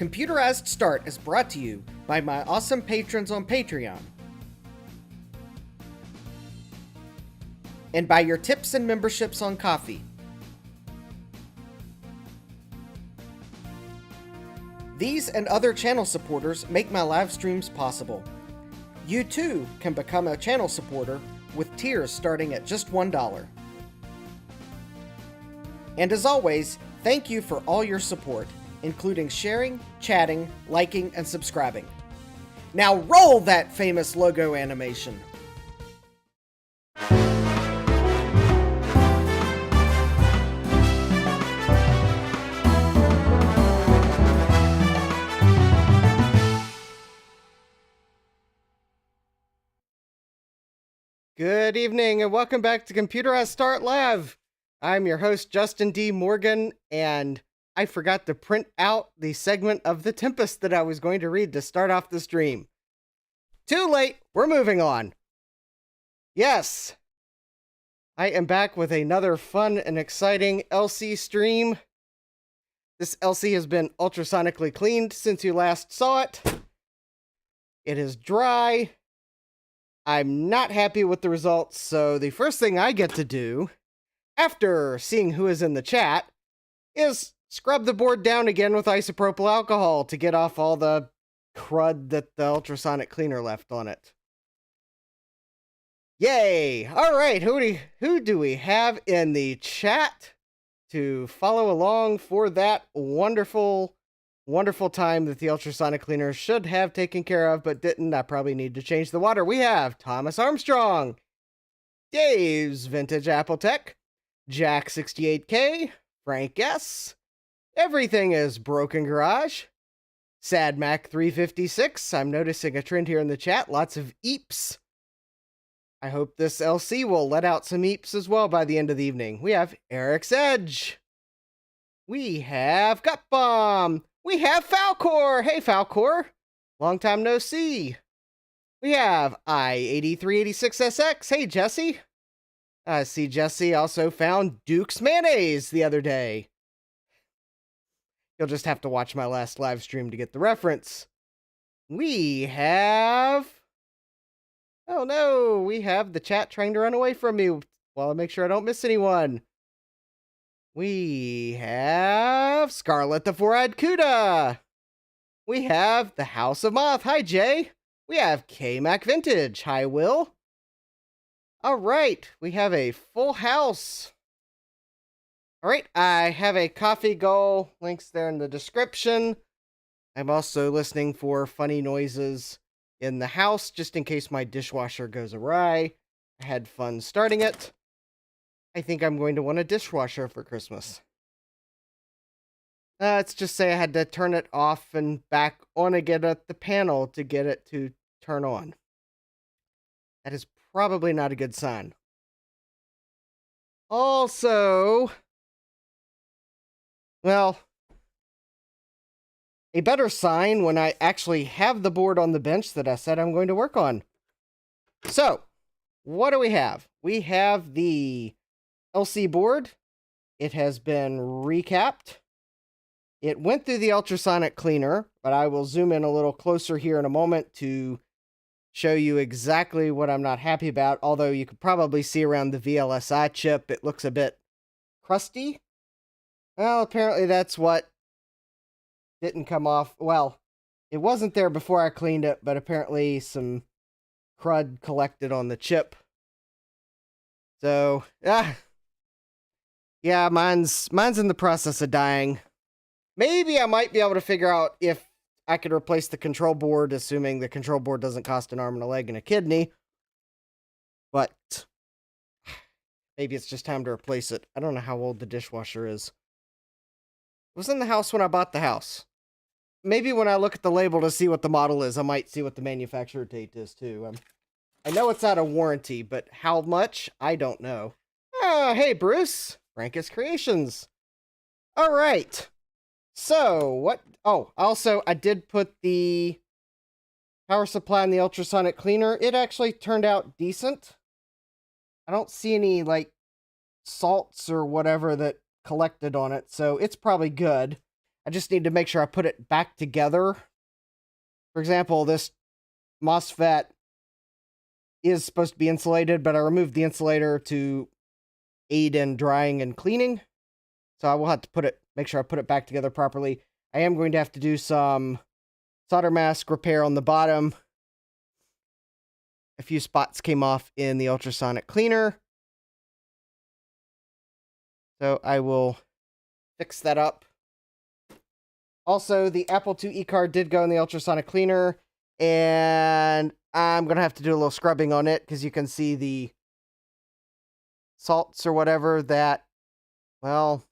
Computerized Start is brought to you by my awesome patrons on Patreon, and by your tips and memberships on Ko-fi. These and other channel supporters make my live streams possible. You too can become a channel supporter with tiers starting at just $1. And as always, thank you for all your support, including sharing, chatting, liking, and subscribing. Now roll that famous logo animation! Good evening and welcome back to Computerized Start Live. I'm your host, Justin D. Morgan, and I forgot to print out the segment of The Tempest that I was going to read to start off the stream. Too late, we're moving on. Yes, I am back with another fun and exciting LC stream. This LC has been ultrasonically cleaned since you last saw it. It is dry. I'm not happy with the results, so the first thing I get to do, after seeing who is in the chat, is scrub the board down again with isopropyl alcohol to get off all the crud that the ultrasonic cleaner left on it. Yay! Alright, who do we have in the chat to follow along for that wonderful time that the ultrasonic cleaner should have taken care of, but didn't? I probably need to change the water. We have Thomas Armstrong, Dave's Vintage Apple Tech, Jack68K, Frank S., Everything is Broken Garage, Sad Mac 356. I'm noticing a trend here in the chat. Lots of EEPs. I hope this LC will let out some EEPs as well by the end of the evening. We have Eric's Edge. We have Gut Bomb. We have Falcor. Hey, Falcor. Long time no see. We have I8386SX. Hey, Jesse. I see Jesse also found Duke's Mayonnaise the other day. You'll just have to watch my last live stream to get the reference. We have... Oh no, we have the chat trying to run away from me while I make sure I don't miss anyone. We have Scarlet the Four-Eyed Cuda. We have the House of Moth. Hi, Jay. We have K-Mac Vintage. Hi, Will. All right, we have a full house. All right, I have a coffee goal. Links there in the description. I'm also listening for funny noises in the house, just in case my dishwasher goes awry. I had fun starting it. I think I'm going to want a dishwasher for Christmas. Let's just say I had to turn it off and back on again at the panel to get it to turn on. That is probably not a good sign. Also, well, a better sign when I actually have the board on the bench that I said I'm going to work on. So, what do we have? We have the LC board. It has been recapped. It went through the ultrasonic cleaner, but I will zoom in a little closer here in a moment to show you exactly what I'm not happy about, although you could probably see around the VLSI chip, it looks a bit crusty. Well, apparently that's what didn't come off. Well, it wasn't there before I cleaned it, but apparently some crud collected on the chip. So, yeah, mine's in the process of dying. Maybe I might be able to figure out if I could replace the control board, assuming the control board doesn't cost an arm and a leg and a kidney. But maybe it's just time to replace it. I don't know how old the dishwasher is. It was in the house when I bought the house. Maybe when I look at the label to see what the model is, I might see what the manufacturer date is too. I know it's out of warranty, but how much? I don't know. Hey Bruce, Frankus Creations. All right. So what? Oh, also I did put the power supply in the ultrasonic cleaner. It actually turned out decent. I don't see any like salts or whatever that collected on it, so it's probably good. I just need to make sure I put it back together. For example, this MOSFET is supposed to be insulated, but I removed the insulator to aid in drying and cleaning. So I will have to make sure I put it back together properly. I am going to have to do some solder mask repair on the bottom. A few spots came off in the ultrasonic cleaner. So I will fix that up. Also, the Apple IIe card did go in the ultrasonic cleaner, and I'm going to have to do a little scrubbing on it because you can see the salts or whatever that, well,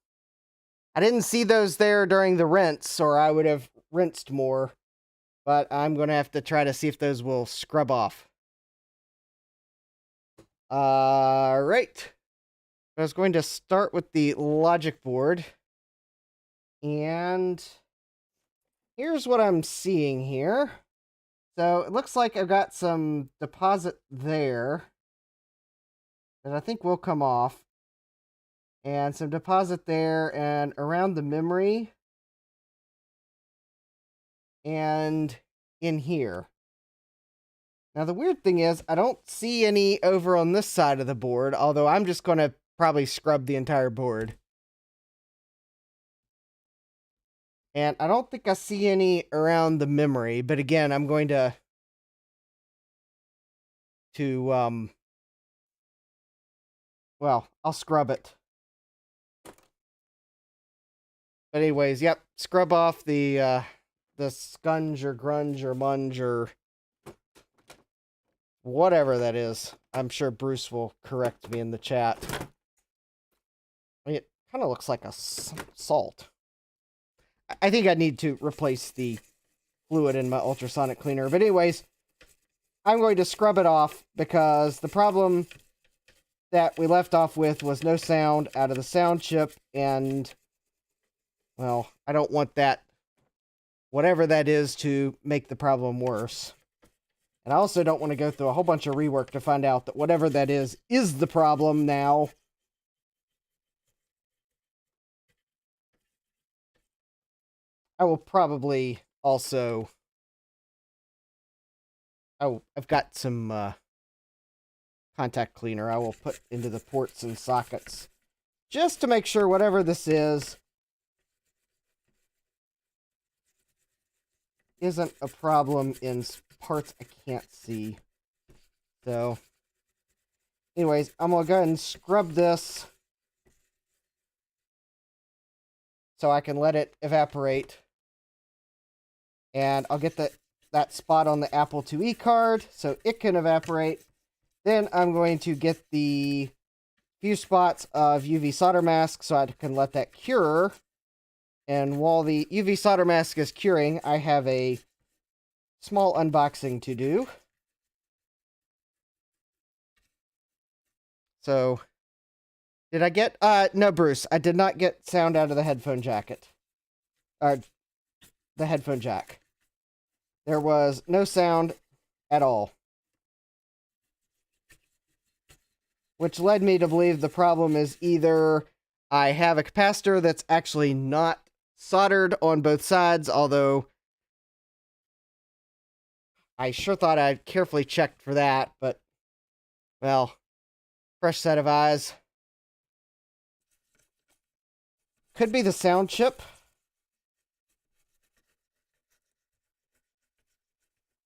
I didn't see those there during the rinse, or I would have rinsed more, but I'm going to have to try to see if those will scrub off. Alright. I was going to start with the logic board, and here's what I'm seeing here. So it looks like I've got some deposit there that I think will come off, and some deposit there and around the memory and in here. Now the weird thing is I don't see any over on this side of the board, although I'm just going to probably scrub the entire board. And I don't think I see any around the memory, but again, I'm going to well, I'll scrub it. But anyways, yep, scrub off the scunge or grunge or munge or whatever that is. I'm sure Bruce will correct me in the chat. I mean, it kind of looks like a salt. I think I need to replace the fluid in my ultrasonic cleaner. But anyways, I'm going to scrub it off because the problem that we left off with was no sound out of the sound chip, and, well, I don't want that, whatever that is, to make the problem worse. And I also don't want to go through a whole bunch of rework to find out that whatever that is the problem now. I will probably also... Oh, I've got some contact cleaner I will put into the ports and sockets, just to make sure whatever this is isn't a problem in parts I can't see. So, anyways, I'm going to go ahead and scrub this so I can let it evaporate. And I'll get that spot on the Apple IIe card so it can evaporate. Then I'm going to get the few spots of UV solder mask so I can let that cure. And while the UV solder mask is curing, I have a small unboxing to do. So, did I get... no, Bruce, I did not get sound out of the headphone jacket. The headphone jack. There was no sound at all. Which led me to believe the problem is either I have a capacitor that's actually not soldered on both sides, although I sure thought I'd carefully checked for that, but, well, fresh set of eyes. Could be the sound chip.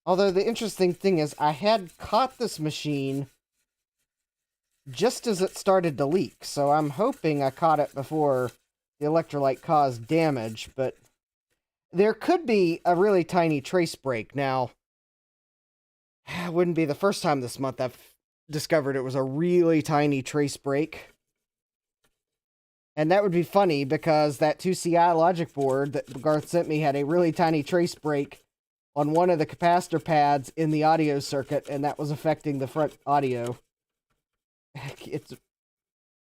Although the interesting thing is I had caught this machine just as it started to leak, so I'm hoping I caught it before the electrolyte caused damage, but there could be a really tiny trace break. Now, it wouldn't be the first time this month I've discovered it was a really tiny trace break. And that would be funny because that 2CI logic board that Garth sent me had a really tiny trace break on one of the capacitor pads in the audio circuit, and that was affecting the front audio.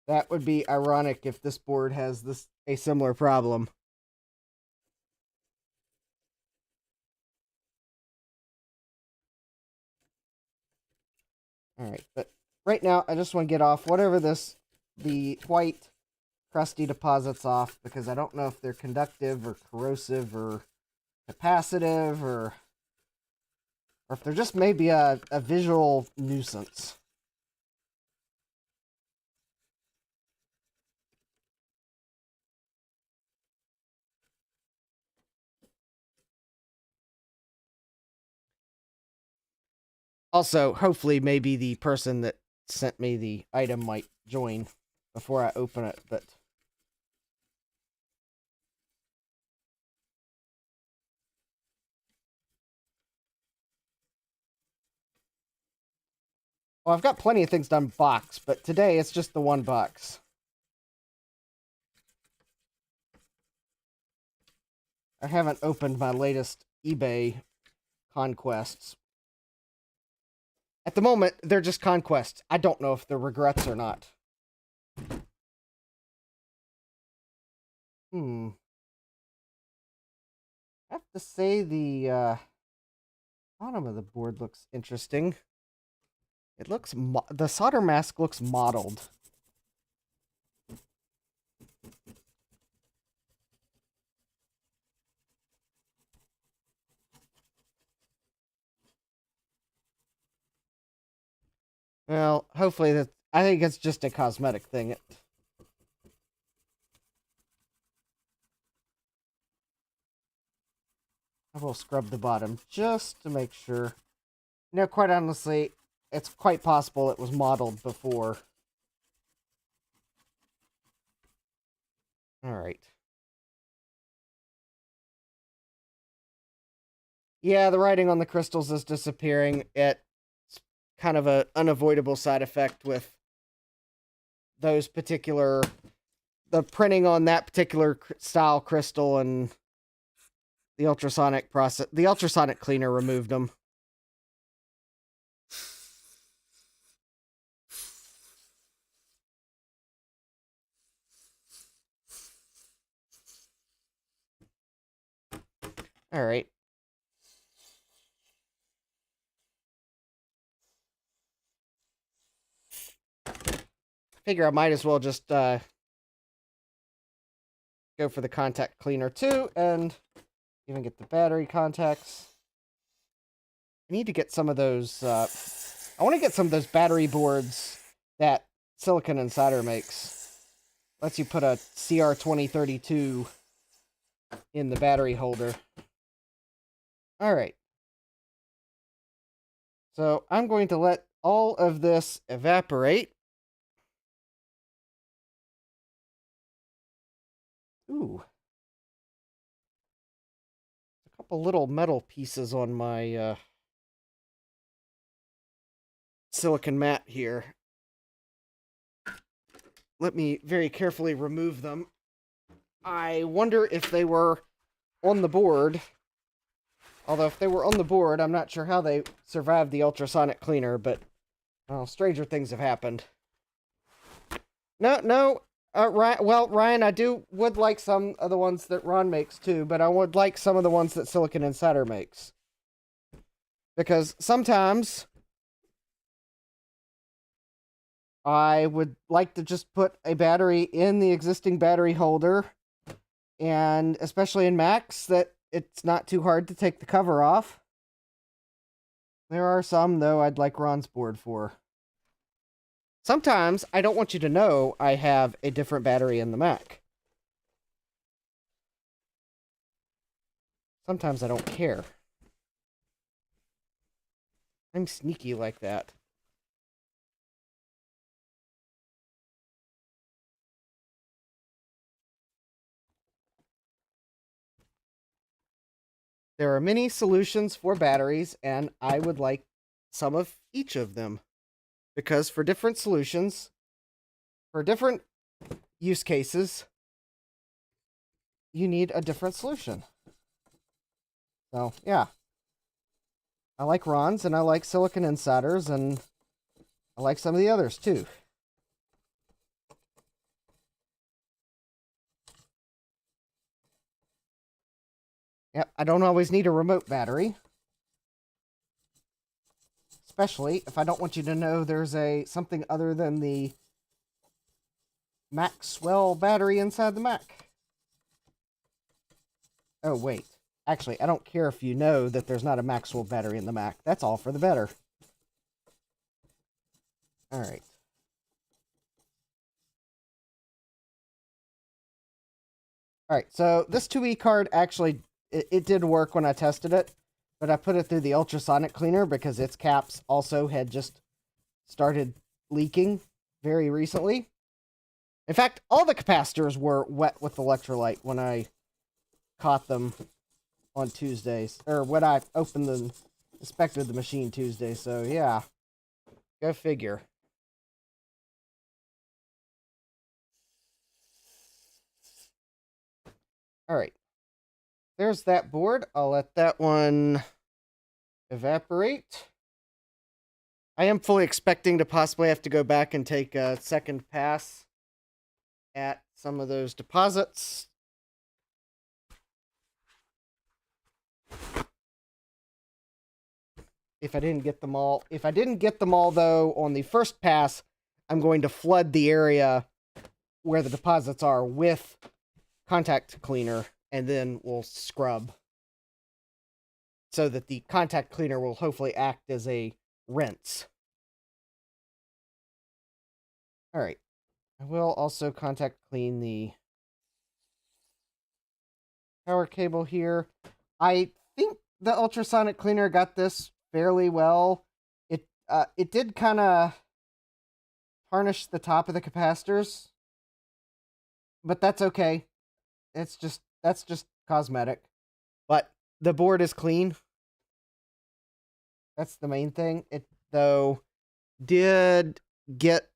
That would be ironic if this board has a similar problem. Alright, but right now I just want to get off whatever the white crusty deposits off, because I don't know if they're conductive or corrosive or capacitive, or if they're just maybe a visual nuisance. Also, hopefully, maybe the person that sent me the item might join before I open it, but... Well, I've got plenty of things done box, but today it's just the one box. I haven't opened my latest eBay conquests. At the moment, they're just conquests. I don't know if they're regrets or not. I have to say the bottom of the board looks interesting. It looks... the solder mask looks mottled. Well, hopefully that... I think it's just a cosmetic thing. I will scrub the bottom just to make sure. You know, quite honestly, it's quite possible it was modeled before. Alright. Yeah, the writing on the crystals is disappearing. It's kind of an unavoidable side effect with those particular... the printing on that particular style crystal, and the ultrasonic process... the ultrasonic cleaner removed them. Alright. Figure I might as well just go for the contact cleaner too, and even get the battery contacts. I need to get some of those... I want to get some of those battery boards that Silicon Insider makes. Lets you put a CR2032 in the battery holder. Alright. So I'm going to let all of this evaporate. Ooh. A couple little metal pieces on my silicon mat here. Let me very carefully remove them. I wonder if they were on the board. Although if they were on the board, I'm not sure how they survived the ultrasonic cleaner, but well, stranger things have happened. No. Ryan, I would like some of the ones that Ron makes too, but I would like some of the ones that Silicon Insider makes. Because sometimes I would like to just put a battery in the existing battery holder, and especially in Macs, that it's not too hard to take the cover off. There are some, though, I'd like Ron's board for. Sometimes I don't want you to know I have a different battery in the Mac. Sometimes I don't care. I'm sneaky like that. There are many solutions for batteries, and I would like some of each of them. Because for different solutions, for different use cases, you need a different solution. So, yeah. I like Ron's, and I like Silicon Insiders, and I like some of the others, too. Yep, I don't always need a remote battery. Especially if I don't want you to know there's something other than the Maxwell battery inside the Mac. Oh, wait. Actually, I don't care if you know that there's not a Maxwell battery in the Mac. That's all for the better. All right. All right, so this 2E card actually, it did work when I tested it, but I put it through the ultrasonic cleaner because its caps also had just started leaking very recently. In fact, all the capacitors were wet with electrolyte when I caught them on Tuesdays, or when I opened the inspected the machine Tuesday. So yeah, go figure. All right, there's that board. I'll let that one evaporate. I am fully expecting to possibly have to go back and take a second pass at some of those deposits. If I didn't get them all, though, on the first pass, I'm going to flood the area where the deposits are with contact cleaner, and then we'll scrub so that the contact cleaner will hopefully act as a rinse. All right. I will also contact clean the power cable here. I think the ultrasonic cleaner got this fairly well. It did kind of tarnish the top of the capacitors, but that's okay. That's just cosmetic. But the board is clean. That's the main thing. It though did get,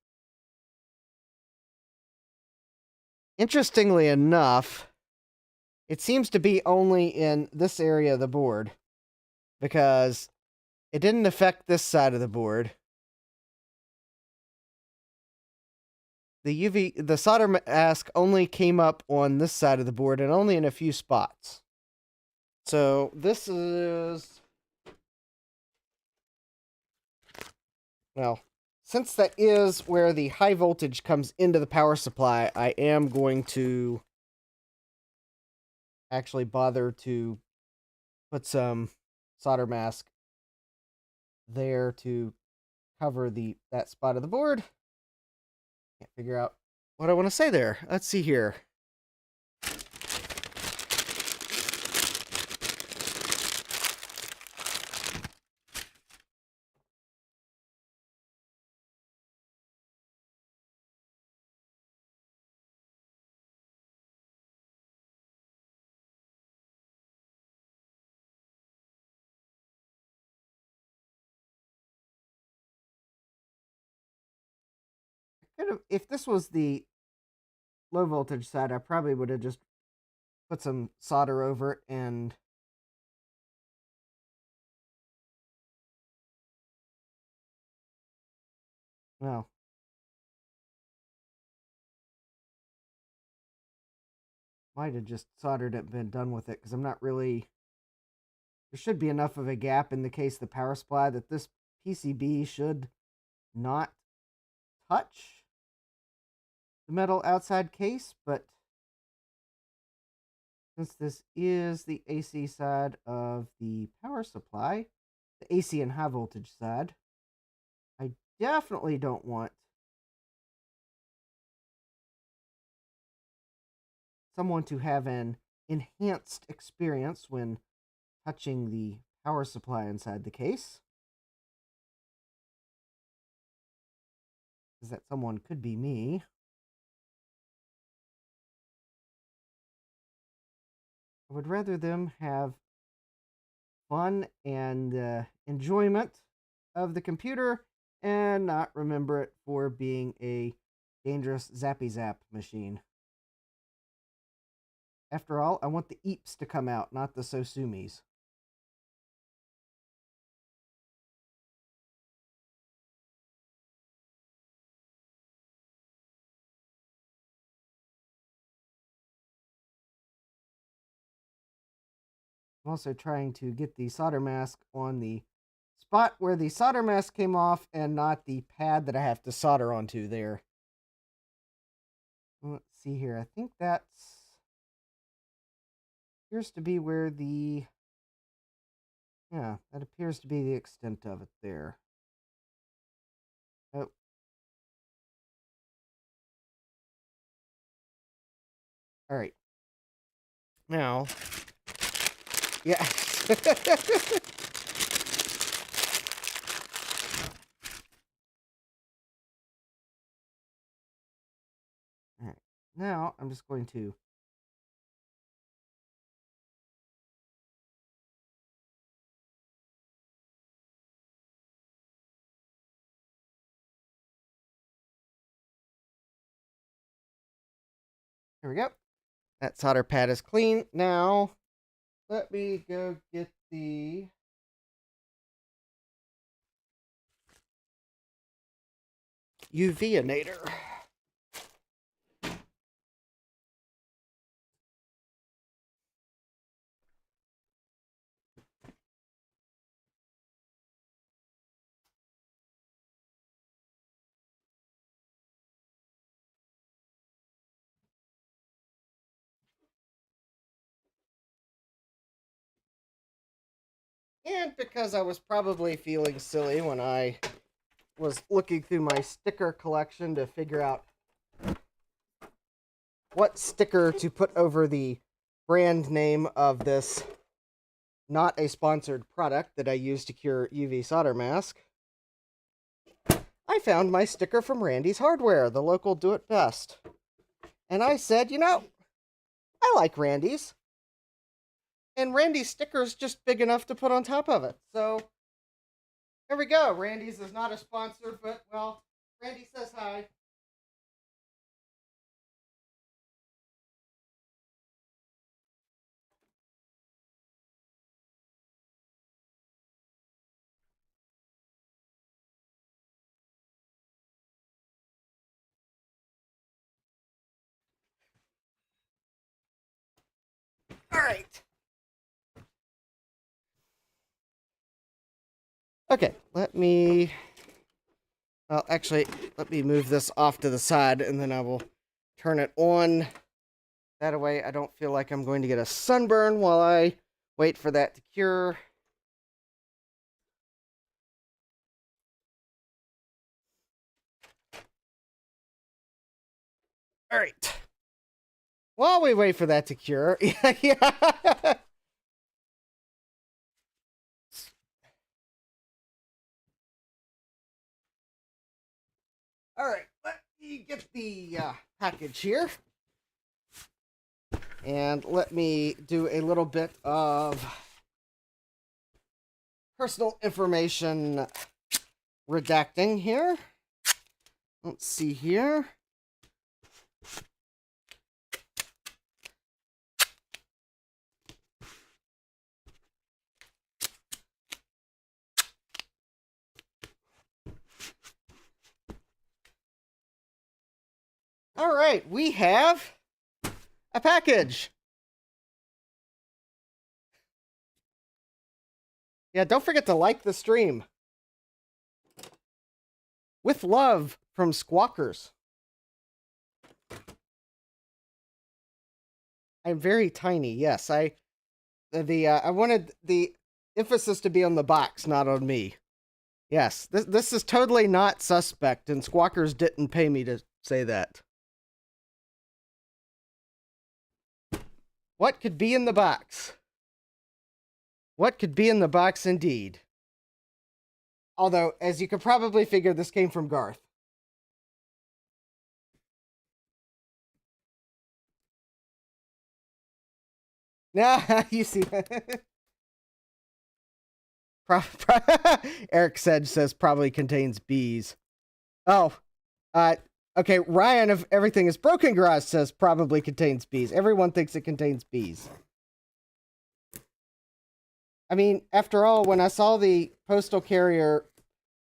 interestingly enough, it seems to be only in this area of the board because it didn't affect this side of the board. The solder mask only came up on this side of the board and only in a few spots. So this is, well, since that is where the high voltage comes into the power supply, I am going to actually bother to put some solder mask there to cover that spot of the board. Can't figure out what I want to say there. Let's see here. If this was the low voltage side, I probably would have just put some solder over it and well, might have just soldered it and been done with it because I'm not really, there should be enough of a gap in the case of the power supply that this PCB should not touch the metal outside case, but since this is the AC side of the power supply, the AC and high voltage side, I definitely don't want someone to have an enhanced experience when touching the power supply inside the case. Because that someone could be me. I would rather them have fun and enjoyment of the computer and not remember it for being a dangerous zappy zap machine. After all, I want the EEPs to come out, not the Sosumis. I'm also trying to get the solder mask on the spot where the solder mask came off and not the pad that I have to solder onto there. see here. I think that's appears to be where the that appears to be the extent of it there. Oh. All right. Now, yeah. All right. Now, I'm just going to There we go. That solder pad is clean. Now, let me go get the UV-inator. And because I was probably feeling silly when I was looking through my sticker collection to figure out what sticker to put over the brand name of this not a sponsored product that I use to cure UV solder mask, I found my sticker from Randy's Hardware, the local do-it-best. And I said, you know, I like Randy's. And Randy's sticker is just big enough to put on top of it. So, there we go. Randy's is not a sponsor, but, well, Randy says hi. All right. Okay, let me move this off to the side, and then I will turn it on. That way I don't feel like I'm going to get a sunburn while I wait for that to cure. All right. While we wait for that to cure, yeah. All right, let me get the package here. And let me do a little bit of personal information redacting here. Let's see here. All right, we have a package. Yeah, don't forget to like the stream. With love from Squawkers. I'm very tiny. Yes, I wanted the emphasis to be on the box, not on me. Yes, this is totally not suspect, and Squawkers didn't pay me to say that. What could be in the box? What could be in the box indeed? Although, as you could probably figure, this came from Garth. Nah, you see. Eric says probably contains bees. Oh, okay. Ryan of Everything is Broken Garage says probably contains bees. Everyone thinks it contains bees. I mean, after all, when I saw the postal carrier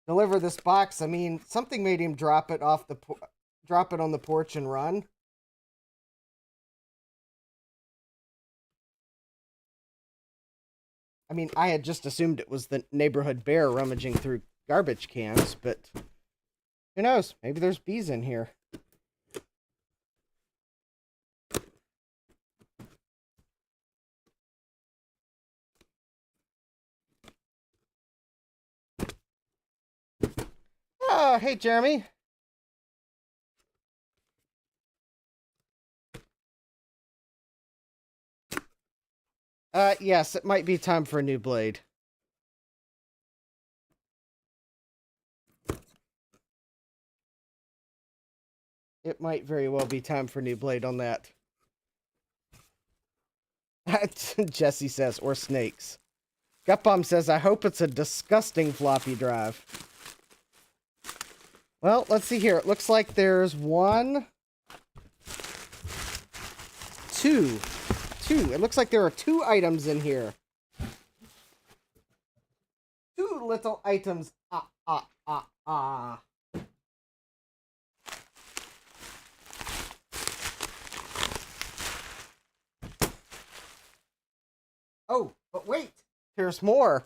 deliver this box, I mean, something made him drop it on the porch and run. I mean, I had just assumed it was the neighborhood bear rummaging through garbage cans, but who knows? Maybe there's bees in here. Oh, hey, Jeremy. Yes, it might be time for a new blade. It might very well be time for a new blade on that. Jesse says, or snakes. Gutbomb says, I hope it's a disgusting floppy drive. Well, let's see here. It looks like there's one, two. It looks like there are 2 items in here. 2 little items. Oh, but wait. There's more.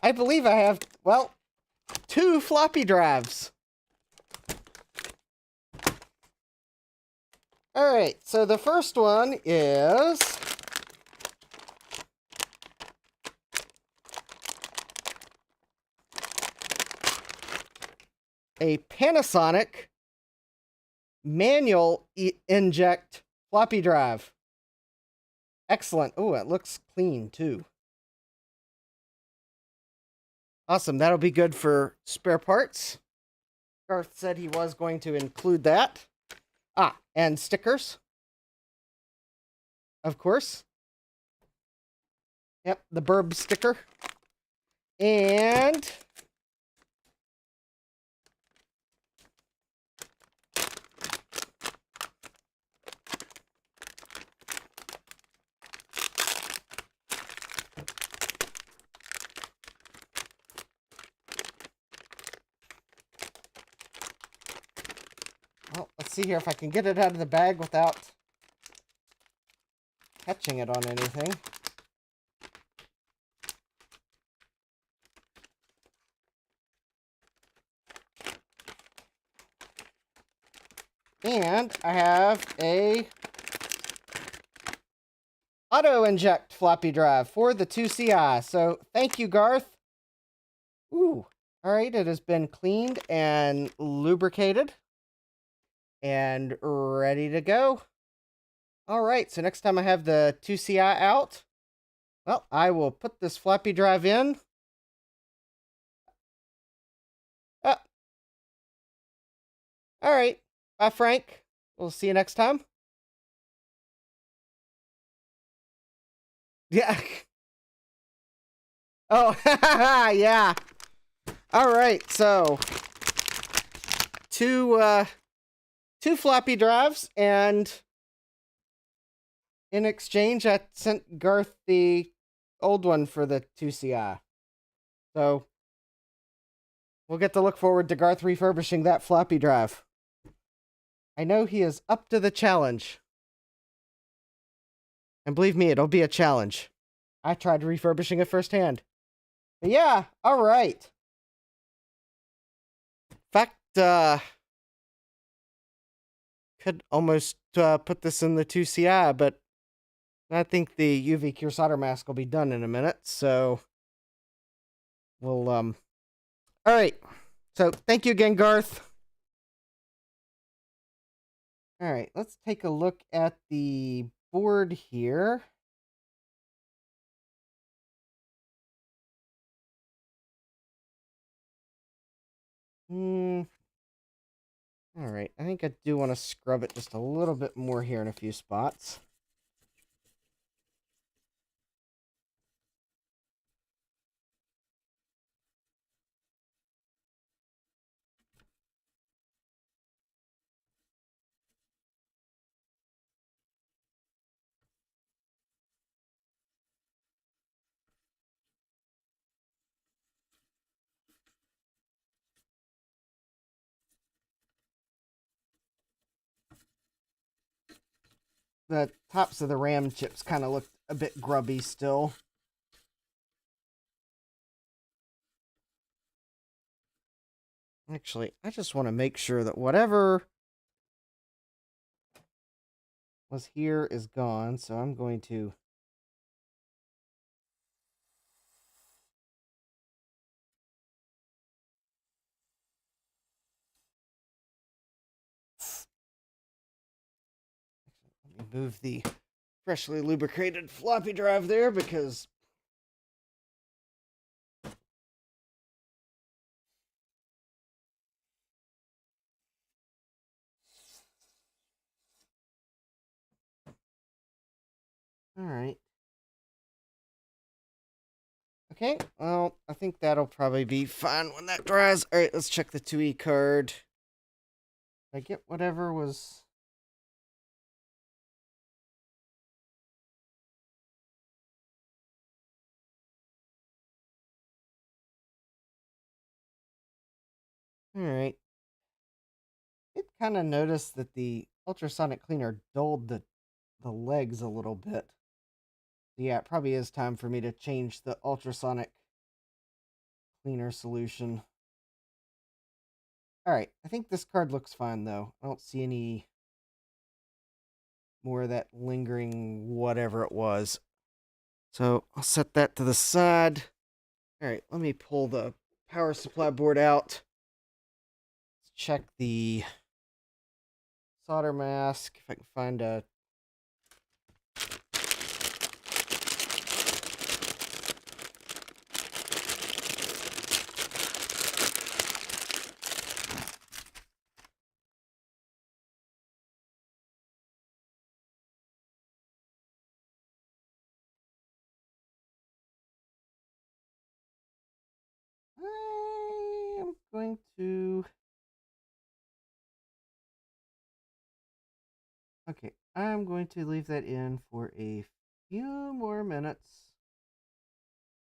I believe I have, well, 2 floppy drives. Alright, so the first one is a Panasonic manual inject floppy drive. Excellent. Oh, it looks clean too. Awesome. That'll be good for spare parts. Garth said he was going to include that. Ah, and stickers. Of course. Yep, the burb sticker. And well, let's see here if I can get it out of the bag without catching it on anything. And I have a auto inject floppy drive for the 2CI. So thank you, Garth. Ooh. All right, it has been cleaned and lubricated and ready to go. All right, so next time I have the 2CI out, well, I will put this floppy drive in. All right. Bye, Frank. We'll see you next time. Yeah. Oh, yeah. All right, so two floppy drives, and in exchange, I sent Garth the old one for the 2CI. So we'll get to look forward to Garth refurbishing that floppy drive. I know he is up to the challenge. And believe me, it'll be a challenge. I tried refurbishing it firsthand. But yeah, all right. In fact, could almost put this in the 2CI, but I think the UV cure solder mask will be done in a minute, so we'll, all right. So thank you again, Garth. All right, let's take a look at the board here. All right, I think I do want to scrub it just a little bit more here in a few spots. The tops of the RAM chips kind of look a bit grubby still. Actually, I just want to make sure that whatever was here is gone, so I'm going to... Let me move the freshly lubricated floppy drive there because... Alright. Okay, well, I think that'll probably be fine when that dries. Alright, let's check the 2E card. Did I get whatever was... Alright. It kind of noticed that the ultrasonic cleaner dulled the legs a little bit. Yeah, it probably is time for me to change the ultrasonic cleaner solution. Alright, I think this card looks fine, though. I don't see any more of that lingering whatever it was. So, I'll set that to the side. Alright, let me pull the power supply board out. Let's check the solder mask, if I can find a... I am going to... Okay, I'm going to leave that in for a few more minutes.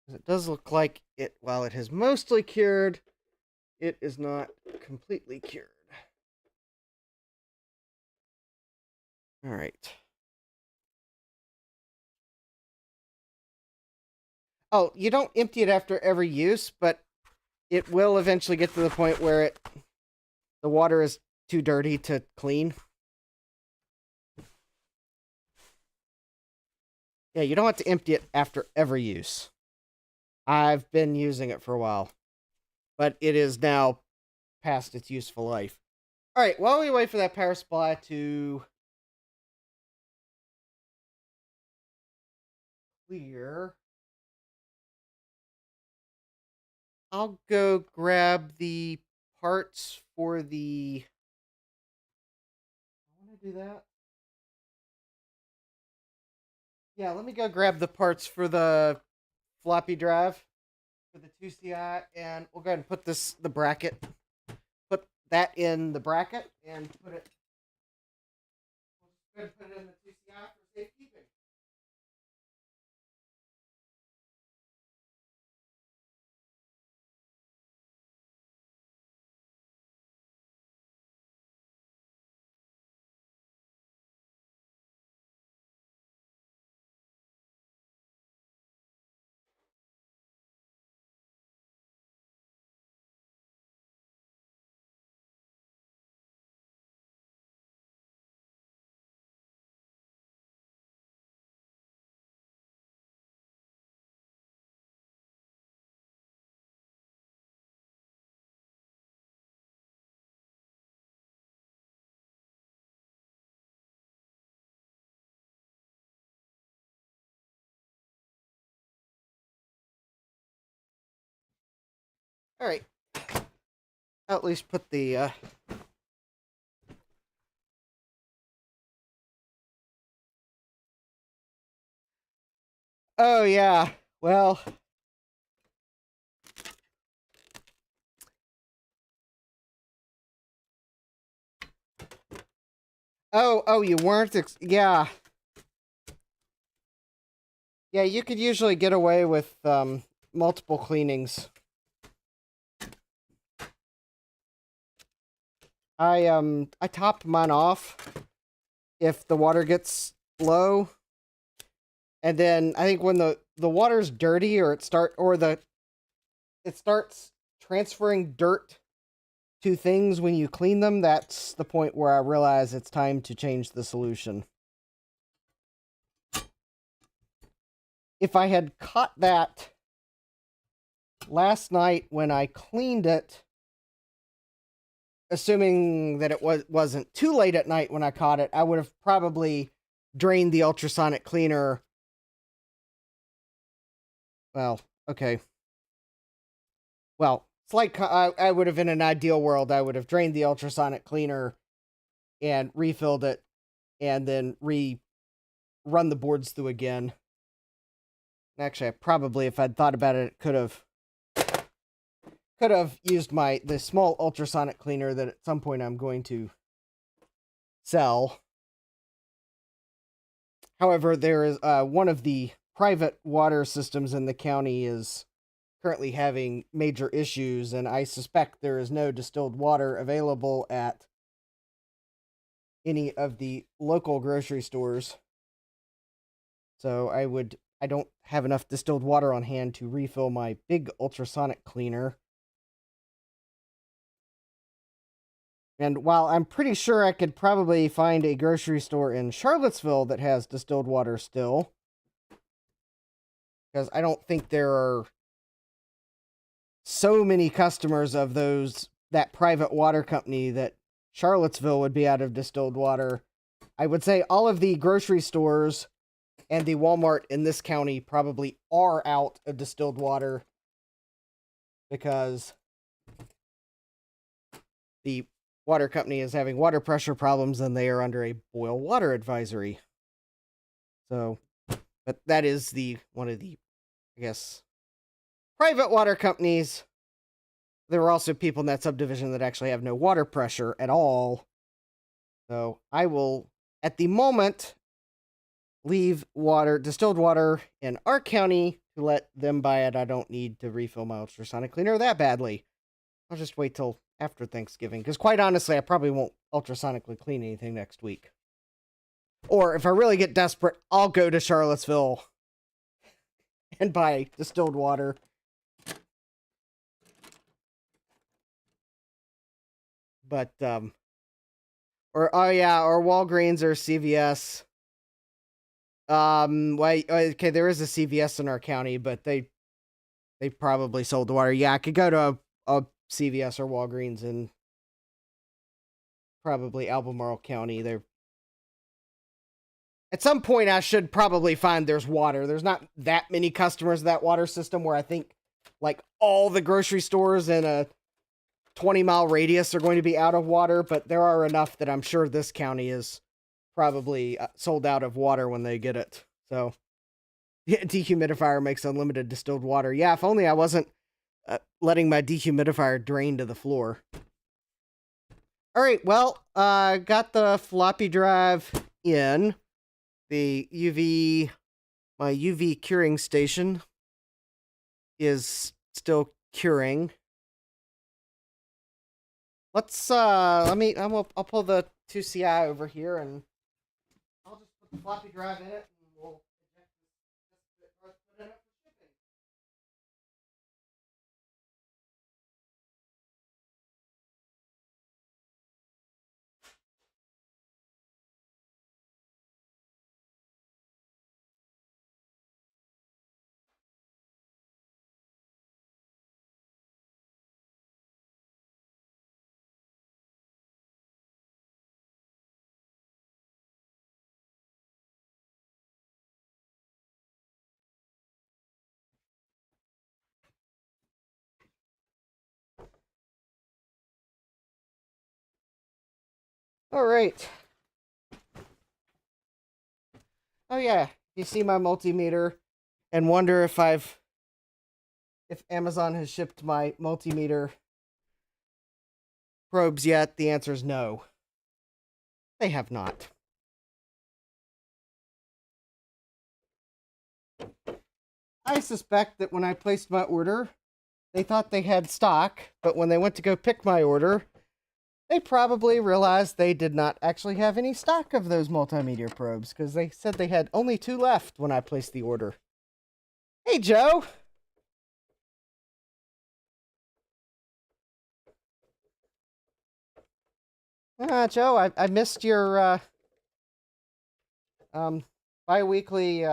It does look like it, while it has mostly cured, it is not completely cured. Alright. Oh, you don't empty it after every use, but it will eventually get to the point where the water is too dirty to clean. Yeah, you don't have to empty it after every use. I've been using it for a while, but it is now past its useful life. Alright, while we wait for that power supply to clear, I'll go grab the parts for the... I want to do that. Yeah, let me go grab the parts for the floppy drive for the 2CI, and we'll go ahead and put the bracket, put that in the bracket, and put it... We'll just go ahead and put it in the 2CI for safekeeping. All right. I'll at least put the... Oh, yeah. Well... Oh, you weren't... Yeah. Yeah, you could usually get away with multiple cleanings. I top mine off if the water gets low. And then I think when the water's dirty or it starts transferring dirt two things when you clean them, that's the point where I realize it's time to change the solution. If I had caught that last night when I cleaned it, assuming that it wasn't too late at night when I caught it, I would have probably drained the ultrasonic cleaner. Well, okay. Well, I would have, in an ideal world, I would have drained the ultrasonic cleaner and refilled it, and then run the boards through again. Actually, I probably, if I'd thought about it, could have used the small ultrasonic cleaner that at some point I'm going to sell. However, there is one of the private water systems in the county is currently having major issues, and I suspect there is no distilled water available at any of the local grocery stores. So I don't have enough distilled water on hand to refill my big ultrasonic cleaner. And while I'm pretty sure I could probably find a grocery store in Charlottesville that has distilled water still, because I don't think there are so many customers of that private water company that Charlottesville would be out of distilled water. I would say all of the grocery stores and the Walmart in this county probably are out of distilled water, because the water company is having water pressure problems and they are under a boil water advisory. So, but that is one of the, I guess, private water companies. There are also people in that subdivision that actually have no water pressure at all. So I will, at the moment, leave distilled water in our county to let them buy it. I don't need to refill my ultrasonic cleaner that badly. I'll just wait till after Thanksgiving, because quite honestly, I probably won't ultrasonically clean anything next week. Or if I really get desperate, I'll go to Charlottesville and buy distilled water. But, or Walgreens or CVS. Okay, there is a CVS in our county, but they probably sold the water. Yeah, I could go to a CVS or Walgreens in probably Albemarle County. At some point, I should probably find there's water. There's not that many customers of that water system where I think like all the grocery stores in a 20-mile radius are going to be out of water, but there are enough that I'm sure this county is probably sold out of water when they get it. So, dehumidifier makes unlimited distilled water. Yeah, if only I wasn't letting my dehumidifier drain to the floor. All right, well, got the floppy drive in. My UV curing station is still curing. Let's, I'll pull the 2CI over here, and I'll just put the floppy drive in it, and we'll eject this put it up for shipping. All right. Oh yeah, you see my multimeter and wonder if Amazon has shipped my multimeter probes yet. The answer is no. They have not. I suspect that when I placed my order, they thought they had stock, but when they went to go pick my order, they probably realized they did not actually have any stock of those multimeter probes, because they said they had only 2 left when I placed the order. Hey, Joe! Joe, I missed your um bi-weekly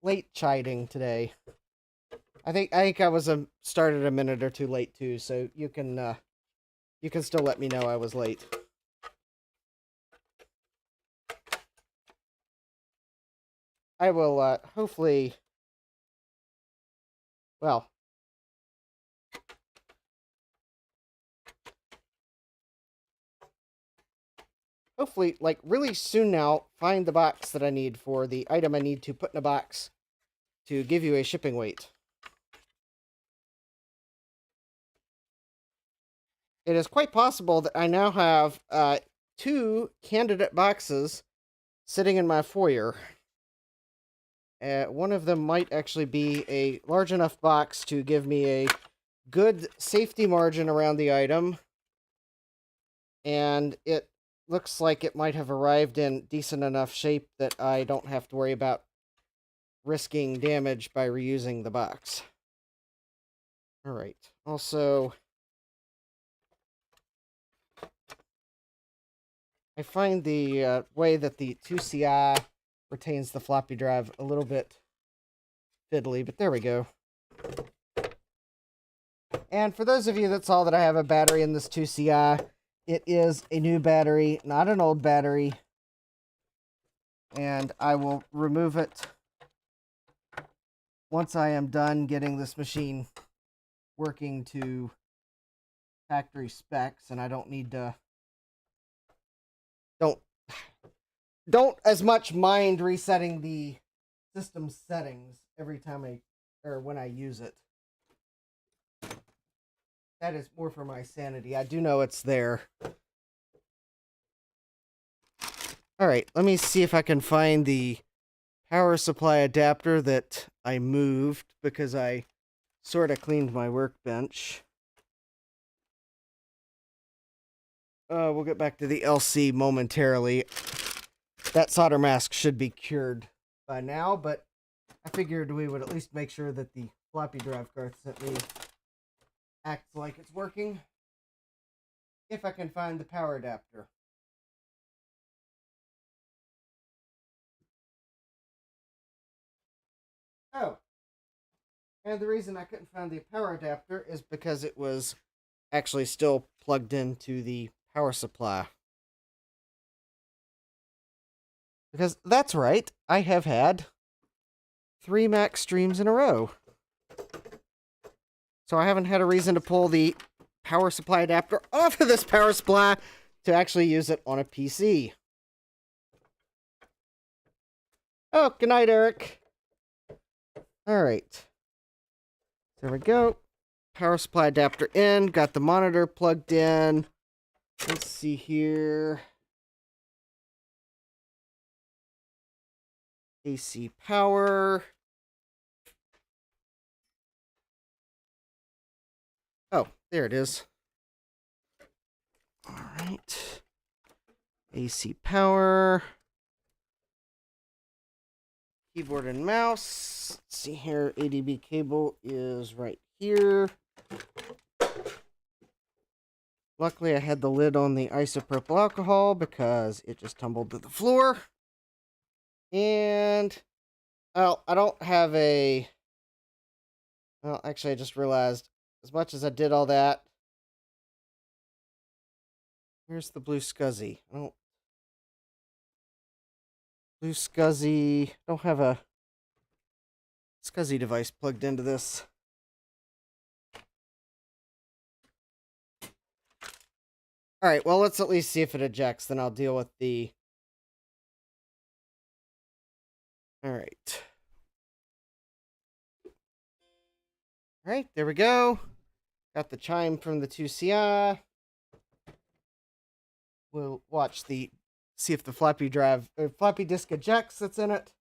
late chiding today. I think I was started a minute or two late too, so you can still let me know I was late. I will hopefully, well, hopefully, like really soon now, find the box that I need for the item I need to put in a box to give you a shipping weight. It is quite possible that I now have 2 candidate boxes sitting in my foyer. One of them might actually be a large enough box to give me a good safety margin around the item. And it looks like it might have arrived in decent enough shape that I don't have to worry about risking damage by reusing the box. Alright, also, I find the way that the 2CI retains the floppy drive a little bit fiddly, but there we go. And for those of you that saw that I have a battery in this 2CI, it is a new battery, not an old battery. And I will remove it once I am done getting this machine working to factory specs, and I don't need to don't as much mind resetting the system settings every time when I use it. That is more for my sanity. I do know it's there. Alright, let me see if I can find the power supply adapter that I moved because I sort of cleaned my workbench. We'll get back to the LC momentarily. That solder mask should be cured by now, but I figured we would at least make sure that the floppy drive card sent me acts like it's working. If I can find the power adapter. Oh. And the reason I couldn't find the power adapter is because it was actually still plugged into the power supply. Because that's right, I have had 3 Mac streams in a row. So I haven't had a reason to pull the power supply adapter off of this power supply to actually use it on a PC. Oh, good night, Eric. Alright. There we go. Power supply adapter in. Got the monitor plugged in. Let's see here. AC power. Oh, there it is. All right. AC power. Keyboard and mouse. Let's see here. ADB cable is right here. Luckily, I had the lid on the isopropyl alcohol because it just tumbled to the floor. And, well, I don't have a... Well, actually, I just realized, as much as I did all that, where's the blue SCSI? I don't... Blue SCSI... I don't have a SCSI device plugged into this. Alright, well, let's at least see if it ejects, then I'll deal with the... Alright. Alright, there we go. Got the chime from the 2CI. We'll watch see if the floppy disk ejects that's in it.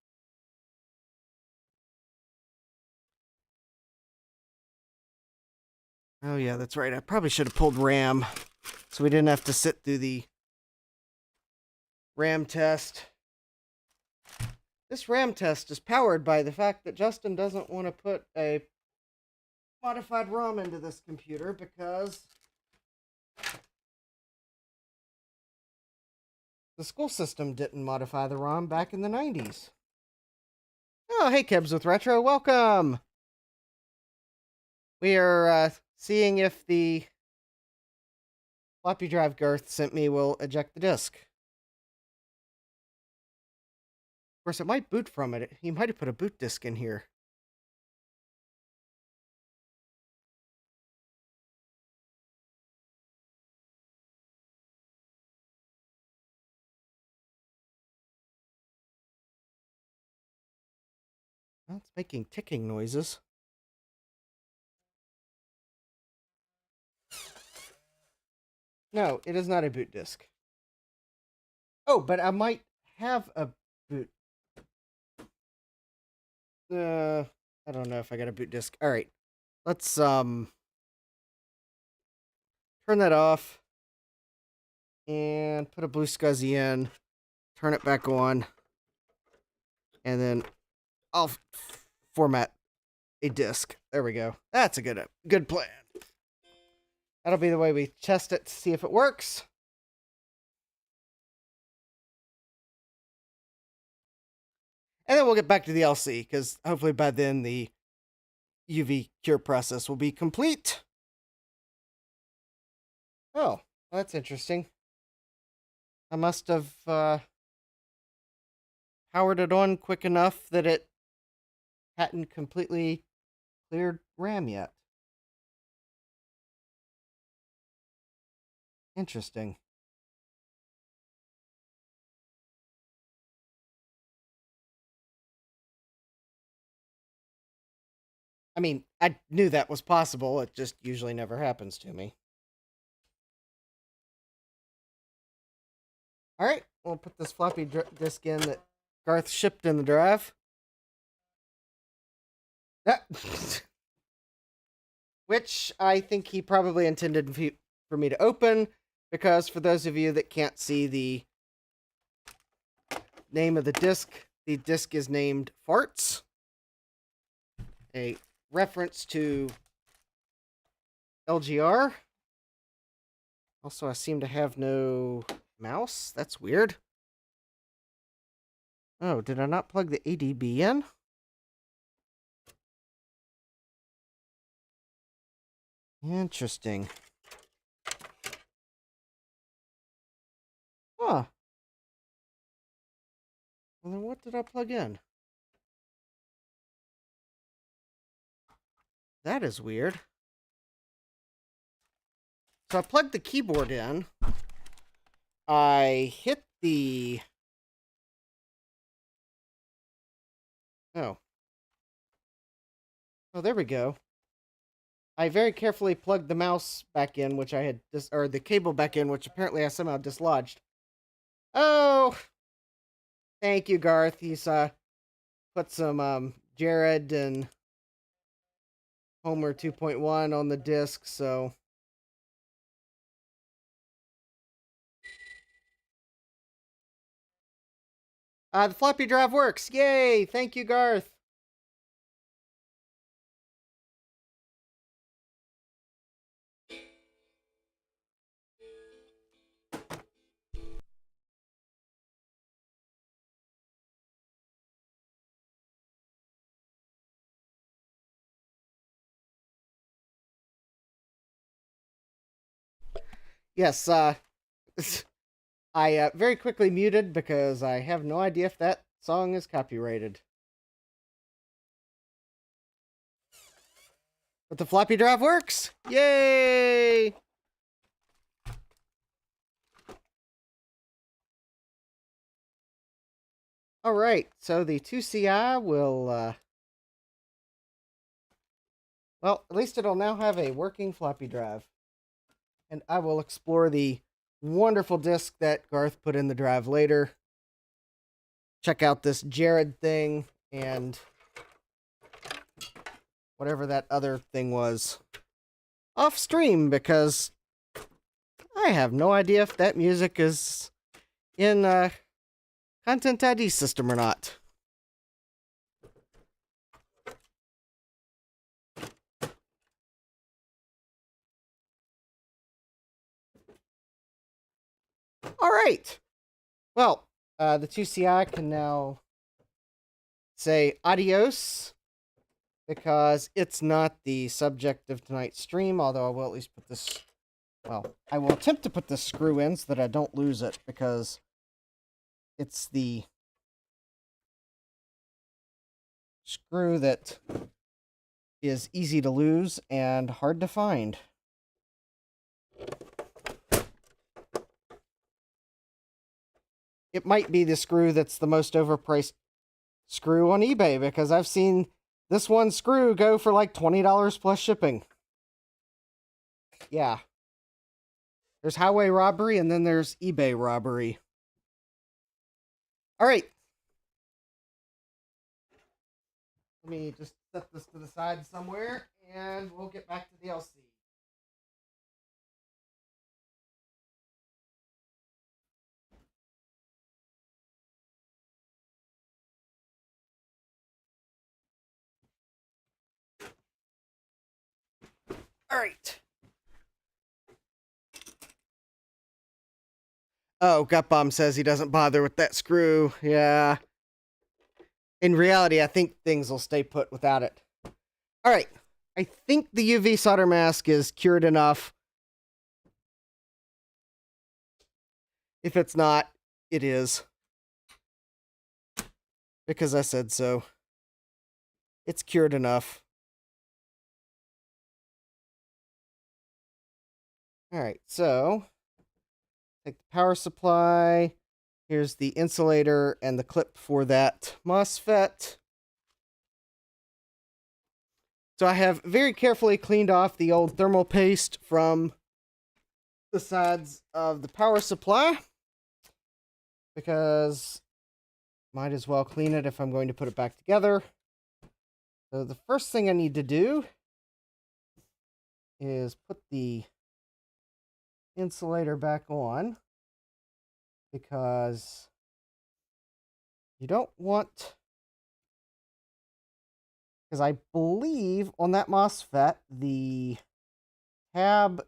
Oh yeah, that's right. I probably should have pulled RAM, so we didn't have to sit through the RAM test. This RAM test is powered by the fact that Justin doesn't want to put a modified ROM into this computer because the school system didn't modify the ROM back in the 90s. Oh, hey, Kebs with Retro, welcome! We are seeing if the floppy drive Garth sent me will eject the disk. Of course, it might boot from it. He might have put a boot disk in here. Well, it's making ticking noises. No, it is not a boot disk. Oh, but I might have a boot. I don't know if I got a boot disk. All right, let's turn that off and put a blue SCSI in. Turn it back on, and then I'll format a disk. There we go. That's a good plan. That'll be the way we test it to see if it works. And then we'll get back to the LC, because hopefully by then the UV cure process will be complete. Oh, that's interesting. I must have powered it on quick enough that it hadn't completely cleared RAM yet. Interesting. I mean, I knew that was possible. It just usually never happens to me. All right, we'll put this floppy disk in that Garth shipped in the drive. Which I think he probably intended for me to open, because for those of you that can't see the name of the disk is named Farts, a reference to LGR. Also, I seem to have no mouse. That's weird. Oh, did I not plug the ADB in? Interesting. Huh. Well, then what did I plug in? That is weird. So I plugged the keyboard in. I hit the... Oh. Oh, there we go. I very carefully plugged the mouse back in, which I had or the cable back in, which apparently I somehow dislodged. Oh, thank you, Garth. He's put some Jared and Homer 2.1 on the disc, so the floppy drive works. Yay! Thank you, Garth. Yes, I very quickly muted because I have no idea if that song is copyrighted. But the floppy drive works! Yay! Alright, so the 2CI will, well, at least it'll now have a working floppy drive. And I will explore the wonderful disk that Garth put in the drive later. Check out this Jared thing and whatever that other thing was off stream, because I have no idea if that music is in Content ID system or not. All right. Well, the 2CI can now say adios because it's not the subject of tonight's stream, although I will at least put this, well, I will attempt to put this screw in so that I don't lose it because it's the screw that is easy to lose and hard to find. It might be the screw that's the most overpriced screw on eBay because I've seen this one screw go for like $20 plus shipping. Yeah. There's highway robbery and then there's eBay robbery. All right. Let me just set this to the side somewhere and we'll get back to the LC. All right. Oh, Gutbomb says he doesn't bother with that screw. Yeah. In reality, I think things will stay put without it. All right. I think the UV solder mask is cured enough. If it's not, it is. Because I said so. It's cured enough. All right, so take the power supply. Here's the insulator and the clip for that MOSFET. So I have very carefully cleaned off the old thermal paste from the sides of the power supply because might as well clean it if I'm going to put it back together. So the first thing I need to do is put the insulator back on because you don't want, because I believe on that MOSFET the tab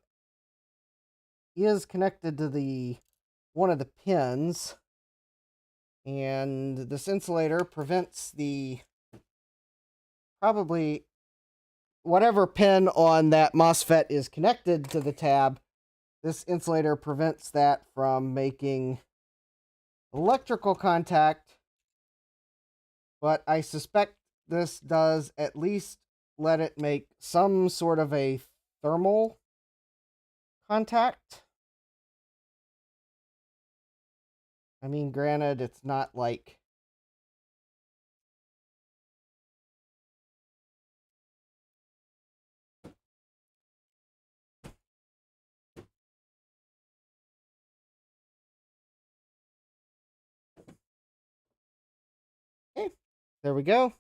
is connected to the one of the pins, and this insulator prevents the probably whatever pin on that MOSFET is connected to the tab. This insulator prevents that from making electrical contact, but I suspect this does at least let it make some sort of a thermal contact. I mean, granted, it's not like okay, there we go.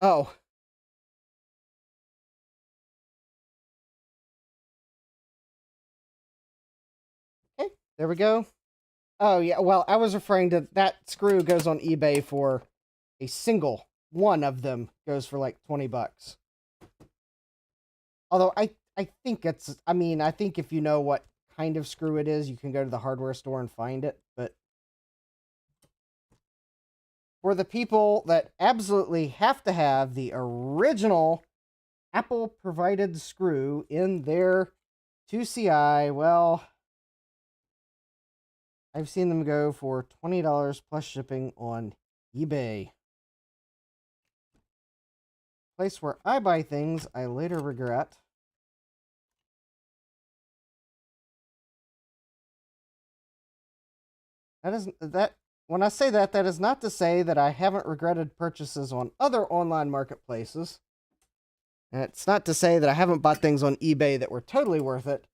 Oh. Okay, there we go. Oh, yeah, well, I was referring to that screw goes on eBay for a single one of them goes for like $20. Although I think it's, I mean, I think if you know what kind of screw it is, you can go to the hardware store and find it. But for the people that absolutely have to have the original Apple provided screw in their 2CI, well, I've seen them go for $20 plus shipping on eBay. Place where I buy things I later regret. That isn't that when I say that, that is not to say that I haven't regretted purchases on other online marketplaces. And it's not to say that I haven't bought things on eBay that were totally worth it.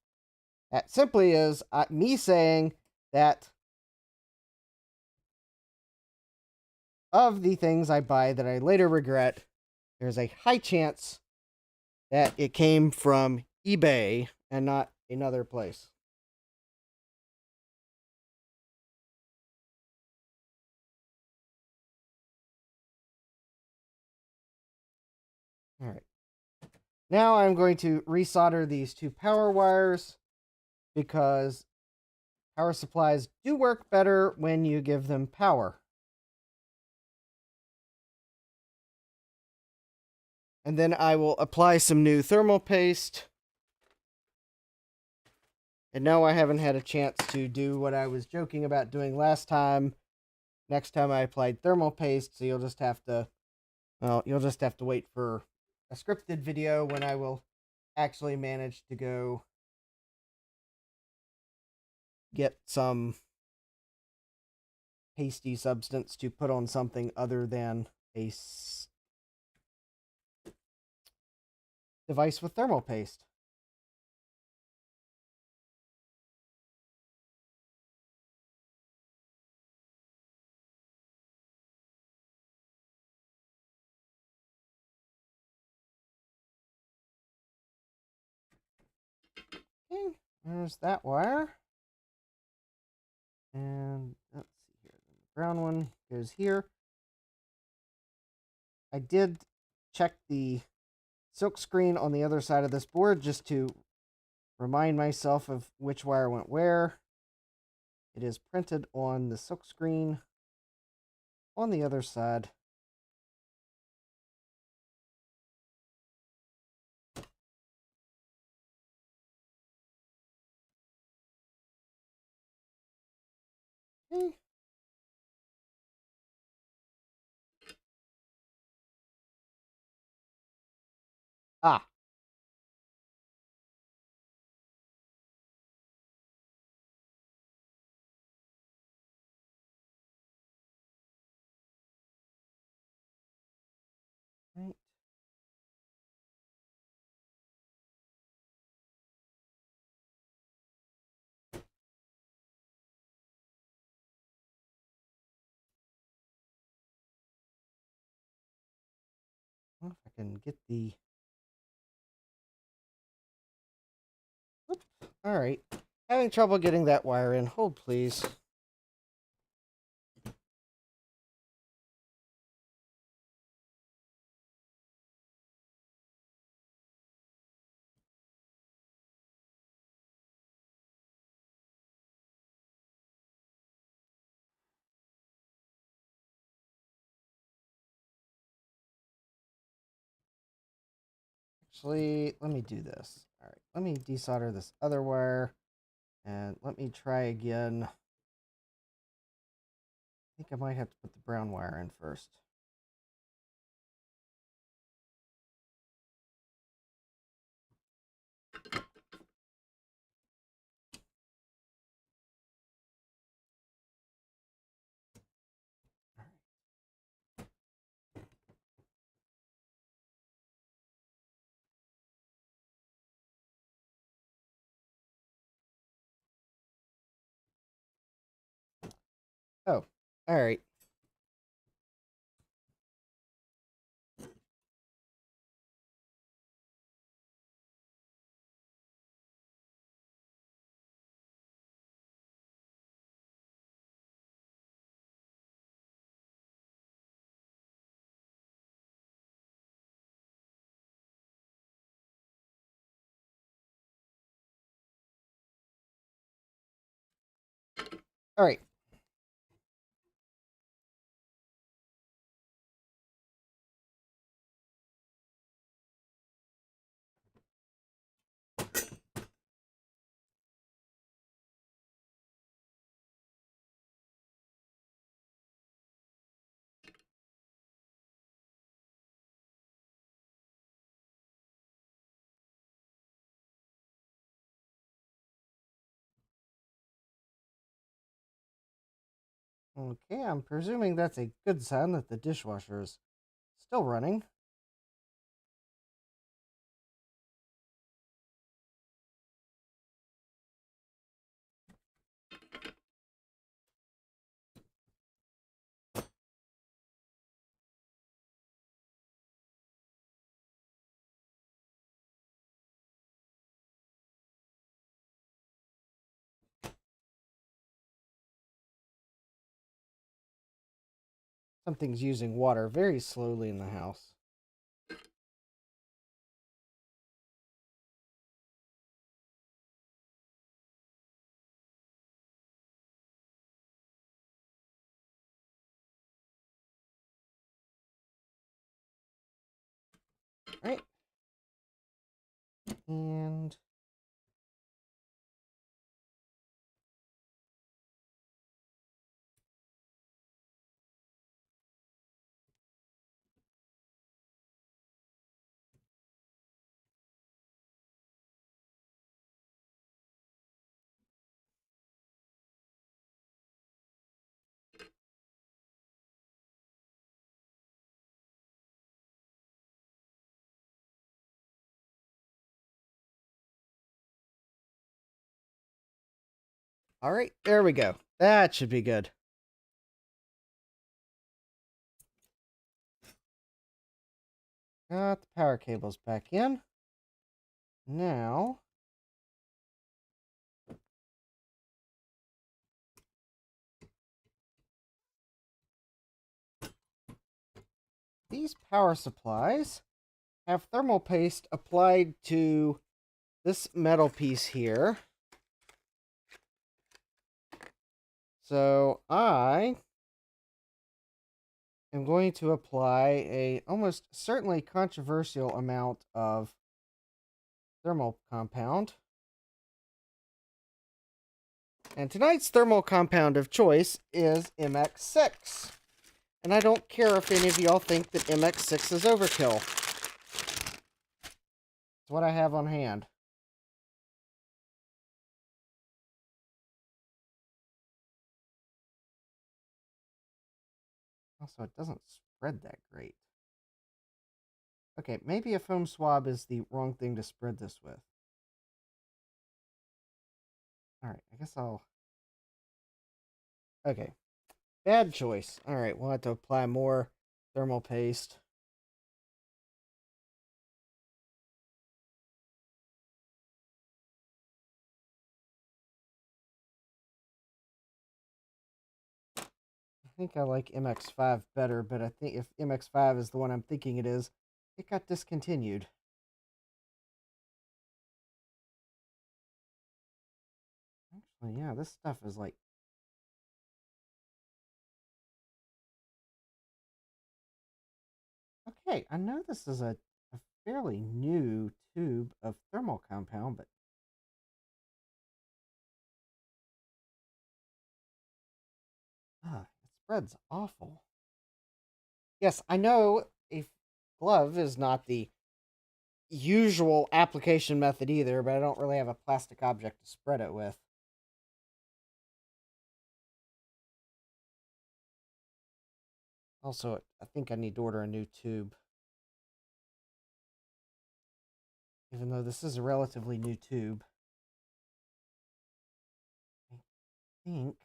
That simply is me saying that of the things I buy that I later regret, there's a high chance that it came from eBay and not another place. All right. Now I'm going to resolder these two power wires because Power supplies do work better when you give them power. And then I will apply some new thermal paste. And no, I haven't had a chance to do what I was joking about doing last time. Next time I applied thermal paste, so you'll just have to wait for a scripted video when I will actually manage to go get some pasty substance to put on something other than a device with thermal paste. Okay, there's that wire. And let's see here. The brown one goes here. I did check the silk screen on the other side of this board just to remind myself of which wire went where. It is printed on the silk screen on the other side. Okay. Ah. Right. Well, if I can get the... Oops. All right. Having trouble getting that wire in. Hold, please. Actually, let me do this. All right. Let me desolder this other wire. And let me try again. I think I might have to put the brown wire in first. Oh, all right. All right. Okay, I'm presuming that's a good sign that the dishwasher is still running. Something's using water very slowly in the house. Right. And all right, there we go. That should be good. Got the power cables back in. Now, these power supplies have thermal paste applied to this metal piece here. So I am going to apply a almost certainly controversial amount of thermal compound. And tonight's thermal compound of choice is MX6. And I don't care if any of y'all think that MX6 is overkill. It's what I have on hand. Also, it doesn't spread that great. Okay, maybe a foam swab is the wrong thing to spread this with. Alright, I guess I'll... Okay. Bad choice. Alright, we'll have to apply more thermal paste. I think I like MX5 better, but I think if MX5 is the one I'm thinking it is, it got discontinued. Actually, yeah, this stuff is like... Okay, I know this is a fairly new tube of thermal compound, but... it spreads awful. Yes, I know a glove is not the usual application method either, but I don't really have a plastic object to spread it with. Also, I think I need to order a new tube. Even though this is a relatively new tube. I think.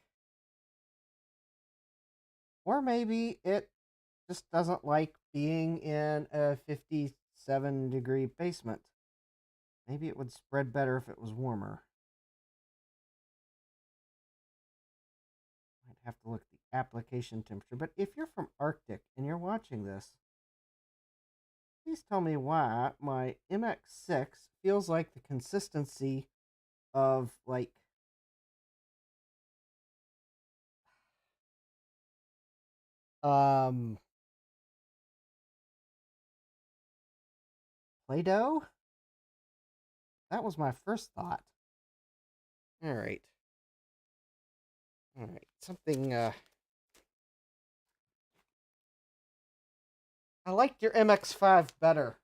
Or maybe it just doesn't like being in a 57-degree basement. Maybe it would spread better if it was warmer. I'd have to look at the application temperature. But if you're from Arctic and you're watching this, please tell me why my MX6 feels like the consistency of, like, Play-Doh? That was my first thought. Alright. Alright, something, I liked your MX5 better.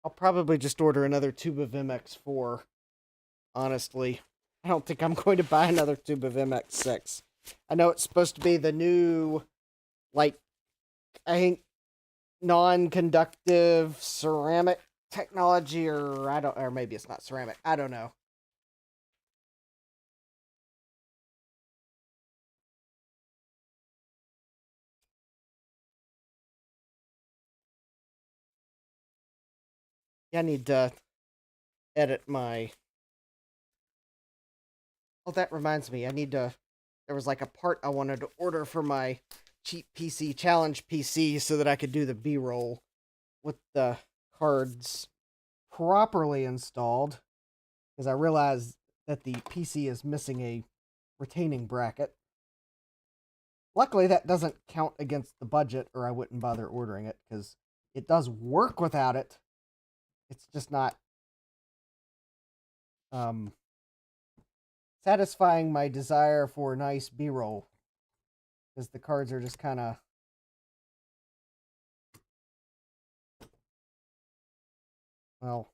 I'll probably just order another tube of MX4, honestly. I don't think I'm going to buy another tube of MX6. I know it's supposed to be the new, like, I think, non-conductive ceramic technology, or maybe it's not ceramic. I don't know. Yeah, I need to edit my... Oh, that reminds me. I need to... There was like a part I wanted to order for my cheap PC challenge PC so that I could do the B-roll with the cards properly installed. Because I realized that the PC is missing a retaining bracket. Luckily, that doesn't count against the budget, or I wouldn't bother ordering it, because it does work without it. It's just not satisfying my desire for nice B-roll, because the cards are just kind of, well,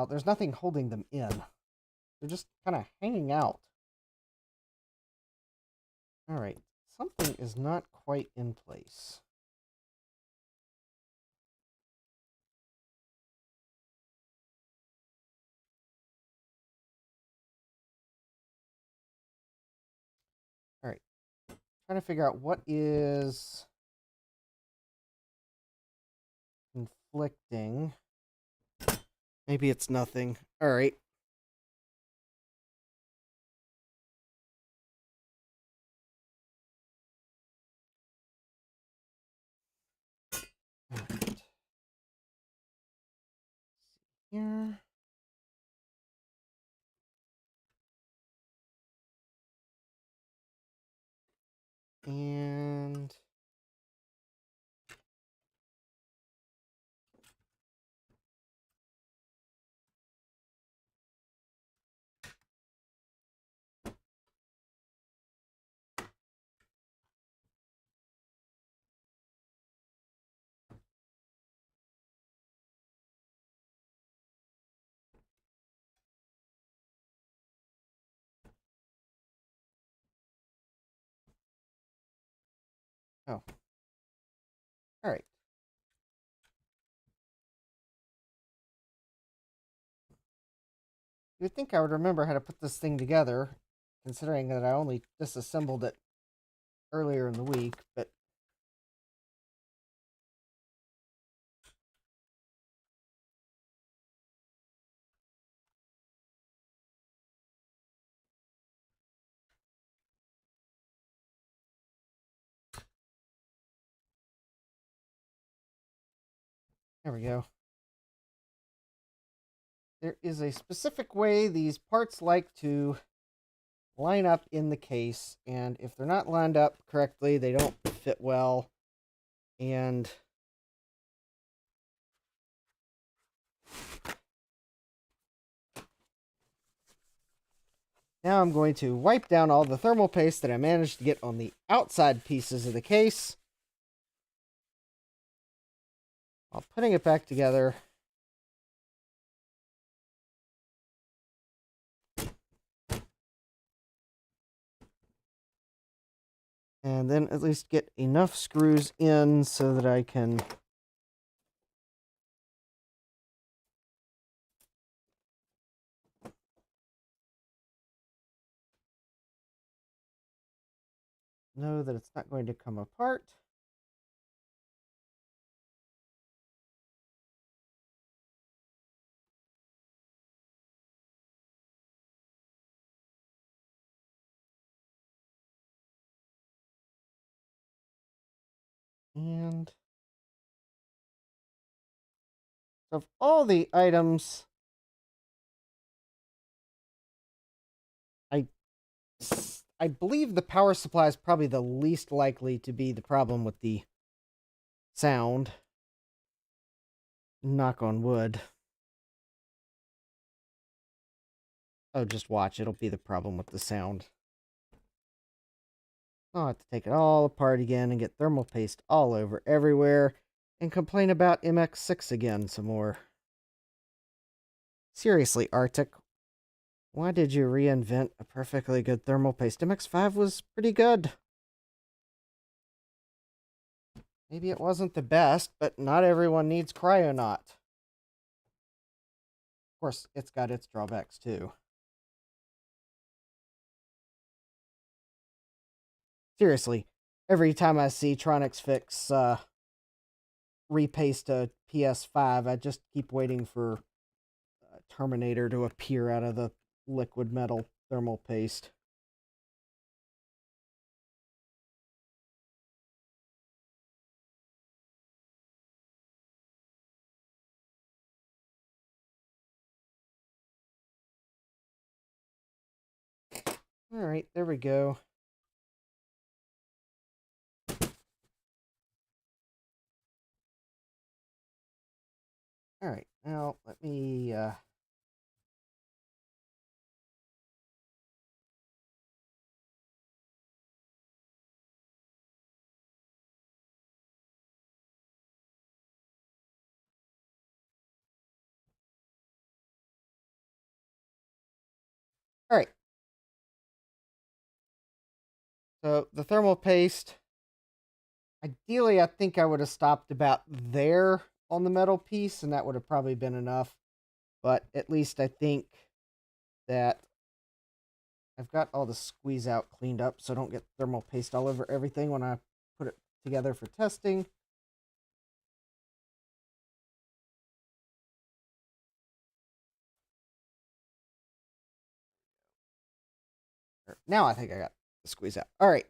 there's nothing holding them in. They're just kind of hanging out. All right, something is not quite in place. All right, trying to figure out what is conflicting. Maybe it's nothing. All right. All right. Here. And oh. All right. You'd think I would remember how to put this thing together, considering that I only disassembled it earlier in the week, but there we go. There is a specific way these parts like to line up in the case, and if they're not lined up correctly, they don't fit well. And now I'm going to wipe down all the thermal paste that I managed to get on the outside pieces of the case while putting it back together. And then at least get enough screws in so that I can know that it's not going to come apart. And of all the items, I believe the power supply is probably the least likely to be the problem with the sound. Knock on wood. Oh, just watch. It'll be the problem with the sound. I'll have to take it all apart again and get thermal paste all over everywhere and complain about MX6 again some more. Seriously, Arctic, why did you reinvent a perfectly good thermal paste? MX5 was pretty good. Maybe it wasn't the best, but not everyone needs Cryonaut. Of course, it's got its drawbacks too. Seriously, every time I see Tronix Fix repaste a PS5, I just keep waiting for Terminator to appear out of the liquid metal thermal paste. All right, there we go. All right, now let me all right. So the thermal paste, ideally I think I would have stopped about there on the metal piece, and that would have probably been enough. But at least I think that I've got all the squeeze out cleaned up so I don't get thermal paste all over everything when I put it together for testing. Now I think I got the squeeze out. All right.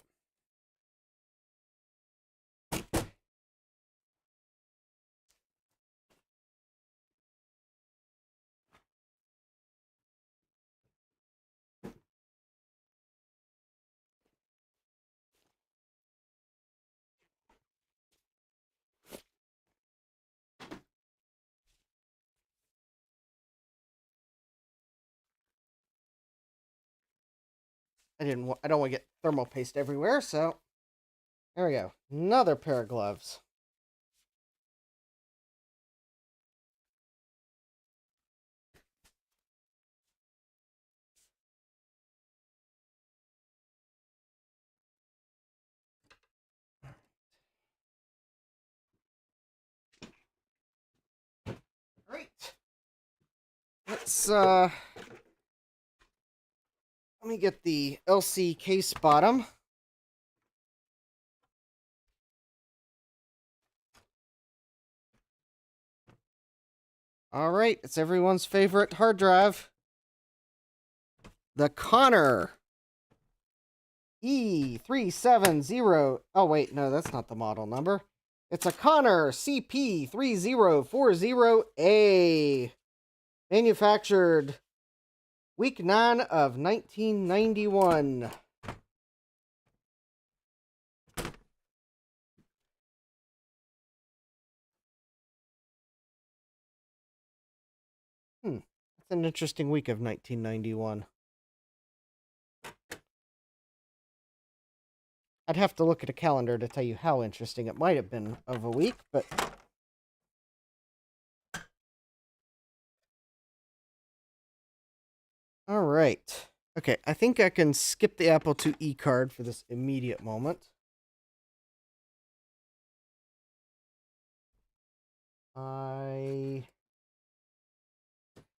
I don't want to get thermal paste everywhere, so there we go. Another pair of gloves. Great. Let me get the LC case bottom. All right, it's everyone's favorite hard drive. The Connor E370. Oh, wait, no, that's not the model number. It's a Connor CP3040A. Manufactured week 9 of 1991. That's an interesting week of 1991. I'd have to look at a calendar to tell you how interesting it might have been of a week, but all right. Okay, I think I can skip the Apple IIe card for this immediate moment.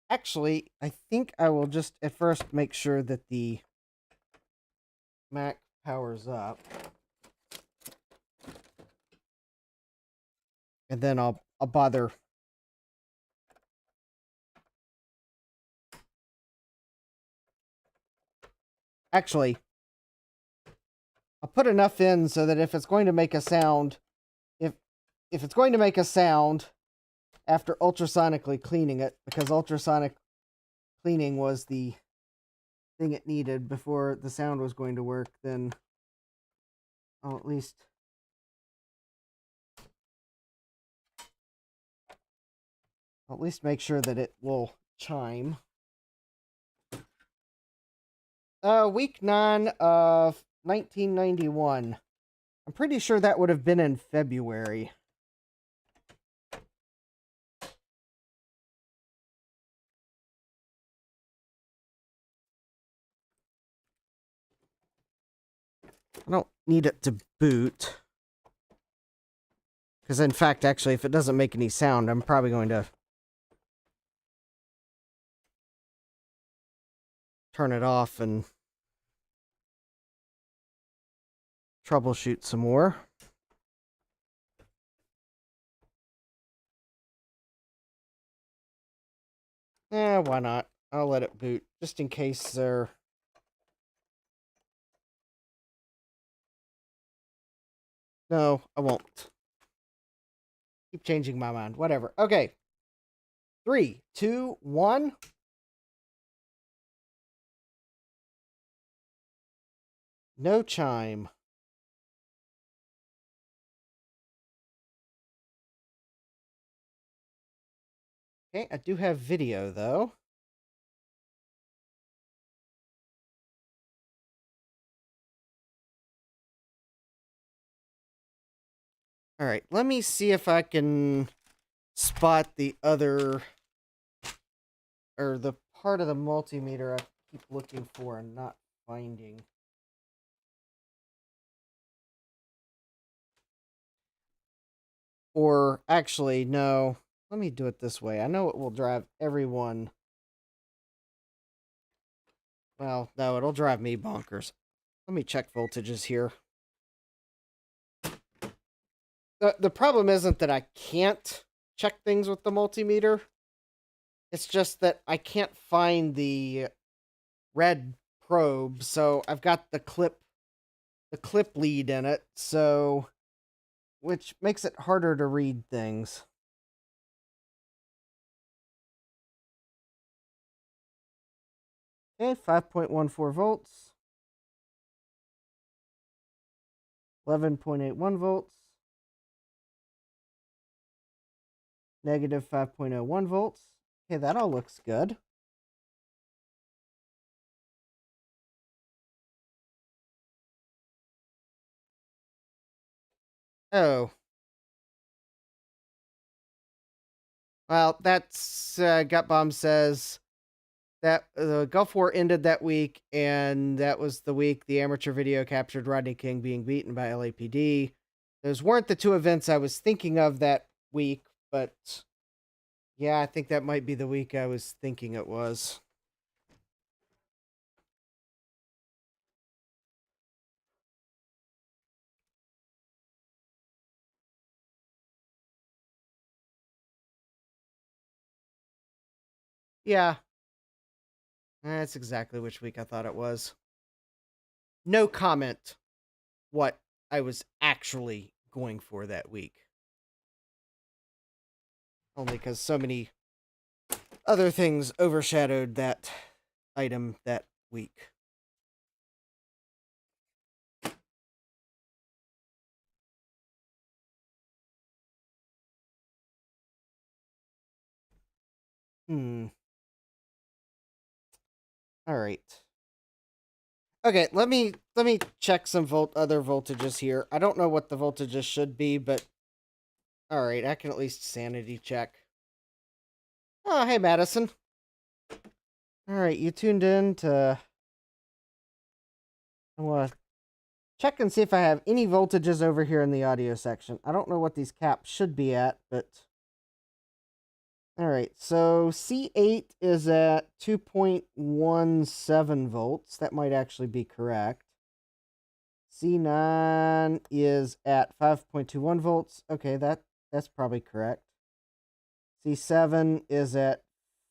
Actually, I think I will just at first make sure that the Mac powers up. And then I'll bother. Actually, I'll put enough in so that if it's going to make a sound, if it's going to make a sound after ultrasonically cleaning it, because ultrasonic cleaning was the thing it needed before the sound was going to work, then I'll at least make sure that it will chime. Week 9 of 1991. I'm pretty sure that would have been in February. I don't need it to boot. Because in fact, actually, if it doesn't make any sound, I'm probably going to turn it off and troubleshoot some more. Why not? I'll let it boot, just in case there... No, I won't. Keep changing my mind. Whatever. Okay. 3, 2, 1. No chime. Okay, I do have video, though. All right, let me see if I can spot the other, or the part of the multimeter I keep looking for and not finding. Or actually, no. Let me do it this way. I know it will drive everyone. Well, no, it'll drive me bonkers. Let me check voltages here. The problem isn't that I can't check things with the multimeter. It's just that I can't find the red probe, so I've got the clip lead in it, so which makes it harder to read things. Okay, 5.14 volts. 11.81 volts. Negative 5.01 volts. Okay, that all looks good. Oh. Well, that's Gut Bomb says that the Gulf War ended that week, and that was the week the amateur video captured Rodney King being beaten by LAPD. Those weren't the two events I was thinking of that week, but yeah, I think that might be the week I was thinking it was. Yeah, that's exactly which week I thought it was. No comment what I was actually going for that week. Only because so many other things overshadowed that item that week. All right. Okay, let me check some other voltages here. I don't know what the voltages should be, but all right, I can at least sanity check. Oh, hey Madison. All right, you tuned in to. I want to check and see if I have any voltages over here in the audio section. I don't know what these caps should be at, but all right. So C8 is at 2.17 volts. That might actually be correct. C9 is at 5.21 volts. Okay, that's probably correct. C7 is at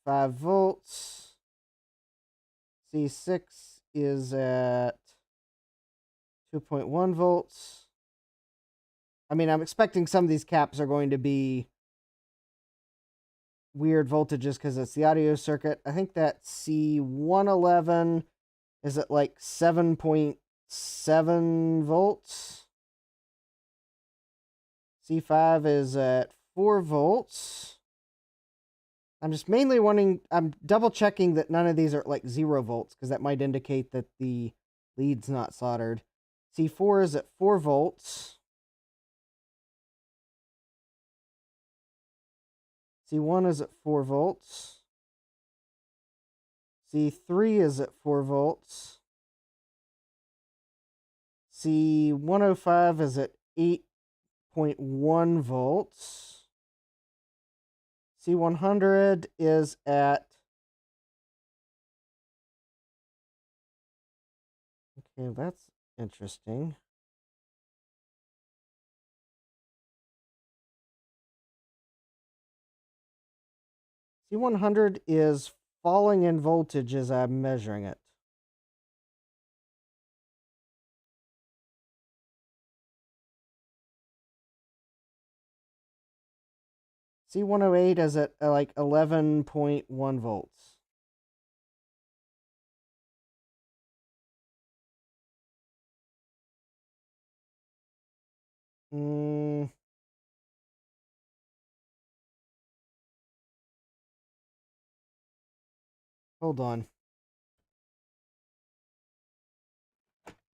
5 volts. C6 is at 2.1 volts. I mean, I'm expecting some of these caps are going to be weird voltages because it's the audio circuit. I think that C111 is at like 7.7 volts. C5 is at 4 volts. I'm just mainly I'm double checking that none of these are like 0 volts because that might indicate that the lead's not soldered. C4 is at 4 volts. C1 is at 4 volts. C3 is at 4 volts. C105 is at 8.1 volts. C100 is at... Okay, that's interesting. C100 is falling in voltage as I'm measuring it. C108 is at like 11.1 volts. Hold on.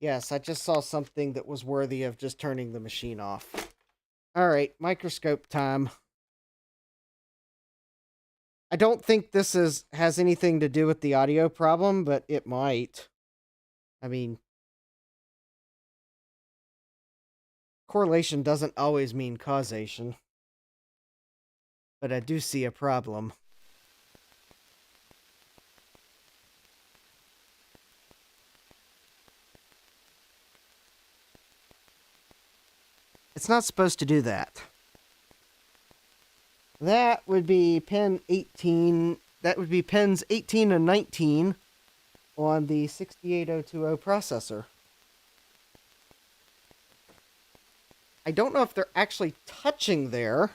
Yes, I just saw something that was worthy of just turning the machine off. All right, microscope time. I don't think this has anything to do with the audio problem, but it might. I mean, correlation doesn't always mean causation. But I do see a problem. It's not supposed to do that. That would be pin 18. That would be pins 18 and 19 on the 68020 processor. I don't know if they're actually touching there.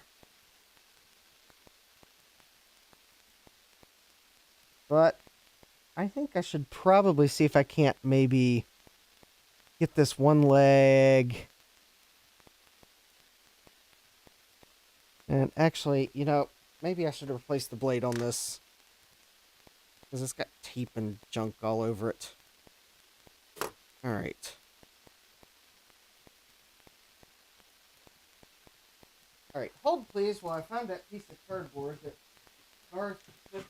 But I think I should probably see if I can't maybe get this one leg. And actually, you know, maybe I should replace the blade on this. Because it's got tape and junk all over it. Alright. Alright, hold please while I find that piece of cardboard that Garth put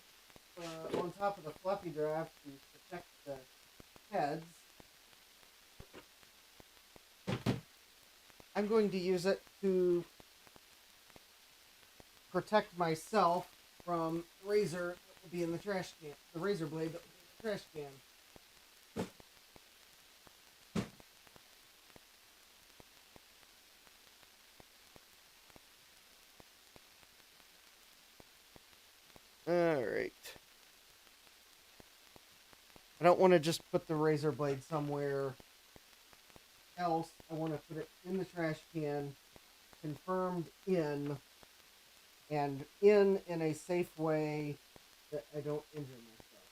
on top of the floppy drive to protect the heads. I'm going to use it to protect myself from the razor that will be in the trash can. The razor blade that will be in the trash can. Alright. I don't want to just put the razor blade somewhere else. I want to put it in the trash can, confirmed in, and in a safe way that I don't injure myself.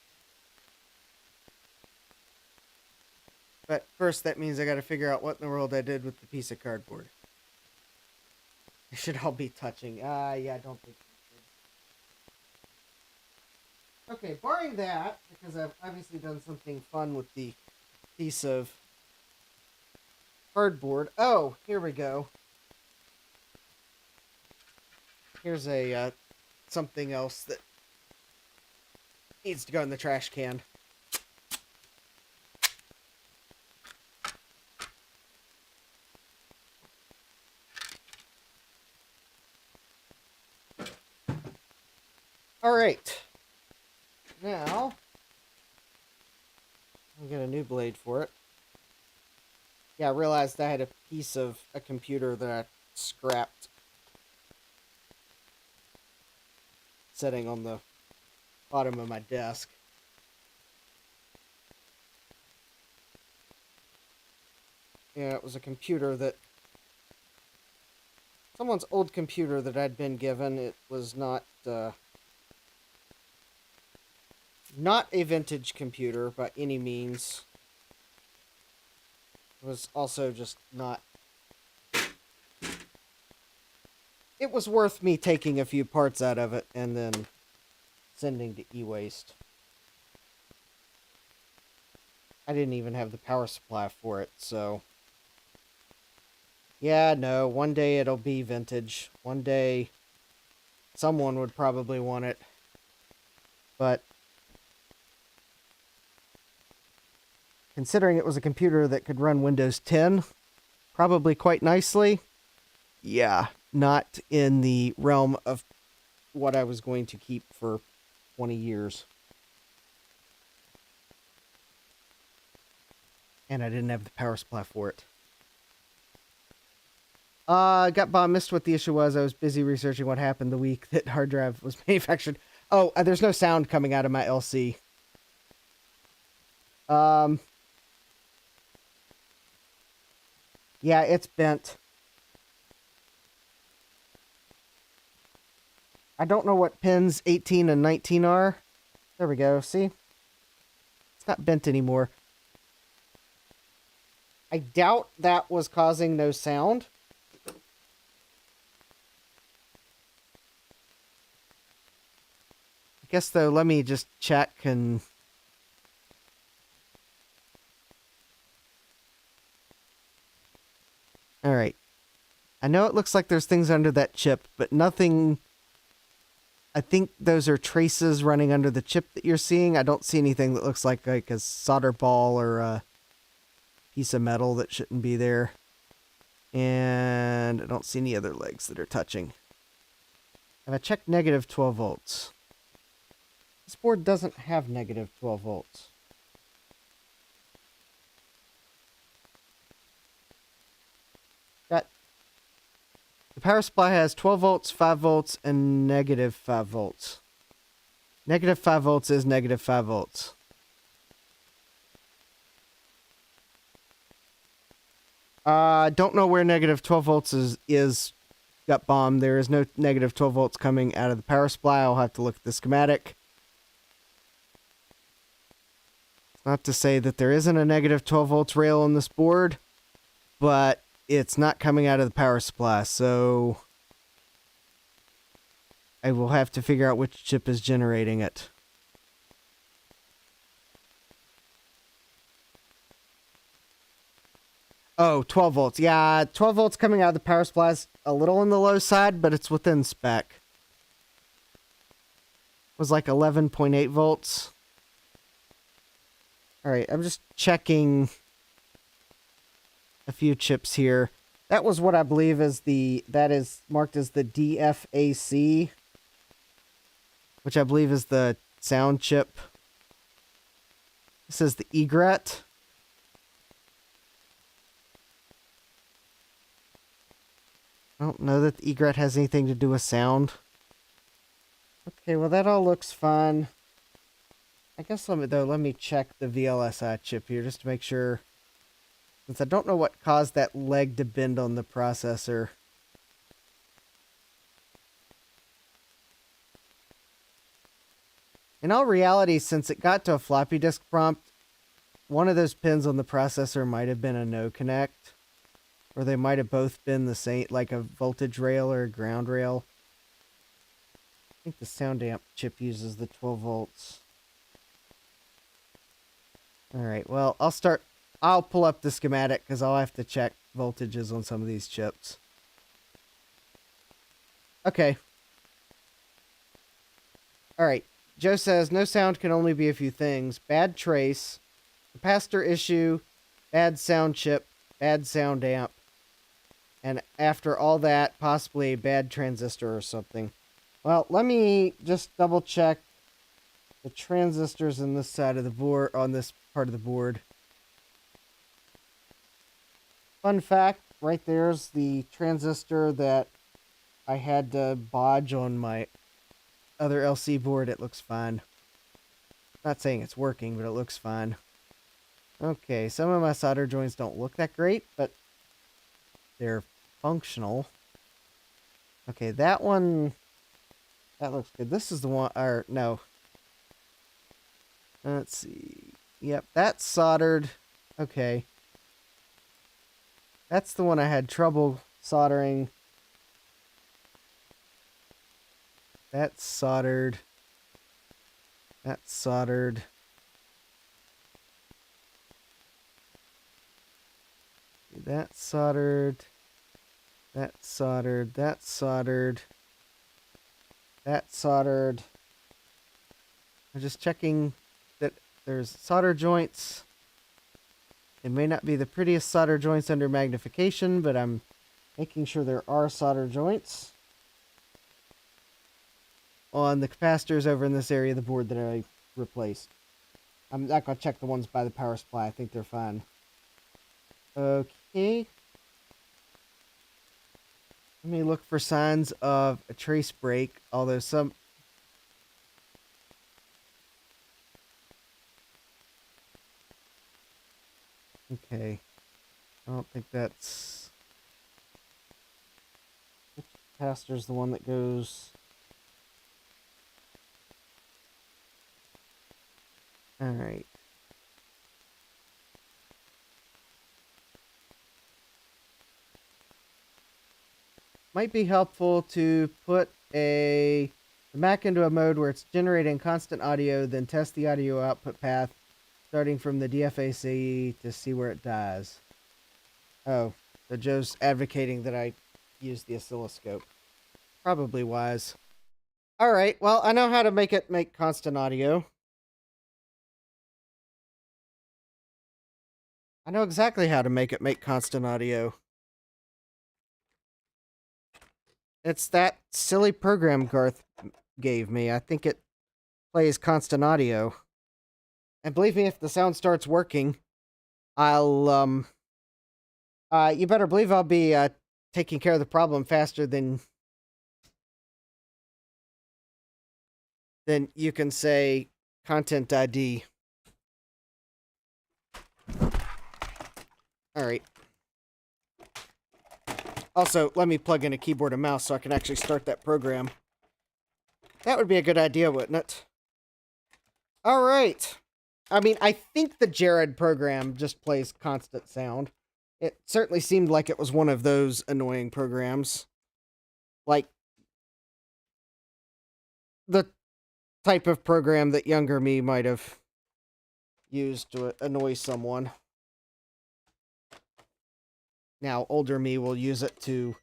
But first, that means I got to figure out what in the world I did with the piece of cardboard. It should all be touching. Yeah, I don't think so. Okay, barring that, because I've obviously done something fun with the piece of cardboard. Oh, here we go. Here's a something else that needs to go in the trash can. All right. Now, I'll get a new blade for it. Yeah, I realized I had a piece of a computer that I scrapped sitting on the bottom of my desk. Yeah, it was a computer that... someone's old computer that I'd been given. It was not a vintage computer by any means. It was also just not... it was worth me taking a few parts out of it and then sending to e-waste. I didn't even have the power supply for it, so... yeah, no, one day it'll be vintage. One day someone would probably want it. But considering it was a computer that could run Windows 10 probably quite nicely, yeah, not in the realm of what I was going to keep for 20 years. And I didn't have the power supply for it. I missed what the issue was. I was busy researching what happened the week that hard drive was manufactured. Oh, there's no sound coming out of my LC. Yeah, it's bent. I don't know what pins 18 and 19 are. There we go, see? It's not bent anymore. I doubt that was causing no sound. guess, though, let me just check and... Alright. I know it looks like there's things under that chip, but nothing... I think those are traces running under the chip that you're seeing. I don't see anything that looks like a solder ball or a piece of metal that shouldn't be there. And I don't see any other legs that are touching. Have I checked negative 12 volts? This board doesn't have negative 12 volts. Got the power supply has 12 volts, 5 volts, and negative 5 volts. Negative 5 volts is negative 5 volts. Don't know where negative 12 volts is got bombed. There is no negative 12 volts coming out of the power supply. I'll have to look at the schematic. Not to say that there isn't a negative 12 volts rail on this board, but it's not coming out of the power supply, so I will have to figure out which chip is generating it. Oh, 12 volts. Yeah, 12 volts coming out of the power supply is a little on the low side, but it's within spec. It was like 11.8 volts. Alright, I'm just checking a few chips here. That was what I believe is that is marked as the DFAC, which I believe is the sound chip. This is the egret. I don't know that the egret has anything to do with sound. Okay, well that all looks fine. I guess let me check the VLSI chip here just to make sure, since I don't know what caused that leg to bend on the processor. In all reality, since it got to a floppy disk prompt, one of those pins on the processor might have been a no connect. Or they might have both been the same, like a voltage rail or a ground rail. I think the sound amp chip uses the 12 volts. Alright, well, I'll pull up the schematic because I'll have to check voltages on some of these chips. Okay. Alright, Joe says, no sound can only be a few things. Bad trace, capacitor issue, bad sound chip, bad sound amp. And after all that, possibly a bad transistor or something. Well, let me just double check the transistors on this side of the board, on this part of the board. Fun fact, right there's the transistor that I had to bodge on my other LC board. It looks fine. Not saying it's working, but it looks fine. Okay, some of my solder joints don't look that great, but they're functional. Okay, that one, that looks good. This is the one, or no. Let's see. Yep, that's soldered. Okay. That's the one I had trouble soldering. That's soldered. That's soldered. That's soldered. That's soldered. That's soldered. That's soldered. I'm just checking that there's solder joints. It may not be the prettiest solder joints under magnification, but I'm making sure there are solder joints on the capacitors over in this area of the board that I replaced. I'm not going to check the ones by the power supply. I think they're fine. Okay. Let me look for signs of a trace break, although some... Okay. I don't think that's... Which capacitor's the one that goes... Alright. Might be helpful to put a the Mac into a mode where it's generating constant audio, then test the audio output path, starting from the DFAC to see where it dies. Oh, so Joe's advocating that I use the oscilloscope. Probably wise. All right, well, I know how to make it make constant audio. I know exactly how to make it make constant audio. It's that silly program Garth gave me. I think it plays constant audio. And believe me, if the sound starts working, I'll, you better believe I'll be, taking care of the problem faster than you can say content ID. Alright. Also, let me plug in a keyboard and mouse so I can actually start that program. That would be a good idea, wouldn't it? Alright. I mean, I think the Jared program just plays constant sound. It certainly seemed like it was one of those annoying programs. Like, the type of program that younger me might have used to annoy someone. Now, older me will use it to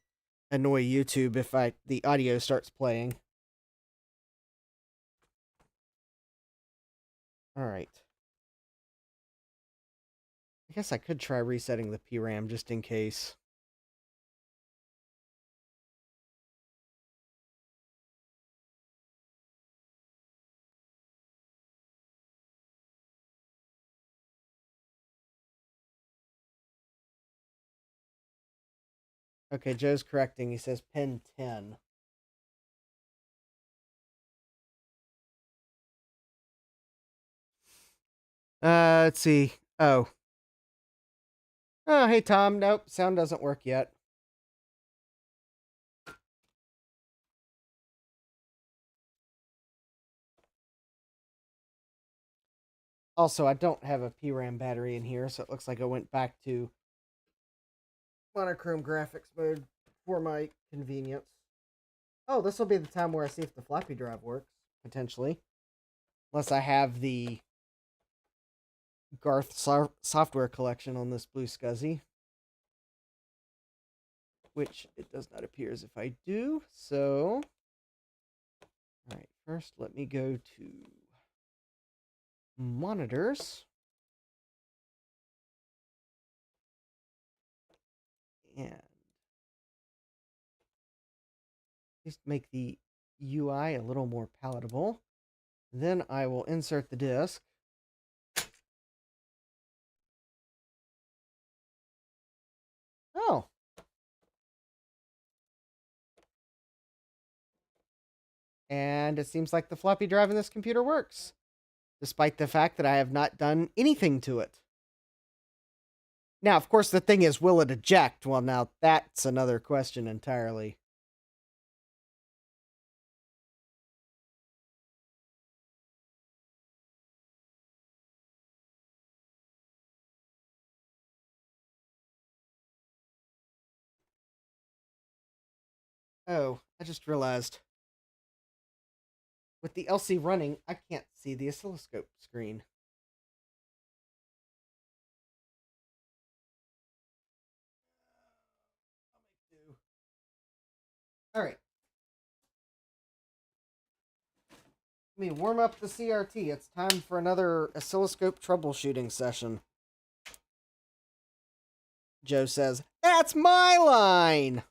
annoy YouTube if the audio starts playing. Alright. I guess I could try resetting the PRAM just in case. Okay, Joe's correcting. He says pin 10. Let's see. Oh. Oh, hey, Tom. Nope, sound doesn't work yet. Also, I don't have a PRAM battery in here, so it looks like I went back to monochrome graphics mode for my convenience. Oh, this will be the time where I see if the floppy drive works, potentially. Unless I have the Garth software collection on this Blue Scuzzy. Which it does not appear as if I do, so... Alright, first let me go to monitors. And just make the UI a little more palatable. Then I will insert the disk. Oh. And it seems like the floppy drive in this computer works, despite the fact that I have not done anything to it. Now, of course, the thing is, will it eject? Well, now that's another question entirely. Oh, I just realized. With the LC running, I can't see the oscilloscope screen. Alright. Let me warm up the CRT. It's time for another oscilloscope troubleshooting session. Joe says, "That's my line!"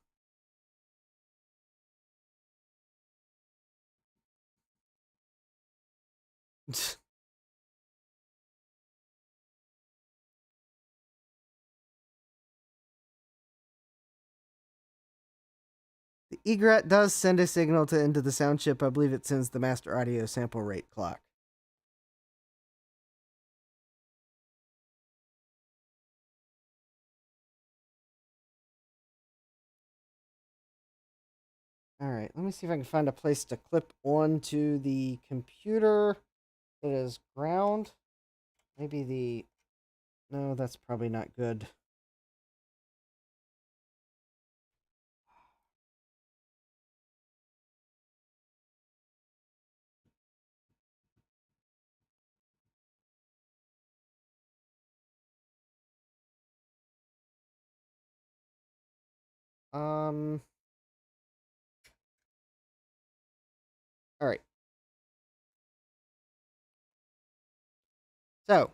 The egret does send a signal into the sound chip. I believe it sends the master audio sample rate clock. Alright, let me see if I can find a place to clip onto the computer that is ground. Maybe the... No, that's probably not good. All right. So,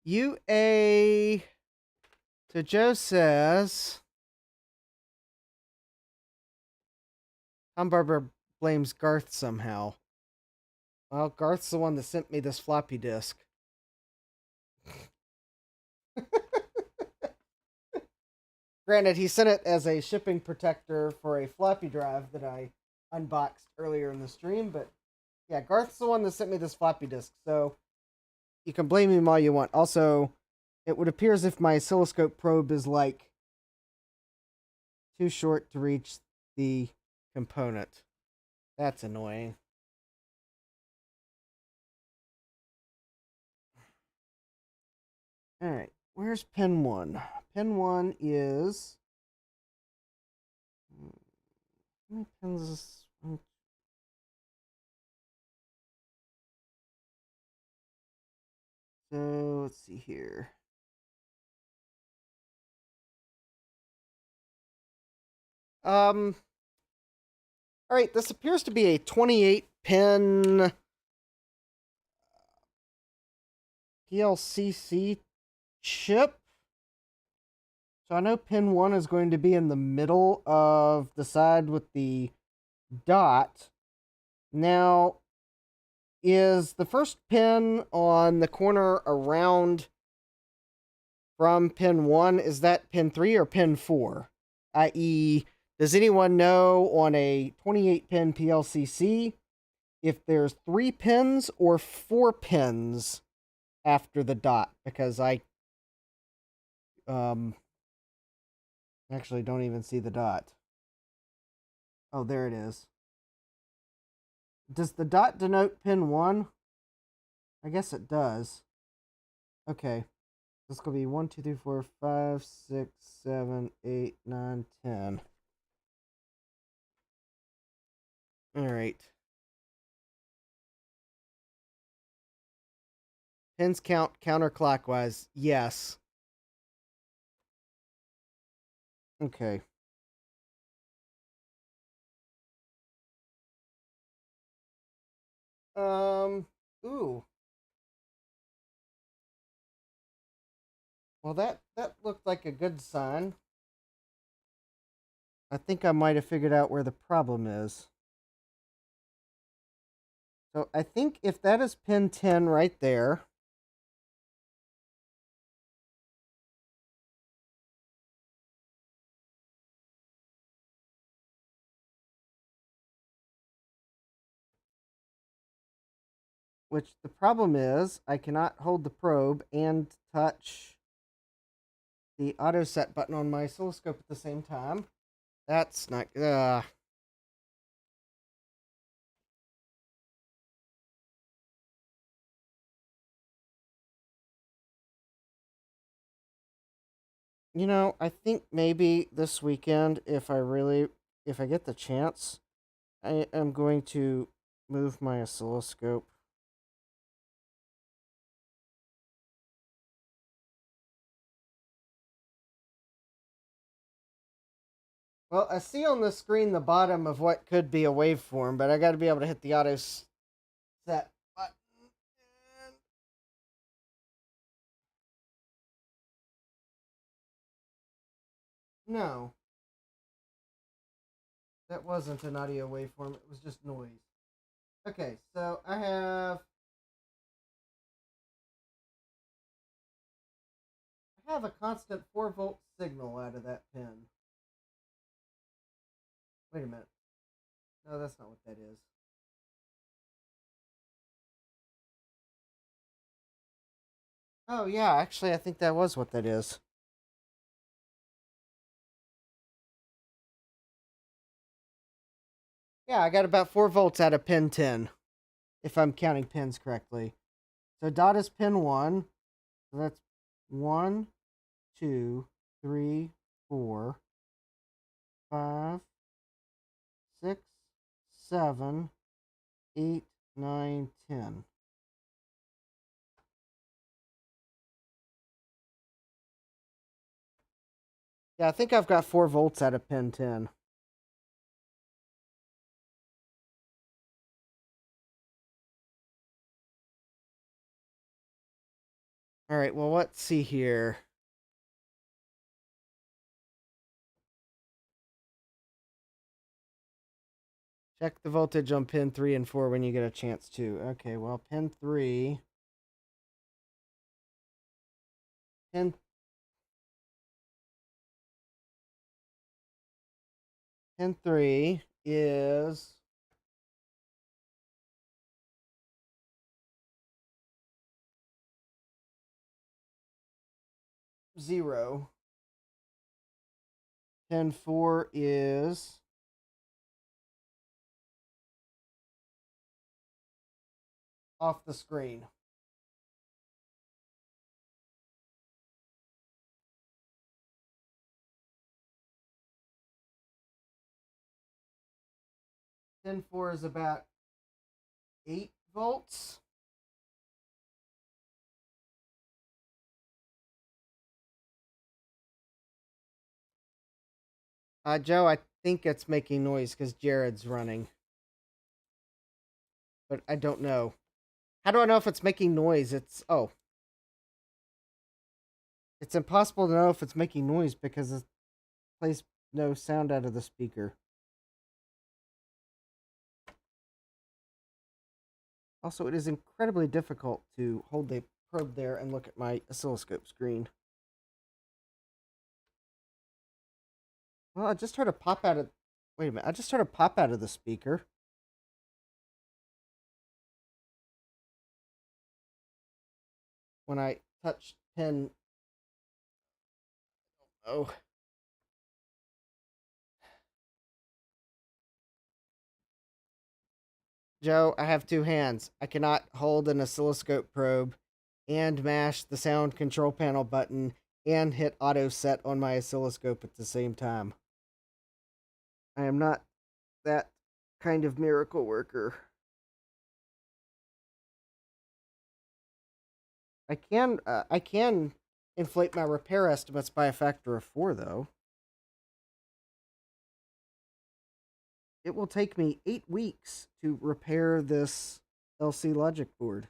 UA to Joe says Tom Barber blames Garth somehow. Well, Garth's the one that sent me this floppy disk. Granted, he sent it as a shipping protector for a floppy drive that I unboxed earlier in the stream, but yeah, Garth's the one that sent me this floppy disk, so you can blame him all you want. Also, it would appear as if my oscilloscope probe is like too short to reach the component. That's annoying. All right, where's pin 1? Pin 1 is... How many pins is... So, let's see here. All right, this appears to be a 28 pin PLCC chip. So I know pin 1 is going to be in the middle of the side with the dot. Now, is the first pin on the corner around from pin 1, is that pin 3 or pin 4? I.e., does anyone know on a 28 pin PLCC if there's 3 pins or 4 pins after the dot? Because I actually don't even see the dot. Oh, there it is. Does the dot denote pin 1? I guess it does. Okay. This could be 1, 2, 3, 4, 5, 6, 7, 8, 9, 10. Alright. Pins count counterclockwise. Yes. Okay. Ooh. Well, that looked like a good sign. I think I might have figured out where the problem is. So I think if that is pin 10 right there, which the problem is I cannot hold the probe and touch the auto set button on my oscilloscope at the same time. That's not... You know, I think maybe this weekend, if I get the chance, I am going to move my oscilloscope. Well, I see on the screen the bottom of what could be a waveform, but I got to be able to hit the auto set button. No, that wasn't an audio waveform. It was just noise. Okay, so I have a constant 4-volt signal out of that pin. Wait a minute. No, that's not what that is. Oh, yeah, actually, I think that was what that is. Yeah, I got about 4 volts out of pin 10, if I'm counting pins correctly. So dot is pin 1. So that's 1, 2, 3, 4, 5, 6, 7, 8, 9, 10. Yeah, I think I've got 4 volts out of pin 10. All right, well, let's see here. Check the voltage on pin 3 and 4 when you get a chance to. Okay, well, pin 3. Pin, pin 3 is 0. Pin 4 is off the screen. Pin 4 is about 8 volts. Joe, I think it's making noise because Jared's running, but I don't know. How do I know if it's making noise? It's impossible to know if it's making noise because it plays no sound out of the speaker. Also, it is incredibly difficult to hold the probe there and look at my oscilloscope screen. Well, I just heard a pop out of. Wait a minute! I just heard a pop out of the speaker. When I touched pin. Oh. Joe, I have 2 hands. I cannot hold an oscilloscope probe and mash the sound control panel button and hit auto set on my oscilloscope at the same time. I am not that kind of miracle worker. I can inflate my repair estimates by a factor of 4 though. It will take me 8 weeks to repair this LC logic board.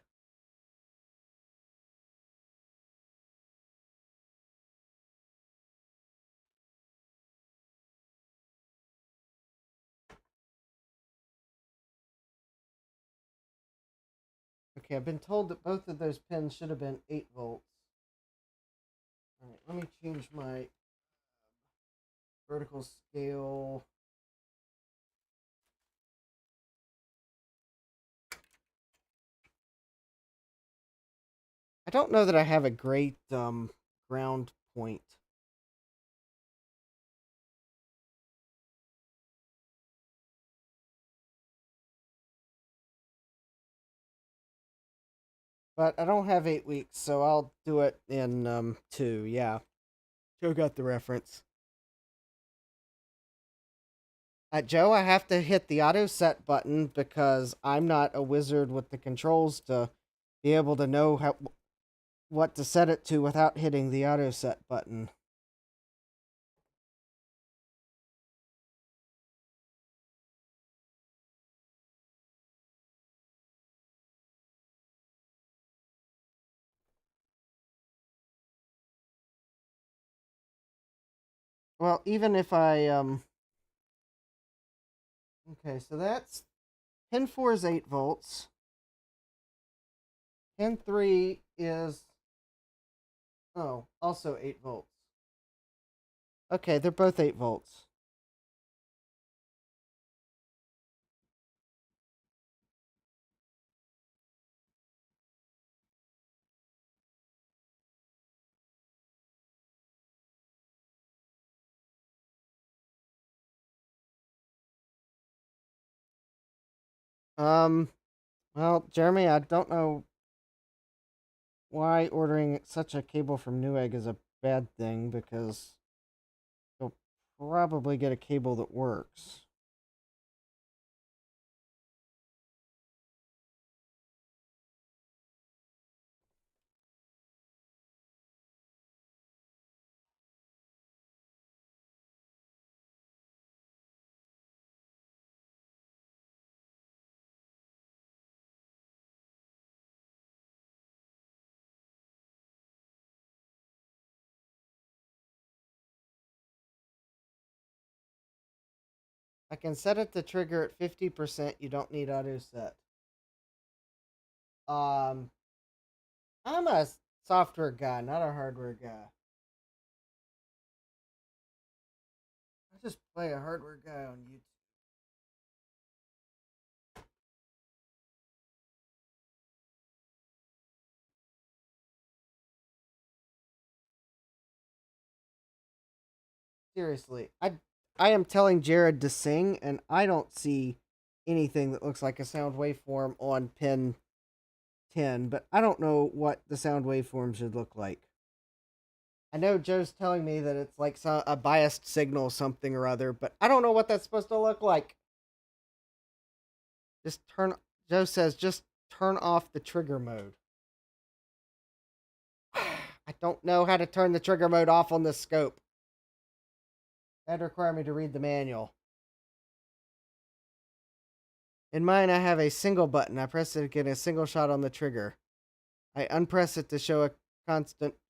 Okay, I've been told that both of those pins should have been 8 volts. All right, let me change my vertical scale. I don't know that I have a great ground point. But I don't have 8 weeks, so I'll do it in 2. Yeah. Joe got the reference. Joe, I have to hit the auto set button because I'm not a wizard with the controls to be able to know what to set it to without hitting the auto set button. Well, even if I okay, so that's pin 4 is 8 volts. Pin 3 is also 8 volts. Okay, they're both 8 volts. Um, well, Jeremy, I don't know why ordering such a cable from Newegg is a bad thing because you'll probably get a cable that works. I can set it to trigger at 50%. You don't need auto set. Um, I'm a software guy, not a hardware guy. I just play a hardware guy on YouTube. Seriously, I am telling Jared to sing, and I don't see anything that looks like a sound waveform on pin 10, but I don't know what the sound waveform should look like. I know Joe's telling me that it's like a biased signal, something or other, but I don't know what that's supposed to look like. Just turn. Joe says just turn off the trigger mode. I don't know how to turn the trigger mode off on this scope. That'd require me to read the manual. In mine, I have a single button. I press it to get a single shot on the trigger. I unpress it to show a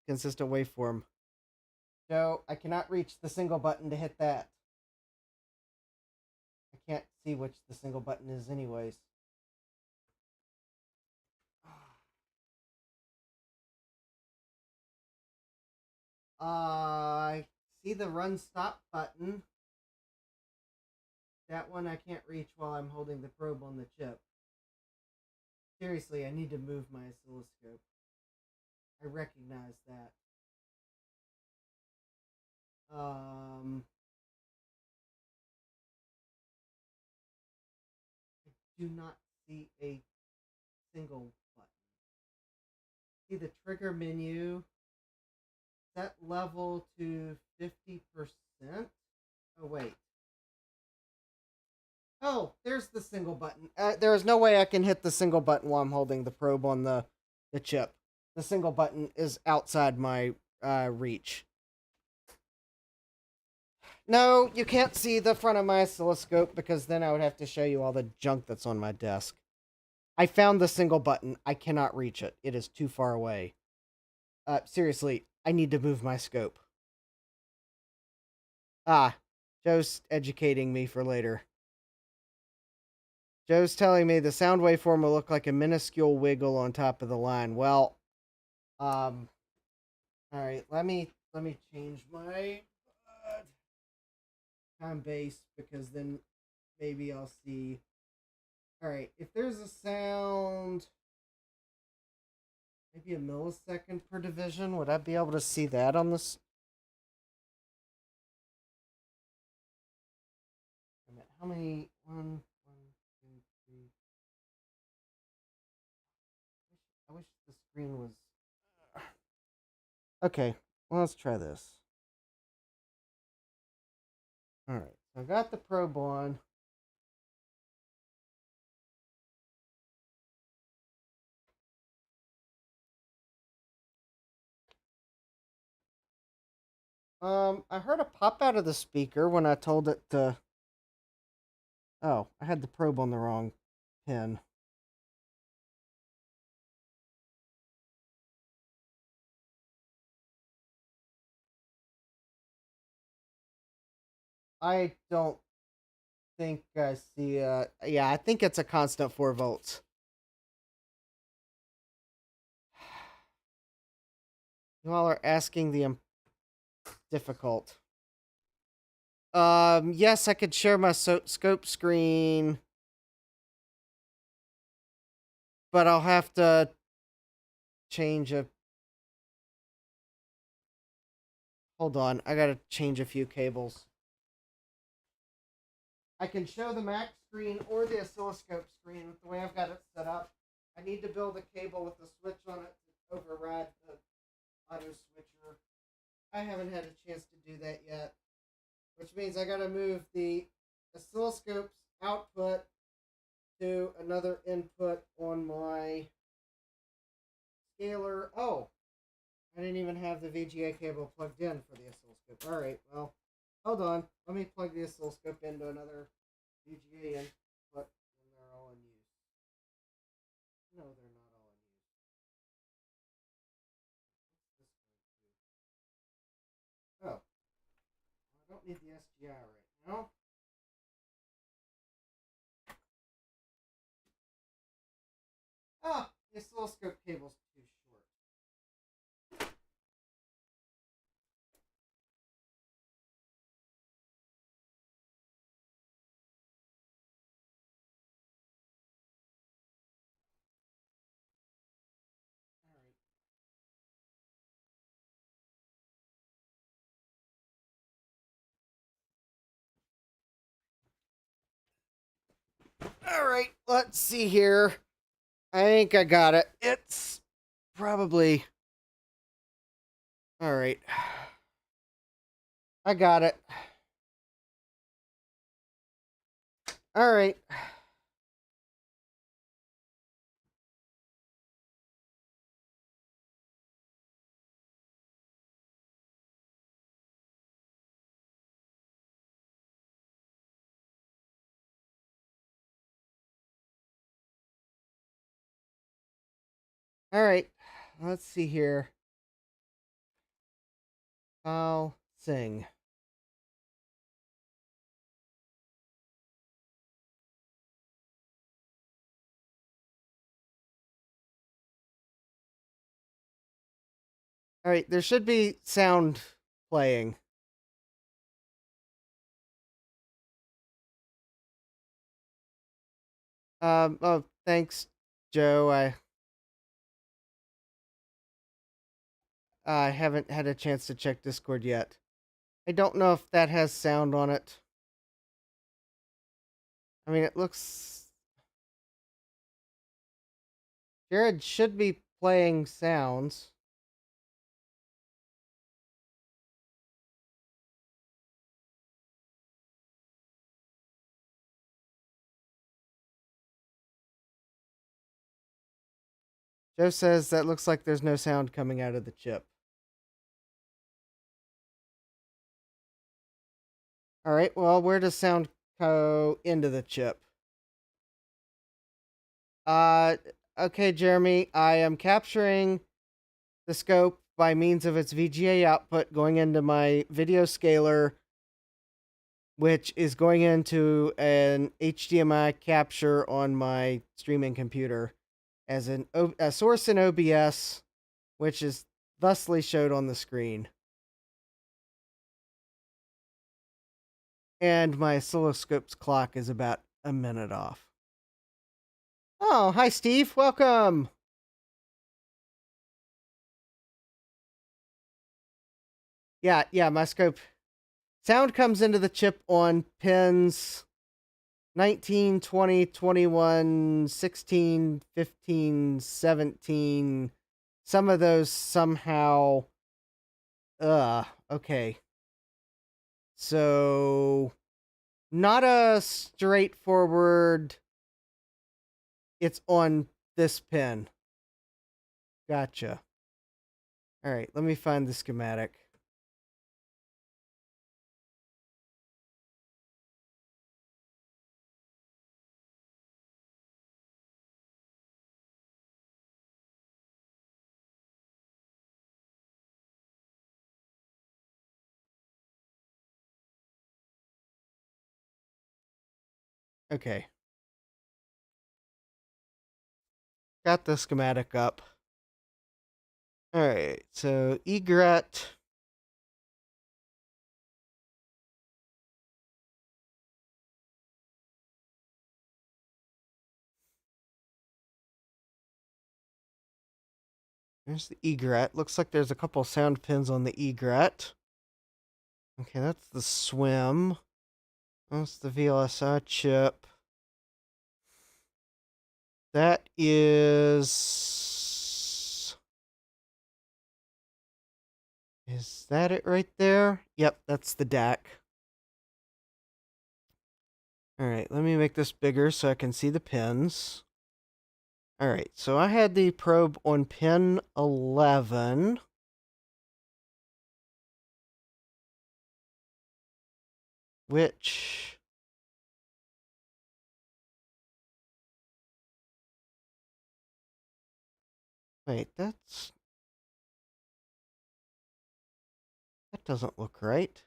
consistent waveform. Joe, I cannot reach the single button to hit that. I can't see which the single button is anyways. I see the run stop button. That one I can't reach while I'm holding the probe on the chip. Seriously, I need to move my oscilloscope. I recognize that. I do not see a single button. See the trigger menu. Set level to 50%. Oh, wait. Oh, there's the single button. There is no way I can hit the single button while I'm holding the probe on the chip. The single button is outside my reach. No, you can't see the front of my oscilloscope because then I would have to show you all the junk that's on my desk. I found the single button. I cannot reach it. It is too far away. Seriously, I need to move my scope. Joe's educating me for later. Joe's telling me the sound waveform will look like a minuscule wiggle on top of the line. Well, all right, let me change my time base because then maybe I'll see. All right, if there's a sound, maybe a millisecond per division, would I be able to see that on this? How many? One, two, three. I wish the screen was. Okay, well, let's try this. All right, so I got the probe on. I heard a pop out of the speaker when I told it to. Oh, I had the probe on the wrong pin. I don't think I see. Yeah, I think it's a constant 4 volts. You all are asking the difficult. Yes, I could share my scope screen, but I'll have to change a. Hold on, I gotta change a few cables. I can show the Mac screen or the oscilloscope screen with the way I've got it set up. I need to build a cable with a switch on it to override the auto switcher. I haven't had a chance to do that yet, which means I gotta move the oscilloscope's output to another input on my scaler. Oh, I didn't even have the VGA cable plugged in for the oscilloscope. All right, well, hold on. Let me plug the oscilloscope into another VGA input when they're all in use. No, they're not all in use. Oh, I don't need the SGI right now. Oh, the oscilloscope cable's too short. All right, let's see here. I think I got it. It's probably. All right. I got it. All right. All right. Let's see here. I'll sing. All right, there should be sound playing. Oh, thanks, Joe. I haven't had a chance to check Discord yet. I don't know if that has sound on it. I mean, it looks. Jared should be playing sounds. Joe says that looks like there's no sound coming out of the chip. All right, well, where does sound go into the chip? Uh, okay, Jeremy, I am capturing the scope by means of its VGA output going into my video scaler, which is going into an HDMI capture on my streaming computer as a source in OBS, which is thusly showed on the screen. And my oscilloscope's clock is about a minute off. Oh, hi, Steve. Welcome. Yeah, my scope. Sound comes into the chip on pins 19, 20, 21, 16, 15, 17. Some of those somehow. Okay. So, not a straightforward. It's on this pin. Gotcha. All right, let me find the schematic. Okay. Got the schematic up. All right, so egret. There's the egret. Looks like there's a couple sound pins on the egret. Okay, that's the swim. That's the VLSI chip. That is. Is that it right there? Yep, that's the DAC. All right, let me make this bigger so I can see the pins. All right, so I had the probe on pin 11. Which. Wait, that doesn't look right.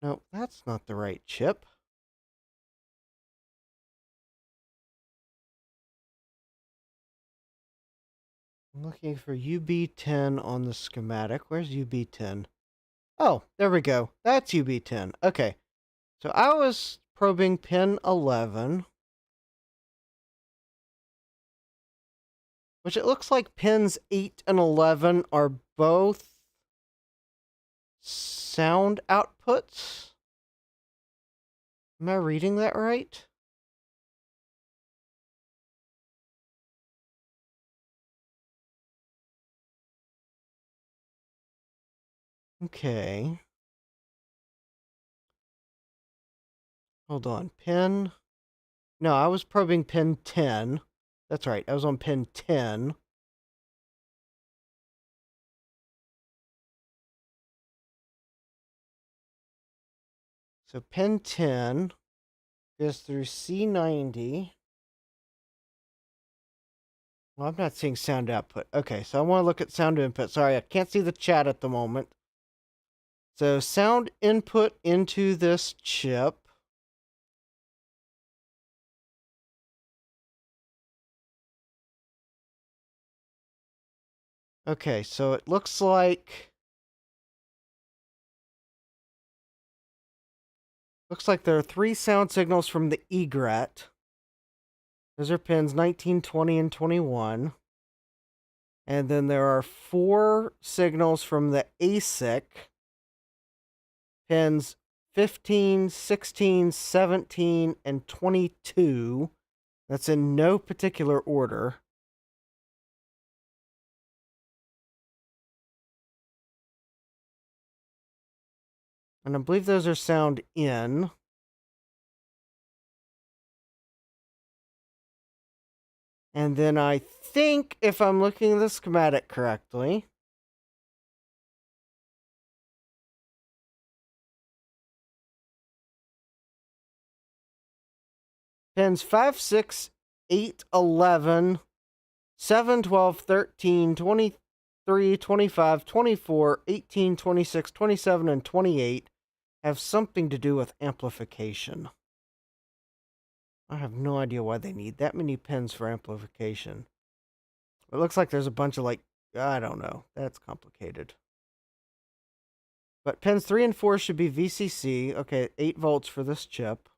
No, that's not the right chip. I'm looking for UB10 on the schematic. Where's UB10? Oh, there we go. That's UB10. Okay. So I was probing pin 11, which it looks like pins 8 and 11 are both sound outputs. Am I reading that right? Okay. Hold on. Pin. No, I was probing pin 10. That's right. I was on pin 10. So pin 10 goes through C90. Well, I'm not seeing sound output. Okay, so I want to look at sound input. Sorry, I can't see the chat at the moment. So sound input into this chip. Okay, so it looks like there are 3 sound signals from the egret. Those are pins 19, 20, and 21. And then there are 4 signals from the ASIC. Pins 15, 16, 17, and 22. That's in no particular order. And I believe those are sound in. And then I think, if I'm looking at the schematic correctly, pins 5, 6, 8, 11, 7, 12, 13, 23, 25, 24, 18, 26, 27, and 28 have something to do with amplification. I have no idea why they need that many pins for amplification. It looks like there's a bunch of, I don't know. That's complicated. But pins 3 and 4 should be VCC. Okay, 8 volts for this chip.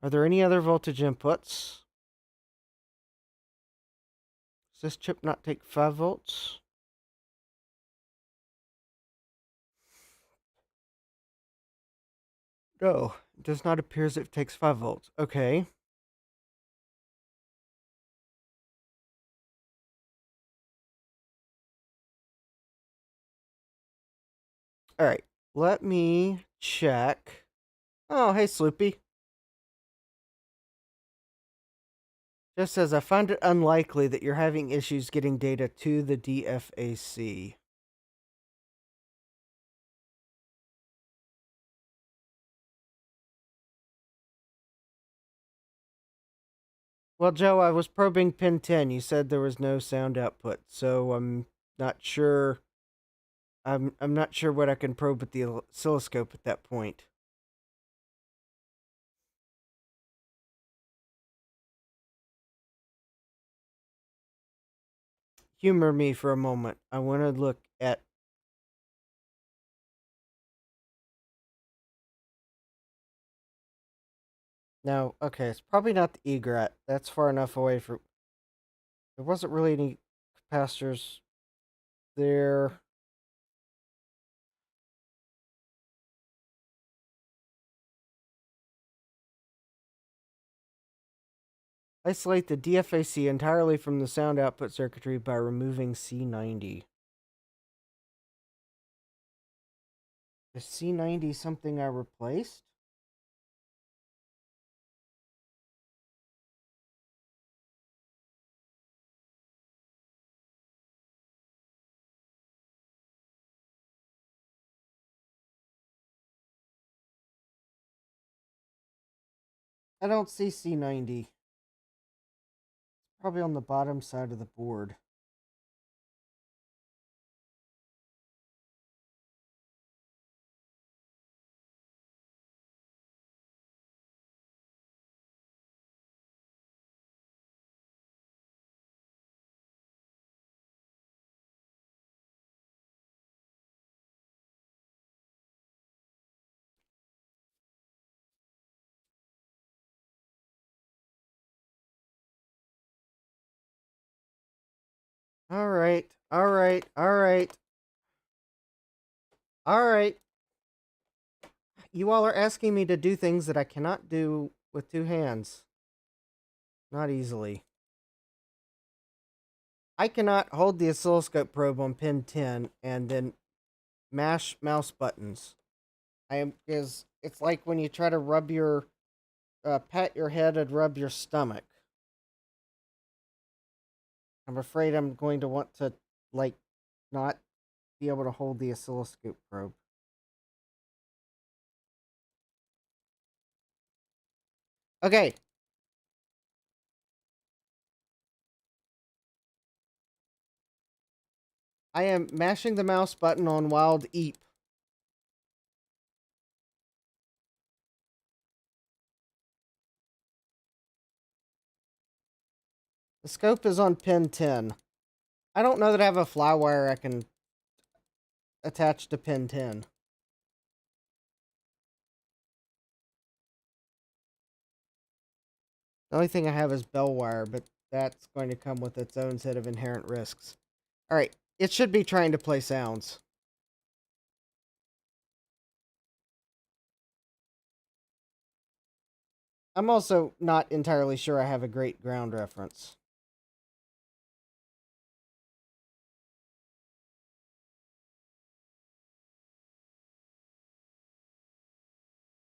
Are there any other voltage inputs? Does this chip not take 5 volts? No, it does not appear as if it takes 5 volts. Okay. All right, let me check. Oh, hey, Sloopy. Just says, I find it unlikely that you're having issues getting data to the DFAC. Well, Joe, I was probing pin 10. You said there was no sound output, so I'm not sure. I'm not sure what I can probe with the oscilloscope at that point. Humor me for a moment. I want to look at. No, okay, it's probably not the egret. That's far enough away from. There wasn't really any capacitors there. Isolate the DFAC entirely from the sound output circuitry by removing C90. Is C90 something I replaced? I don't see C90. Probably on the bottom side of the board. All right. All right. All right. All right. You all are asking me to do things that I cannot do with two hands. Not easily. I cannot hold the oscilloscope probe on pin 10 and then mash mouse buttons. It's like when you try to rub your pat your head and rub your stomach. I'm afraid I'm going to want to like not be able to hold the oscilloscope probe. Okay. I am mashing the mouse button on Wild EEP. The scope is on pin 10. I don't know that I have a fly wire I can attach to pin 10. The only thing I have is bell wire, but that's going to come with its own set of inherent risks. Alright, it should be trying to play sounds. I'm also not entirely sure I have a great ground reference.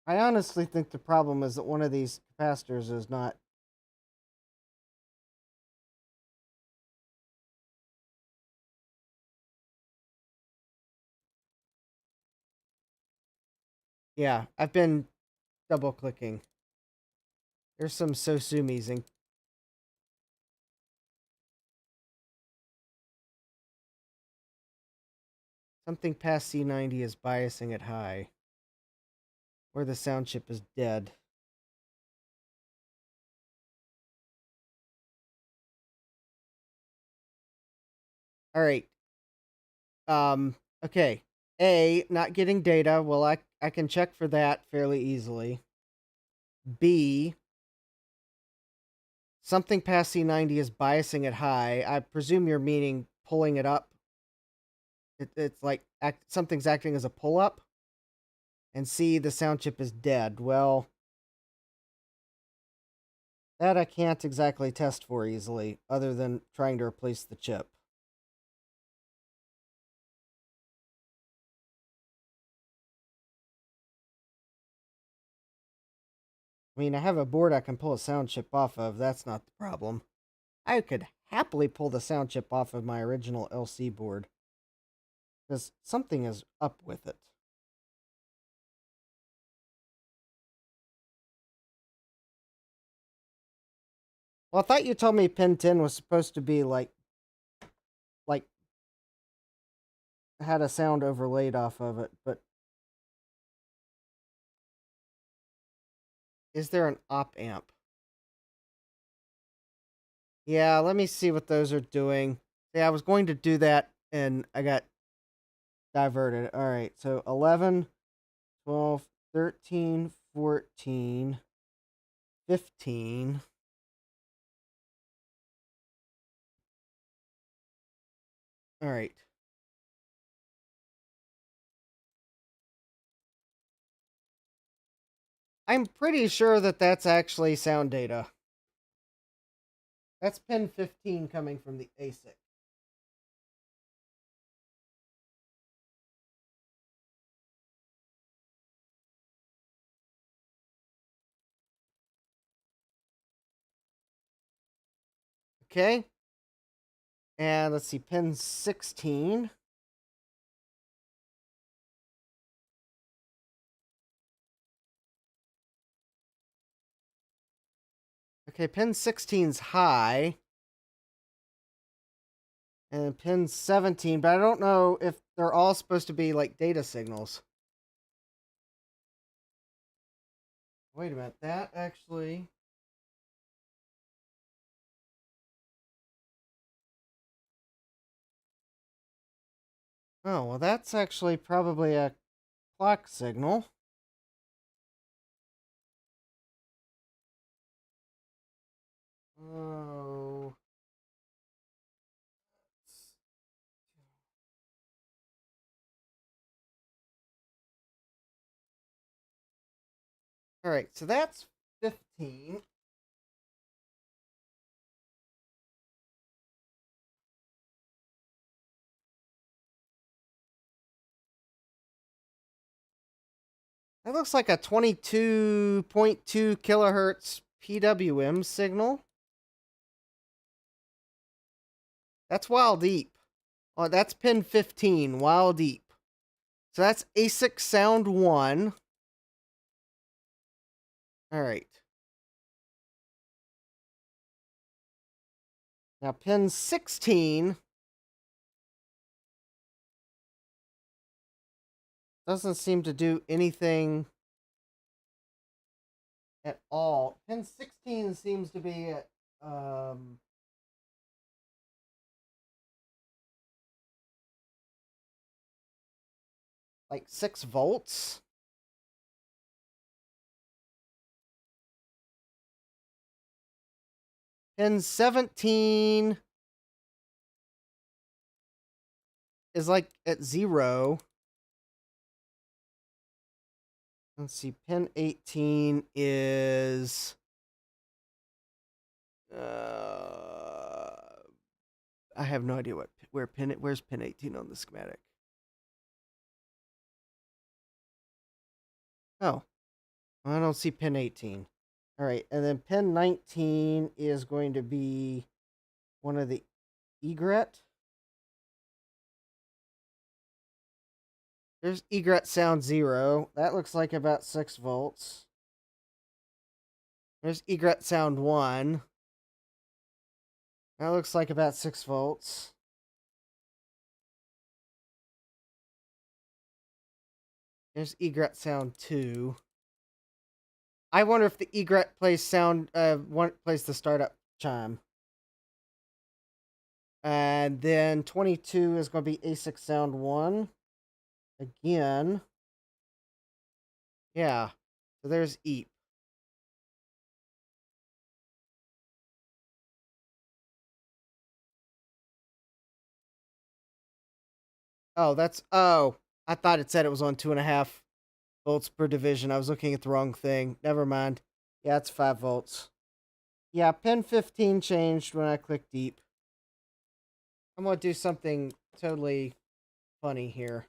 I honestly think the problem is that one of these capacitors is not... Yeah, I've been double-clicking. There's some Sosumis and... Something past C90 is biasing it high. Or the sound chip is dead. Alright. Okay. A, not getting data. Well, I can check for that fairly easily. B, something past C90 is biasing it high. I presume you're meaning pulling it up. It's like something's acting as a pull-up. And C, the sound chip is dead. Well, that I can't exactly test for easily, other than trying to replace the chip. I mean, I have a board I can pull a sound chip off of. That's not the problem. I could happily pull the sound chip off of my original LC board. Because something is up with it. Well, I thought you told me pin 10 was supposed to be like had a sound overlaid off of it, but is there an op amp? Yeah, let me see what those are doing. Yeah, I was going to do that and I got diverted. All right, so 11, 12, 13, 14, 15. All right. I'm pretty sure that that's actually sound data. That's pin 15 coming from the ASIC. Okay. And let's see, pin 16. Okay, pin 16's high. And pin 17, but I don't know if they're all supposed to be like data signals. Wait a minute, that actually... Oh, well, that's actually probably a clock signal. Oh. All right, so that's 15. That looks like a 22.2 kilohertz PWM signal. That's while deep. Oh, that's pin 15, while deep. So that's ASIC sound 1. All right. Now pin 16 doesn't seem to do anything at all. Pin 16 seems to be at like 6 volts. Pin 17 is like at 0. Let's see, pin 18 is I have no idea where's pin 18 on the schematic. Oh, I don't see pin 18. All right, and then pin 19 is going to be one of the egret. There's egret sound 0. That looks like about 6 volts. There's egret sound 1. That looks like about 6 volts. There's egret sound 2. I wonder if the egret plays plays the startup chime. And then 22 is going to be ASIC sound 1. Again. Yeah. So there's EEP. Oh, I thought it said it was on 2.5 volts per division. I was looking at the wrong thing. Never mind. Yeah, it's 5 volts. Yeah, pin 15 changed when I clicked EEP. I'm going to do something totally funny here.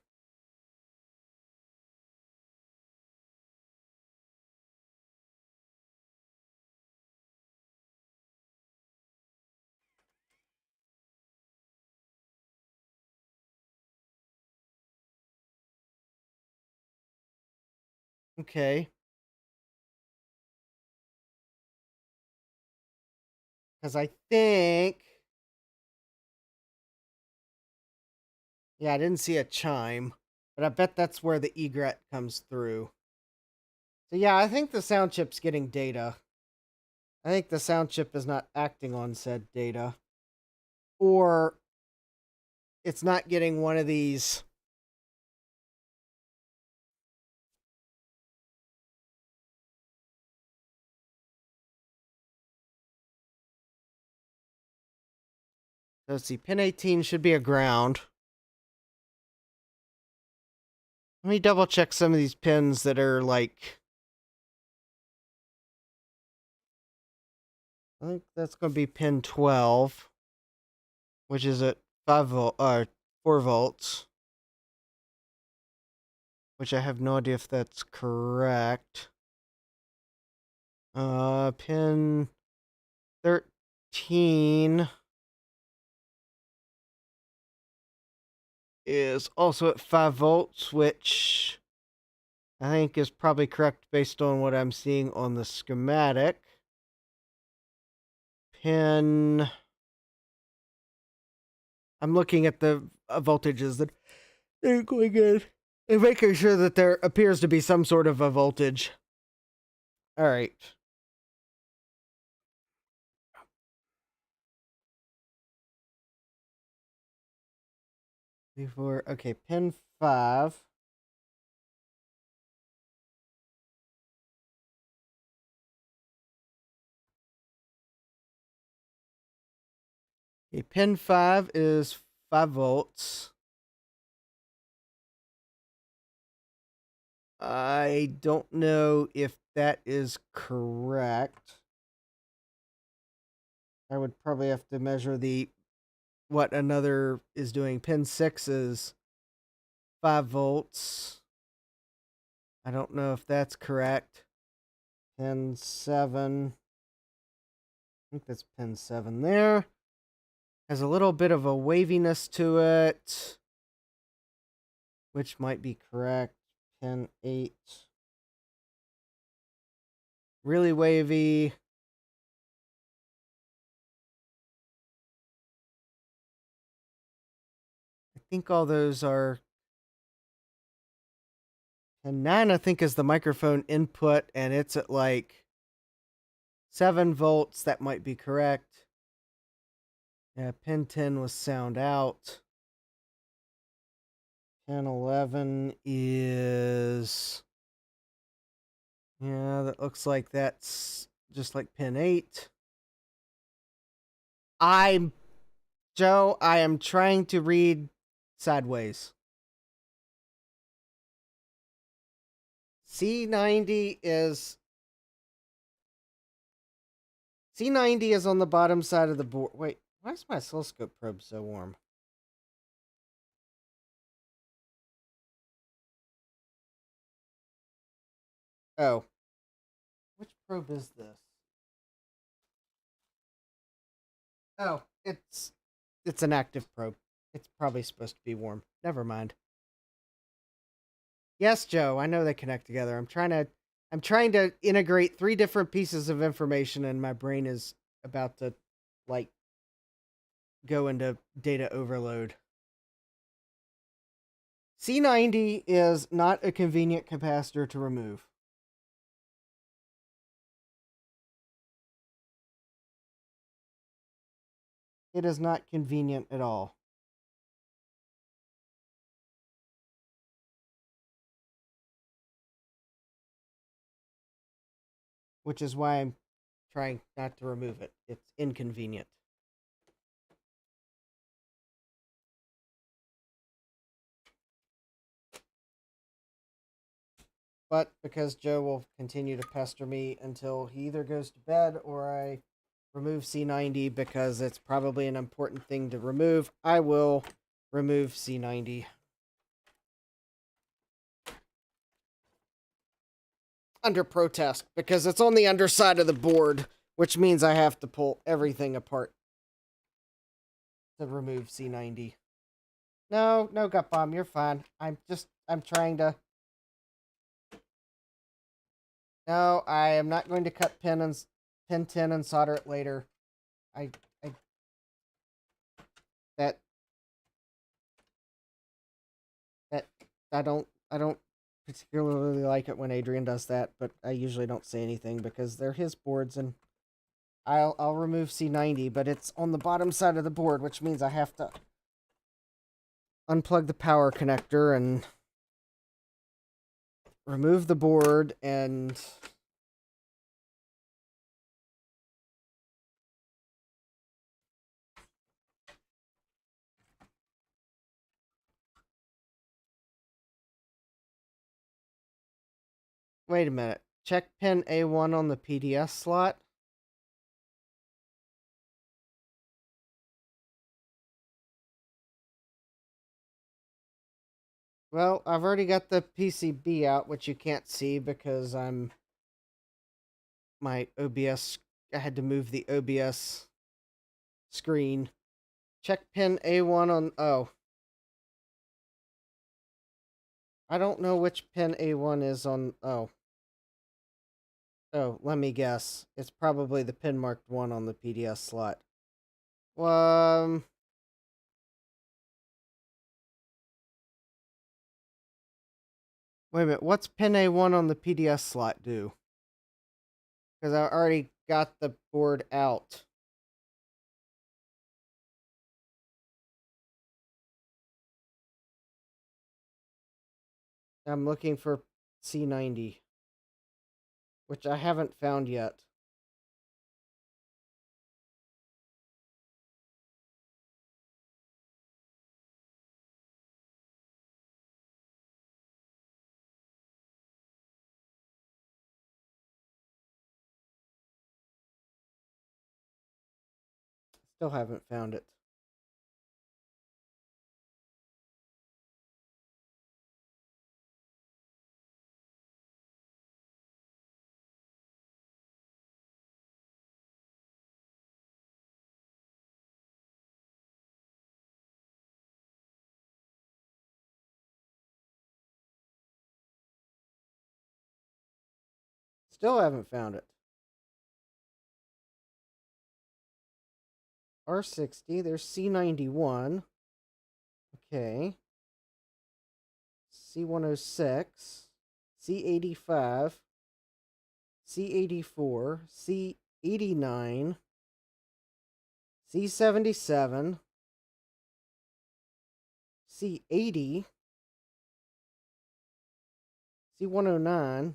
Okay. Because I think... Yeah, I didn't see a chime. But I bet that's where the egret comes through. So yeah, I think the sound chip's getting data. I think the sound chip is not acting on said data. Or it's not getting one of these... Let's see, pin 18 should be a ground. Let me double check some of these pins that are like... I think that's going to be pin 12, which is at 4 volts, which I have no idea if that's correct. Pin 13 is also at 5 volts, which I think is probably correct based on what I'm seeing on the schematic. Pin... I'm looking at the voltages that they're going in and making sure that there appears to be some sort of a voltage. All right. Before, okay, pin 5. Okay, pin 5 is 5 volts. I don't know if that is correct. I would probably have to measure what another is doing. Pin 6 is 5 volts. I don't know if that's correct. Pin 7. I think that's pin 7 there. Has a little bit of a waviness to it, which might be correct. Pin 8. Really wavy. I think all those are. Pin 9, I think, is the microphone input, and it's at like 7 volts. That might be correct. Yeah, pin 10 was sound out. Pin 11 is. Yeah, that looks like that's just like pin 8. Joe, I am trying to read sideways. C90 is on the bottom side of the board. Wait, why is my oscilloscope probe so warm? Oh. Which probe is this? Oh, it's an active probe. It's probably supposed to be warm. Never mind. Yes, Joe, I know they connect together. I'm trying to integrate 3 different pieces of information, and my brain is about to like go into data overload. C90 is not a convenient capacitor to remove. It is not convenient at all. Which is why I'm trying not to remove it. It's inconvenient. But because Joe will continue to pester me until he either goes to bed or I remove C90 because it's probably an important thing to remove, I will remove C90. Under protest, because it's on the underside of the board, which means I have to pull everything apart to remove C90. No, Gut Bomb, you're fine. I'm trying to. No, I am not going to cut pin 10 and solder it later. I that that I don't particularly like it when Adrian does that, but I usually don't say anything because they're his boards, and I'll remove C90, but it's on the bottom side of the board, which means I have to unplug the power connector and remove the board and wait a minute. Check pin A1 on the PDS slot. Well, I've already got the PCB out, which you can't see because my OBS, I had to move the OBS screen. Check pin A1 on, oh. I don't know which pin A1 is on, oh. Oh, let me guess. It's probably the pin marked 1 on the PDS slot. Wait a minute, what's pin A1 on the PDS slot do? Because I already got the board out. I'm looking for C90, which I haven't found yet. Still haven't found it. Still haven't found it. R60, there's C91. Okay. C106, C85, C84, C89, C77, C80, C109,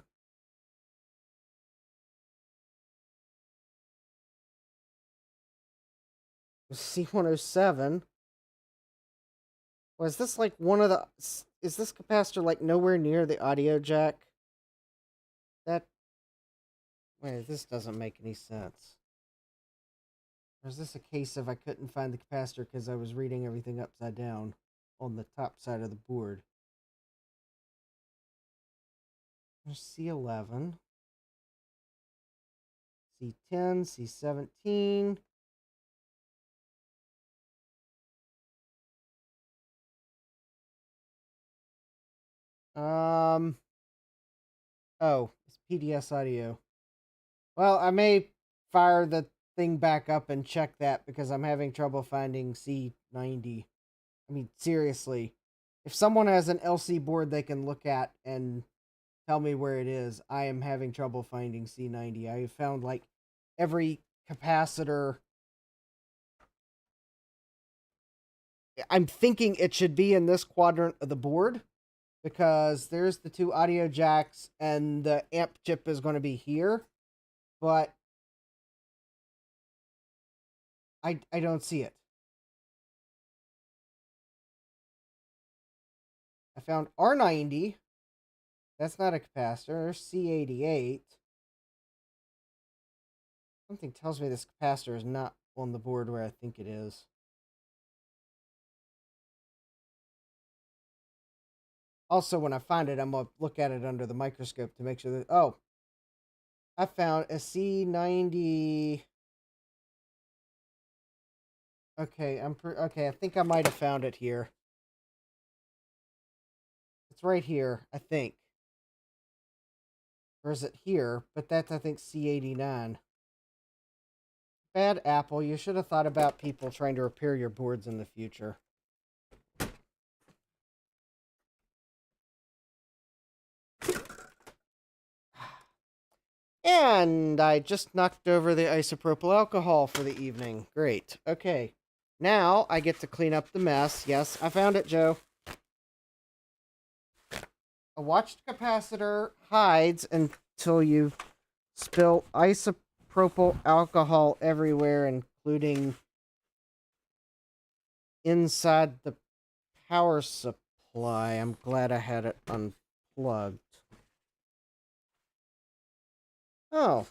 C107. Was this like one of the... Is this capacitor like nowhere near the audio jack? Wait, this doesn't make any sense. Or is this a case of I couldn't find the capacitor because I was reading everything upside down on the top side of the board? There's C11, C10, C17. Oh, it's PDS audio. Well, I may fire the thing back up and check that because I'm having trouble finding C90. I mean, seriously. If someone has an LC board they can look at and tell me where it is, I am having trouble finding C90. I have found like every capacitor. I'm thinking it should be in this quadrant of the board because there's the two audio jacks and the amp chip is going to be here, but I don't see it. I found R90. That's not a capacitor. There's C88. Something tells me this capacitor is not on the board where I think it is. Also, when I find it, I'm going to look at it under the microscope to make sure that... Oh, I found a C90... Okay, okay, I think I might have found it here. It's right here, I think. Or is it here? But that's, I think, C89. Bad Apple. You should have thought about people trying to repair your boards in the future. And I just knocked over the isopropyl alcohol for the evening. Great. Okay. Now I get to clean up the mess. Yes, I found it, Joe. A watched capacitor hides until you spill isopropyl alcohol everywhere, including inside the power supply. I'm glad I had it unplugged. Oh.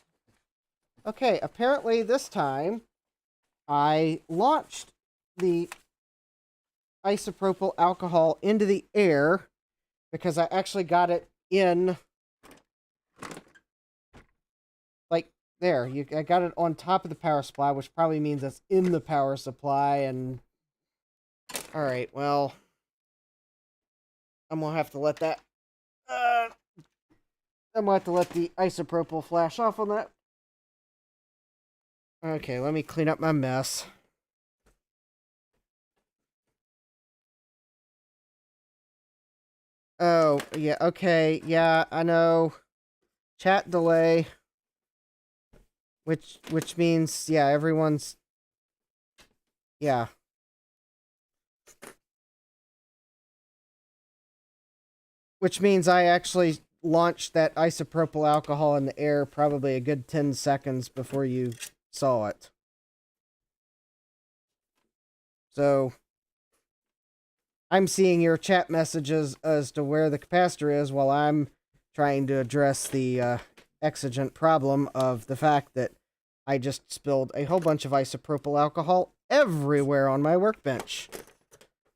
Okay, apparently this time I launched the isopropyl alcohol into the air because I actually got it in, like, there. I got it on top of the power supply, which probably means it's in the power supply, and... Alright, well... I'm gonna have to let that... I'm going to have to let the isopropyl flash off on that. Okay, let me clean up my mess. Oh, yeah, okay, yeah, I know. Chat delay. Which means, yeah, everyone's... Yeah. Which means I actually launched that isopropyl alcohol in the air probably a good 10 seconds before you saw it. So, I'm seeing your chat messages as to where the capacitor is while I'm trying to address the exigent problem of the fact that I just spilled a whole bunch of isopropyl alcohol everywhere on my workbench.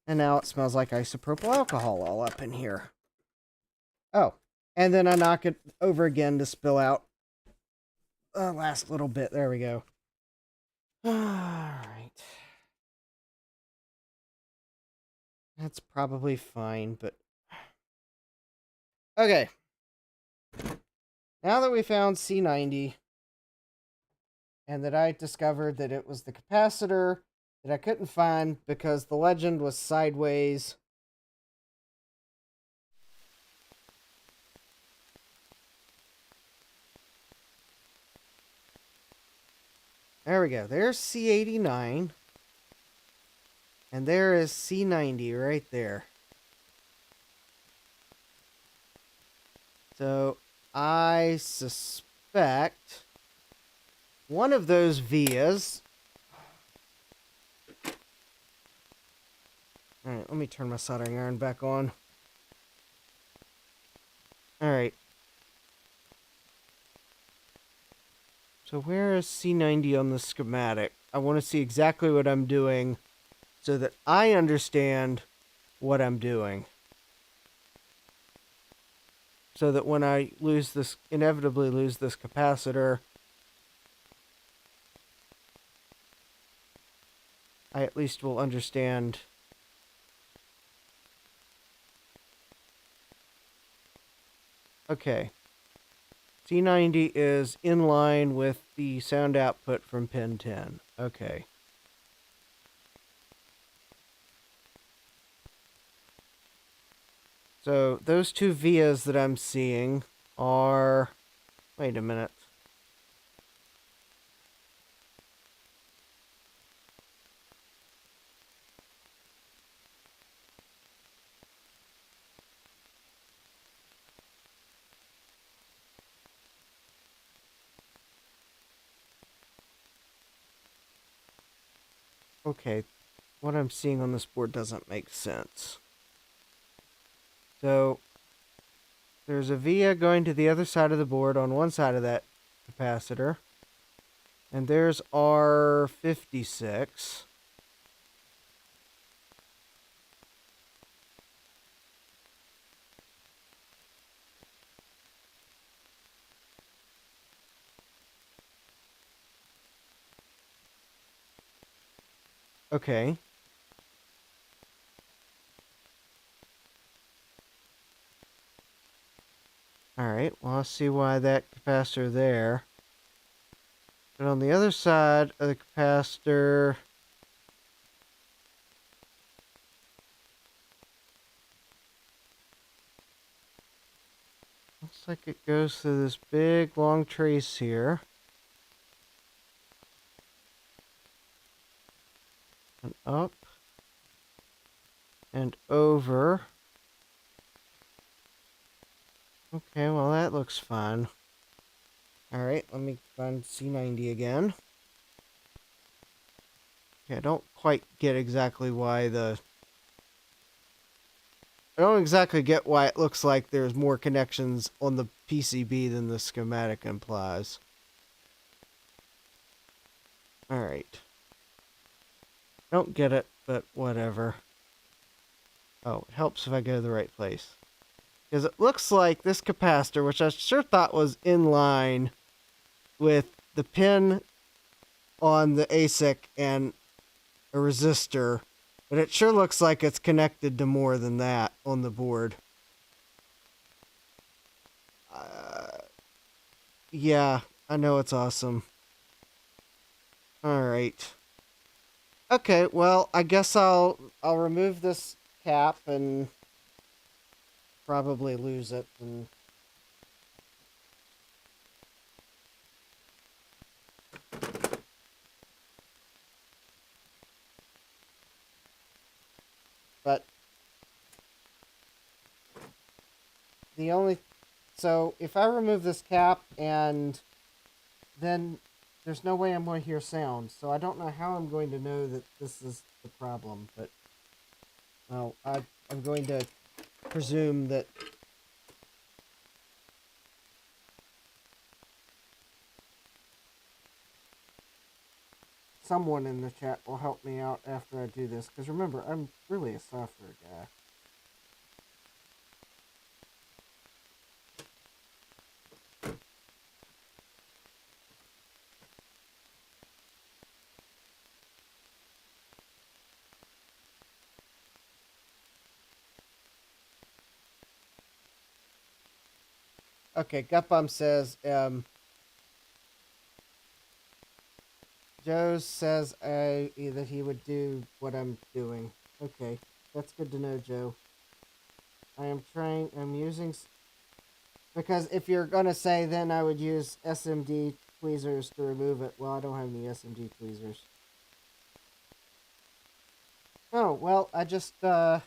And now it smells like isopropyl alcohol all up in here. Oh, and then I knock it over again to spill out the last little bit. There we go. All right. That's probably fine, but... Okay. Now that we found C90, and that I discovered that it was the capacitor that I couldn't find because the legend was sideways. There we go. There's C89. And there is C90 right there. So I suspect one of those vias... Alright, let me turn my soldering iron back on. Alright. So where is C90 on the schematic? I want to see exactly what I'm doing so that I understand what I'm doing. So that when I inevitably lose this capacitor, I at least will understand. Okay. C90 is in line with the sound output from pin 10. Okay. So those two vias that I'm seeing are... Wait a minute. Okay, what I'm seeing on this board doesn't make sense. So, there's a via going to the other side of the board on one side of that capacitor. And there's R56. Okay. Alright, well, I'll see why that capacitor there. But on the other side of the capacitor... Looks like it goes through this big, long trace here. And up. And over. Okay, well that looks fun. Alright, let me find C90 again. Okay, I don't quite get exactly why I don't exactly get why it looks like there's more connections on the PCB than the schematic implies. Alright. Don't get it, but whatever. Oh, it helps if I go to the right place. Because it looks like this capacitor, which I sure thought was in line with the pin on the ASIC and a resistor, but it sure looks like it's connected to more than that on the board. Yeah, I know it's awesome. Alright. Okay, well, I guess I'll remove this cap and probably lose it. And but so if I remove this cap, and then there's no way I'm going to hear sound, so I don't know how I'm going to know that this is the problem, but well, I'm going to presume that someone in the chat will help me out after I do this, because remember, I'm really a software guy. Okay, Gutbum says, Joe says that he would do what I'm doing. Okay, that's good to know, Joe. I'm using, because if you're going to say then I would use SMD tweezers to remove it, well, I don't have any SMD tweezers. Oh, well, I'll just, well,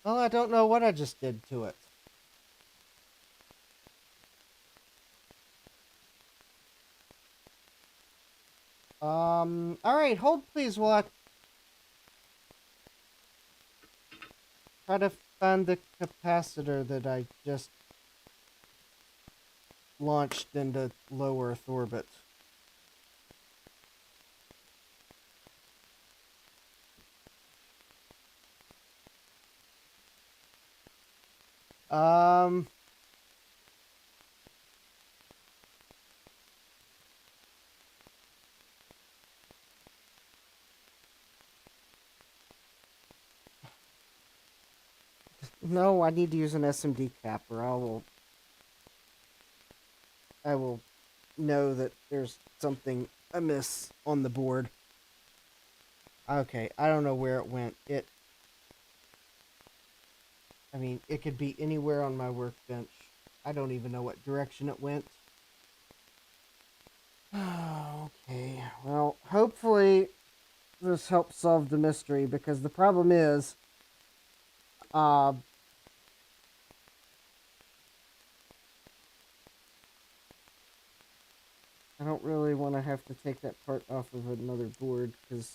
I don't know what I just did to it. Alright, hold please while I try to find the capacitor that I just launched into low Earth orbit. No, I need to use an SMD cap, or I will know that there's something amiss on the board. Okay, I don't know where it went. I mean, it could be anywhere on my workbench. I don't even know what direction it went. Okay, well, hopefully this helps solve the mystery, because the problem is, I don't really want to have to take that part off of another board, because...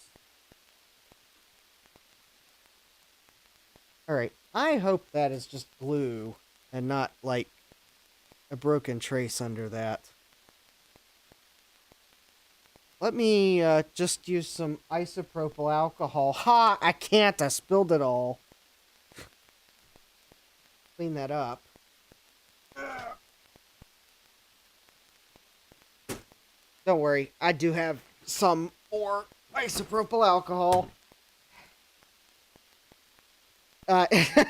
Alright, I hope that is just glue, and not, like, a broken trace under that. Let me just use some isopropyl alcohol. Ha! I can't! I spilled it all. Clean that up. Don't worry, I do have some more isopropyl alcohol.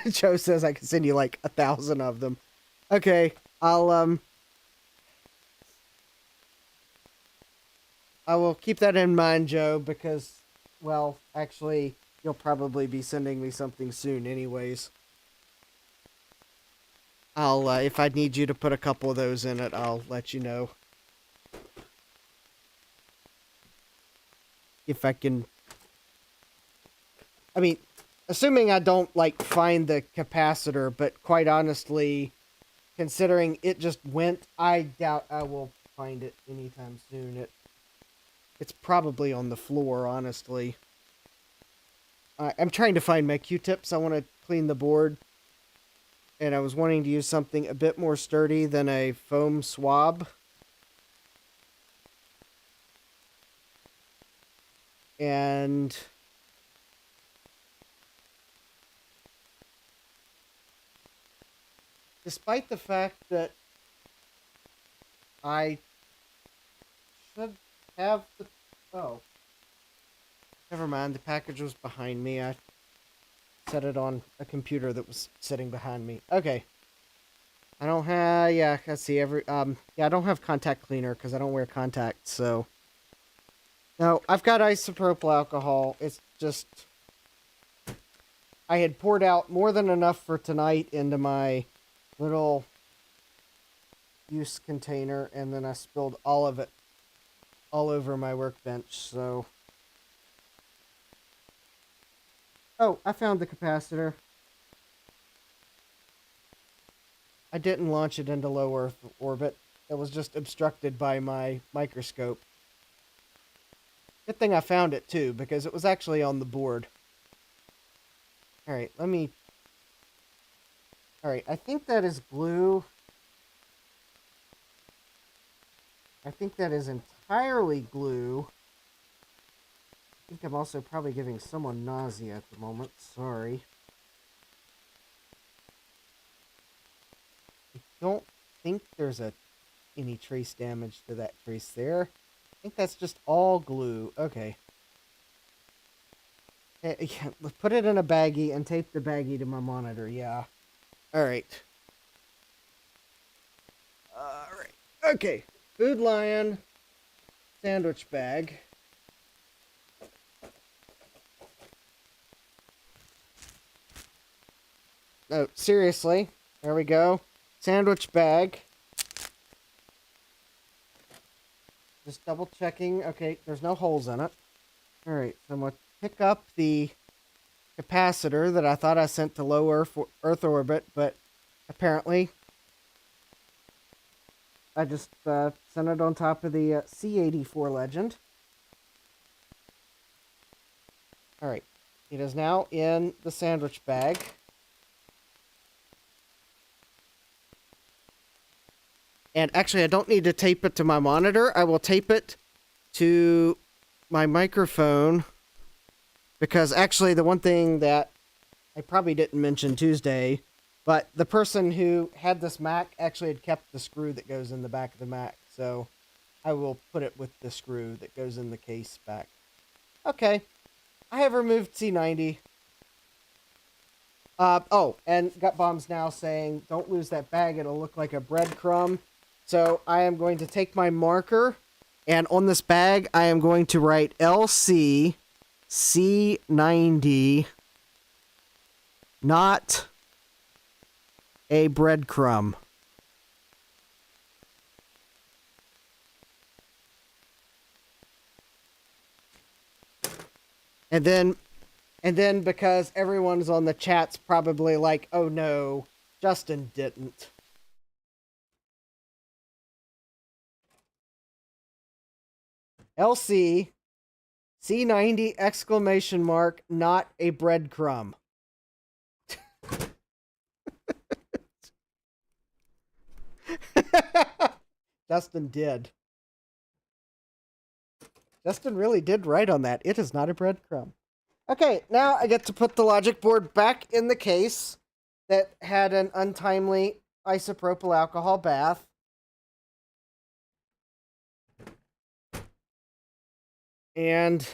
Joe says I can send you like 1,000 of them. Okay, I will keep that in mind, Joe, because, well, actually, you'll probably be sending me something soon anyways. If I need you to put a couple of those in it, I'll let you know. If I can... I mean, assuming I don't, like, find the capacitor, but quite honestly, considering it just went, I doubt I will find it anytime soon. It's probably on the floor, honestly. I'm trying to find my Q-tips. I want to clean the board. And I was wanting to use something a bit more sturdy than a foam swab. And... despite the fact that I should have the... oh. Never mind, the package was behind me. I set it on a computer that was sitting behind me. Okay. I don't have... yeah, let's see. Yeah, I don't have contact cleaner because I don't wear contacts, so... no, I've got isopropyl alcohol. It's just... I had poured out more than enough for tonight into my little use container, and then I spilled all of it all over my workbench, so... oh, I found the capacitor. I didn't launch it into low Earth orbit. It was just obstructed by my microscope. Good thing I found it, too, because it was actually on the board. Alright, let me All right, I think that is glue. I think that is entirely glue. I think I'm also probably giving someone nausea at the moment. Sorry. I don't think there's any trace damage to that trace there. I think that's just all glue. Okay. Yeah, put it in a baggie and tape the baggie to my monitor. Yeah. All right. All right. Okay. Food Lion sandwich bag. No, seriously. There we go. Sandwich bag. Just double checking. Okay, there's no holes in it. All right, so I'm going to pick up the capacitor that I thought I sent to low Earth orbit, but apparently I just sent it on top of the C-84 Legend. All right, it is now in the sandwich bag. And actually, I don't need to tape it to my monitor. I will tape it to my microphone, because actually the one thing that I probably didn't mention Tuesday, but the person who had this Mac actually had kept the screw that goes in the back of the Mac, so I will put it with the screw that goes in the case back. Okay, I have removed C90. Oh, and Gut Bomb's now saying, don't lose that bag, it'll look like a breadcrumb. So I am going to take my marker, and on this bag, I am going to write LC C90, not a breadcrumb. And then because everyone's on the chat's probably like, oh no, Justin didn't. LC C90 exclamation mark, not a breadcrumb. Justin did. Justin really did write on that. It is not a breadcrumb. Okay, now I get to put the logic board back in the case that had an untimely isopropyl alcohol bath. And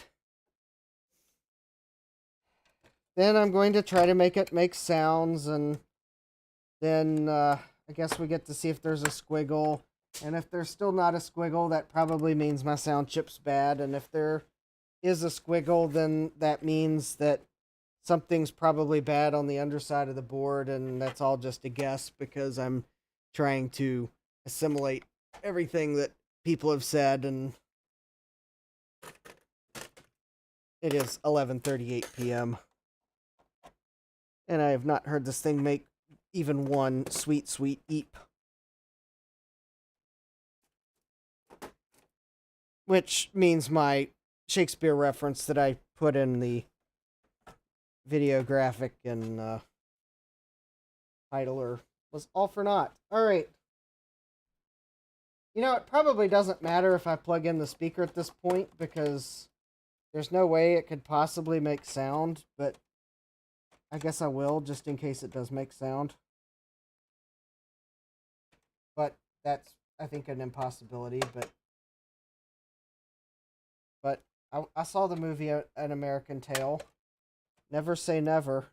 then I'm going to try to make it make sounds, and then I guess we get to see if there's a squiggle. And if there's still not a squiggle, that probably means my sound chip's bad. And if there is a squiggle, then that means that something's probably bad on the underside of the board, and that's all just a guess because I'm trying to assimilate everything that people have said, and it is 11:38 p.m. and I have not heard this thing make even one sweet, sweet eep. Which means my Shakespeare reference that I put in the video graphic and titler was all for naught. Alright. You know, it probably doesn't matter if I plug in the speaker at this point, because there's no way it could possibly make sound, but I guess I will, just in case it does make sound. But that's, I think, an impossibility, but I saw the movie An American Tail. Never say never.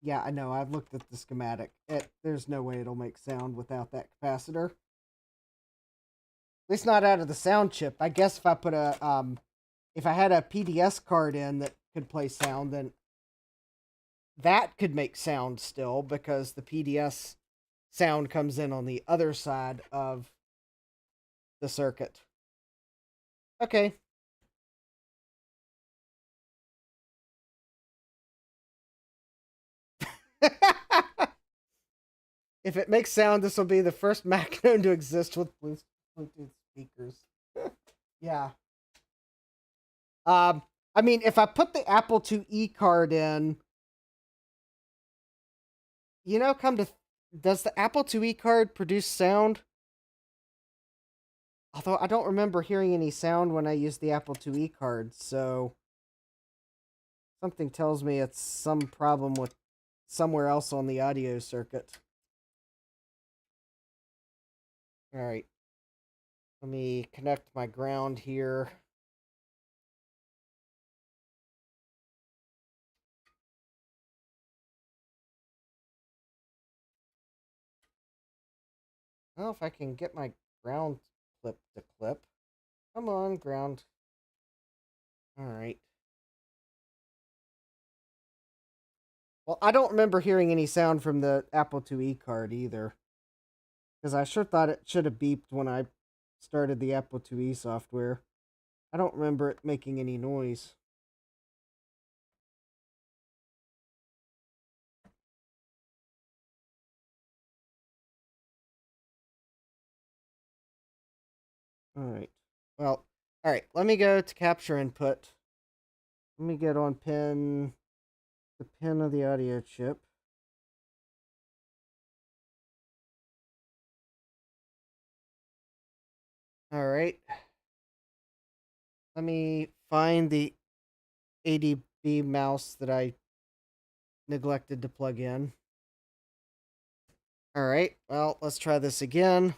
Yeah, I know. I've looked at the schematic. There's no way it'll make sound without that capacitor. At least not out of the sound chip. I guess if I put if I had a PDS card in that could play sound, then that could make sound still, because the PDS sound comes in on the other side of the circuit. Okay. If it makes sound, this will be the first Mac known to exist with Bluetooth speakers. Yeah. I mean, if I put the Apple IIe card in, does the Apple IIe card produce sound? Although I don't remember hearing any sound when I used the Apple IIe card, so something tells me it's some problem with somewhere else on the audio circuit. All right. Let me connect my ground here. Well, if I can get my ground clip to clip. Come on, ground. All right. Well, I don't remember hearing any sound from the Apple IIe card either. Because I sure thought it should have beeped when I started the Apple IIe software. I don't remember it making any noise. All right. Well, all right. Let me go to capture input. Let me get on the pin of the audio chip. All right. Let me find the ADB mouse that I neglected to plug in. All right. Well, let's try this again.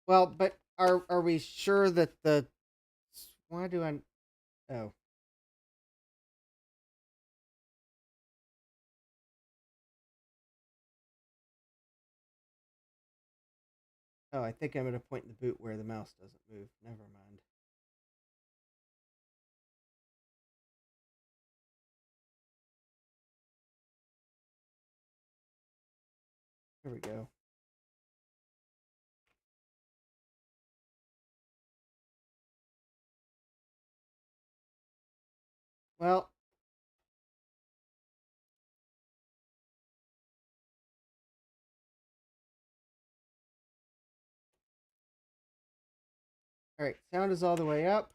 Well, but are we sure that the why do I oh oh I think I'm at a point in the boot where the mouse doesn't move. Never mind. Here we go. Well, all right. Sound is all the way up.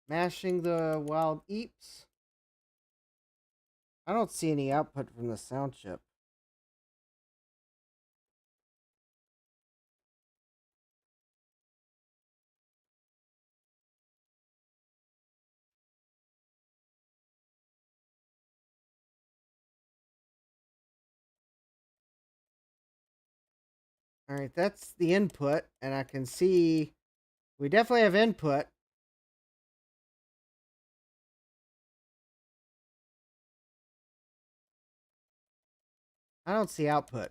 Mashing the wild eeps. I don't see any output from the sound chip. All right, that's the input, and I can see we definitely have input. I don't see output.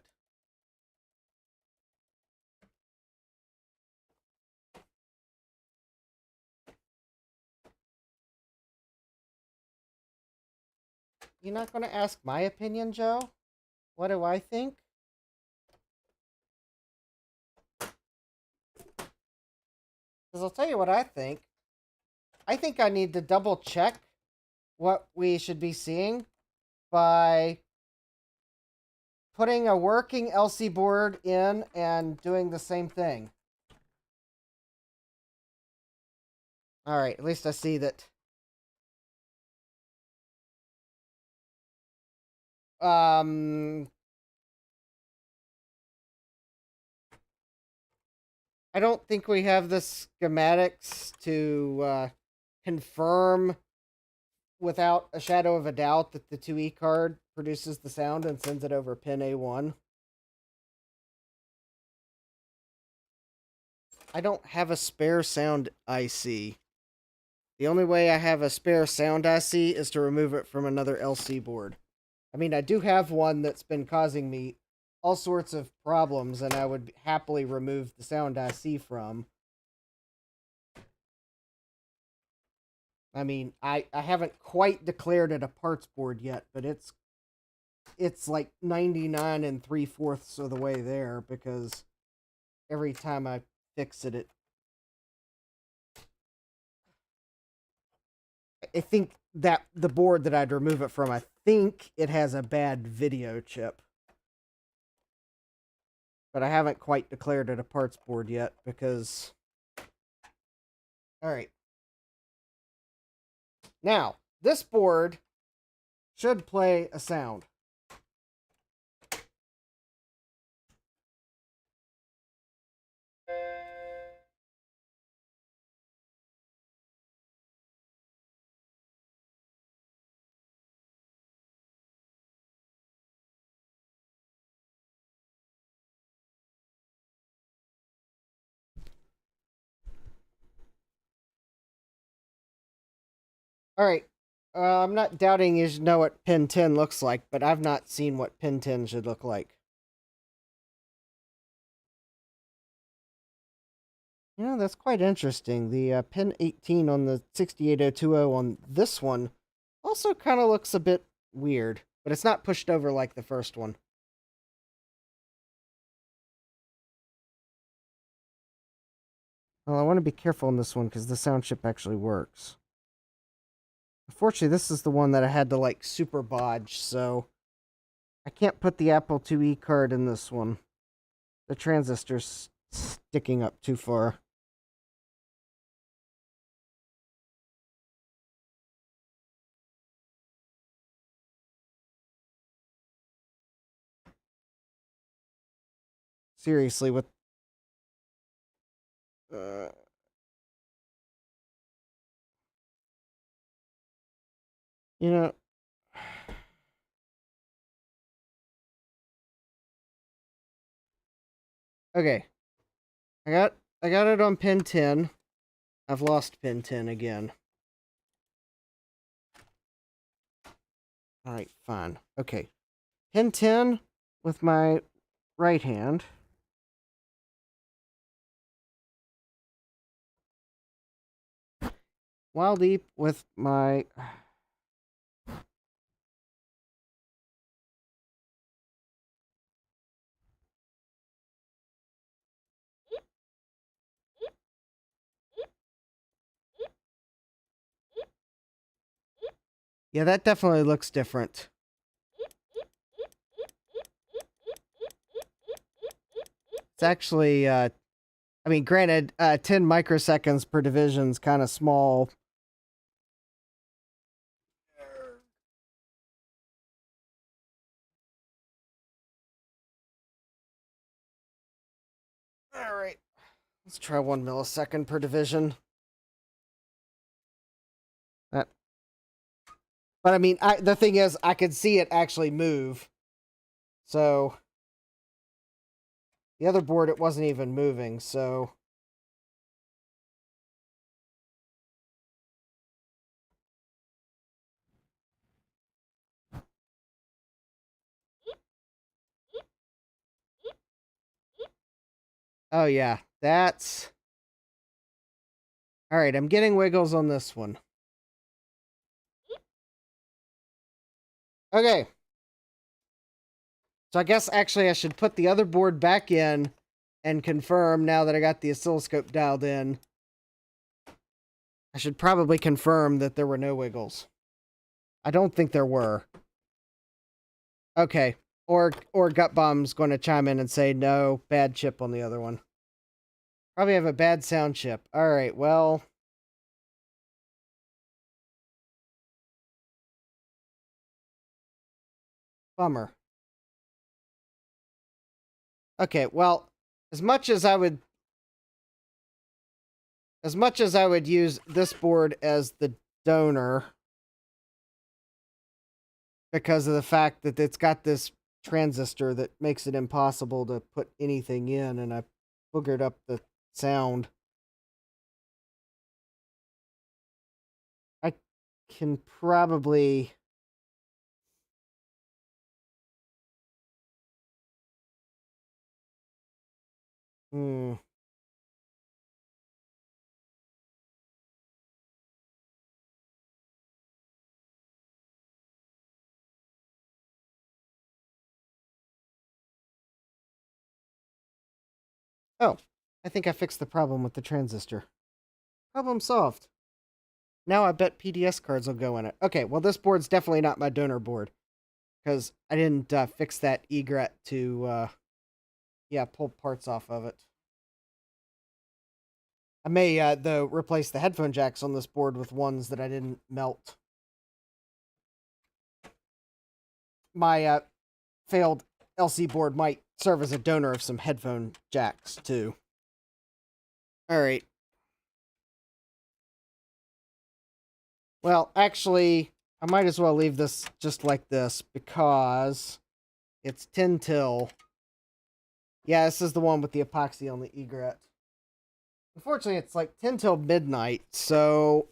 You're not going to ask my opinion, Joe? What do I think? Because I'll tell you what I think. I think I need to double check what we should be seeing by putting a working LC board in and doing the same thing. All right, at least I see that. I don't think we have the schematics to confirm without a shadow of a doubt that the 2E card produces the sound and sends it over pin A1. I don't have a spare sound IC. The only way I have a spare sound IC is to remove it from another LC board. I mean, I do have one that's been causing me all sorts of problems, and I would happily remove the sound IC from. I mean, I haven't quite declared it a parts board yet, but it's like 99 and 3/4 of the way there, because every time I fix it, I think that the board that I'd remove it from, I think it has a bad video chip. But I haven't quite declared it a parts board yet, because... Alright. Now, this board should play a sound. Alright. I'm not doubting you should know what pin 10 looks like, but I've not seen what pin 10 should look like. Yeah, that's quite interesting. The pin 18 on the 68020 on this one also kind of looks a bit weird, but it's not pushed over like the first one. Well, I want to be careful on this one because the sound chip actually works. Unfortunately, this is the one that I had to like super bodge, so I can't put the Apple IIe card in this one. The transistor's sticking up too far. Seriously, with... Uh, you know... Okay. I got it on pin 10. I've lost pin 10 again. Alright, fine. Okay. Pin 10 with my right hand. While deep with my... Yeah, that definitely looks different. It's actually, I mean, granted, 10 microseconds per division is kind of small. Alright, let's try 1 millisecond per division. That... But I mean, the thing is, I could see it actually move. So, the other board, it wasn't even moving, so... Oh yeah, that's... Alright, I'm getting wiggles on this one. Okay. So I guess actually I should put the other board back in and confirm now that I got the oscilloscope dialed in. I should probably confirm that there were no wiggles. I don't think there were. Okay. Or Gut Bomb's going to chime in and say, no, bad chip on the other one. Probably have a bad sound chip. Alright, well... Bummer. Okay, well, as much as I would use this board as the donor, because of the fact that it's got this transistor that makes it impossible to put anything in, and I boogered up the sound. I can probably... Hmm. Oh, I think I fixed the problem with the transistor. Problem solved. Now I bet PDS cards will go in it. Okay, well, this board's definitely not my donor board because I didn't fix that egret to, yeah, pull parts off of it. I may, though, replace the headphone jacks on this board with ones that I didn't melt. My failed LC board might serve as a donor of some headphone jacks, too. Alright. Well, actually, I might as well leave this just like this because it's 10 till. Yeah, this is the one with the epoxy on the egret. Unfortunately, it's like 10 till midnight, so...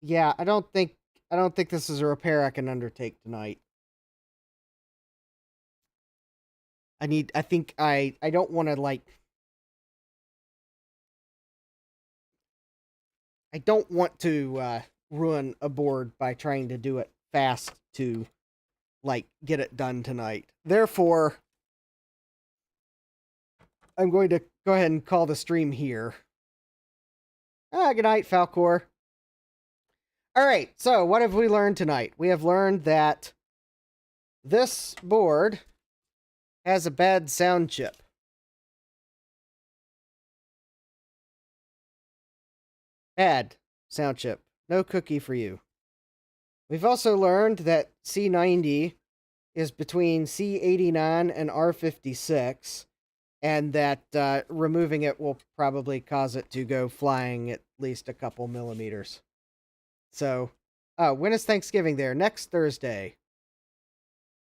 Yeah, I don't think this is a repair I can undertake tonight. I think I don't want to, like... I don't want to ruin a board by trying to do it fast to, like, get it done tonight. Therefore, I'm going to go ahead and call the stream here. Good night, Falcor. Alright, so what have we learned tonight? We have learned that this board has a bad sound chip. Bad sound chip. No cookie for you. We've also learned that C90 is between C89 and R56, and that removing it will probably cause it to go flying at least a couple millimeters. So, when is Thanksgiving there? Next Thursday.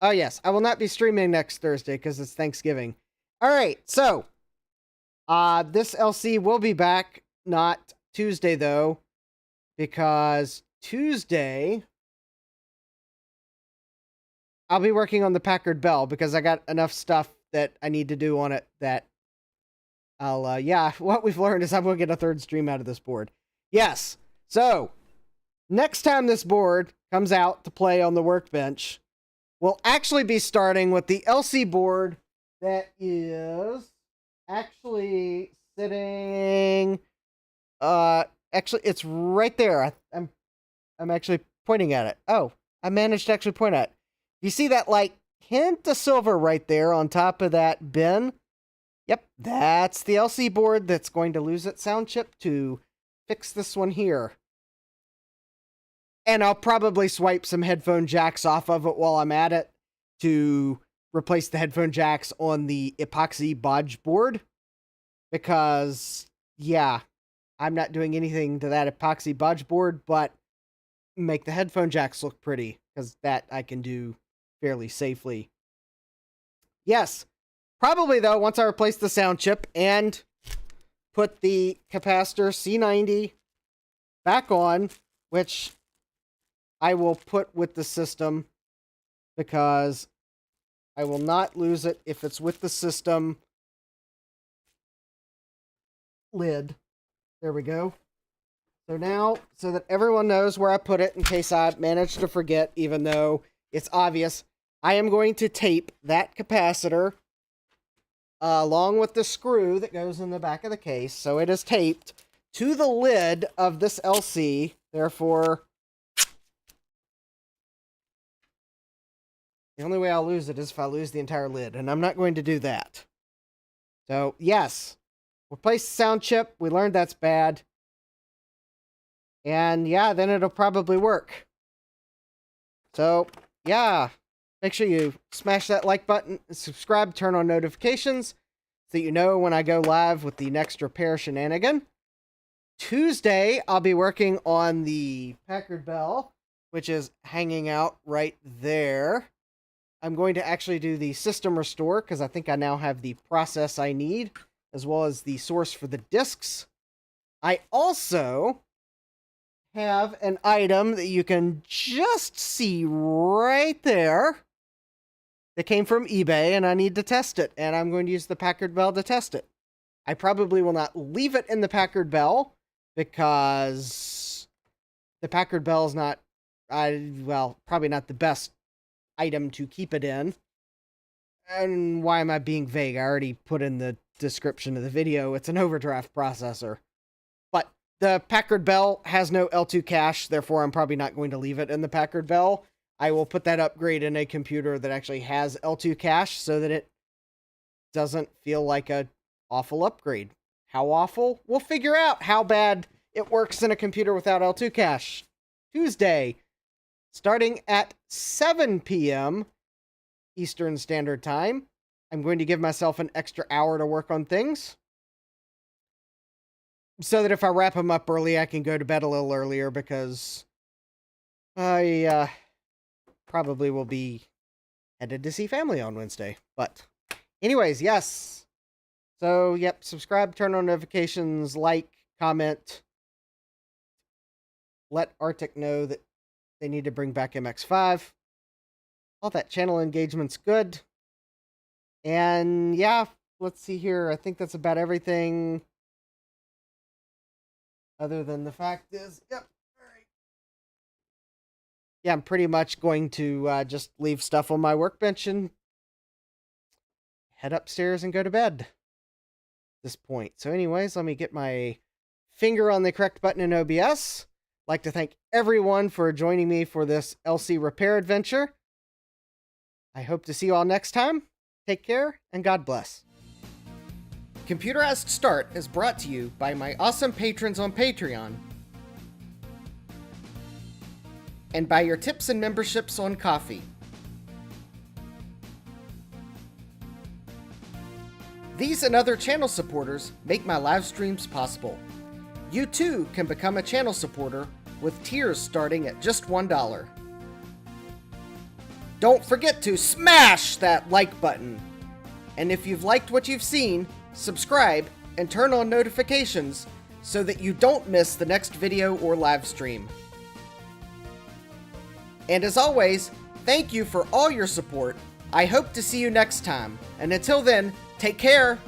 Oh, yes. I will not be streaming next Thursday because it's Thanksgiving. All right. So, this LC will be back, not Tuesday, though, because Tuesday I'll be working on the Packard Bell because I got enough stuff that I need to do on it that I'll, yeah, what we've learned is I'm going to get a third stream out of this board. Yes. So, next time this board comes out to play on the workbench, we'll actually be starting with the LC board that is actually sitting, actually, it's right there. I'm actually pointing at it. Oh, I managed to actually point at it. You see that, like, hint of silver right there on top of that bin? Yep, that's the LC board that's going to lose its sound chip to fix this one here. And I'll probably swipe some headphone jacks off of it while I'm at it to replace the headphone jacks on the epoxy bodge board. Because, yeah, I'm not doing anything to that epoxy bodge board, but make the headphone jacks look pretty, because that I can do fairly safely. Yes, probably, though, once I replace the sound chip and put the capacitor C90 back on, which I will put with the system because I will not lose it if it's with the system lid. There we go. So now, so that everyone knows where I put it in case I manage to forget, even though it's obvious, I am going to tape that capacitor along with the screw that goes in the back of the case. So it is taped to the lid of this LC. Therefore, the only way I'll lose it is if I lose the entire lid, and I'm not going to do that. So, yes, replace the sound chip. We learned that's bad. And, yeah, then it'll probably work. So, yeah, make sure you smash that like button, subscribe, turn on notifications so that you know when I go live with the next repair shenanigan. Tuesday, I'll be working on the Packard Bell, which is hanging out right there. I'm going to actually do the system restore because I think I now have the process I need, as well as the source for the discs. I also have an item that you can just see right there that came from eBay, and I need to test it, and I'm going to use the Packard Bell to test it. I probably will not leave it in the Packard Bell because the Packard Bell is not, probably not the best item to keep it in. And why am I being vague? I already put in the description of the video. It's an overdraft processor. But the Packard Bell has no L2 cache, therefore I'm probably not going to leave it in the Packard Bell. I will put that upgrade in a computer that actually has L2 cache so that it doesn't feel like a awful upgrade. How awful? We'll figure out how bad it works in a computer without L2 cache. Tuesday, starting at 7 p.m. Eastern Standard Time. I'm going to give myself an extra hour to work on things, so that if I wrap them up early, I can go to bed a little earlier, because I probably will be headed to see family on Wednesday. But anyways, yes. So, yep, subscribe, turn on notifications, like, comment. Let Arctic know that they need to bring back MX5. All that channel engagement's good. And yeah, let's see here. I think that's about everything. Other than the fact is, yep, all right. Yeah, I'm pretty much going to just leave stuff on my workbench and head upstairs and go to bed at this point. So anyways, let me get my finger on the correct button in OBS. I'd like to thank everyone for joining me for this LC repair adventure. I hope to see you all next time. Take care, and God bless. Computerized Start is brought to you by my awesome patrons on Patreon, and by your tips and memberships on Ko-fi. These and other channel supporters make my live streams possible. You too can become a channel supporter with tiers starting at just $1. Don't forget to smash that like button. And if you've liked what you've seen, subscribe and turn on notifications so that you don't miss the next video or live stream. And as always, thank you for all your support. I hope to see you next time. And until then, take care.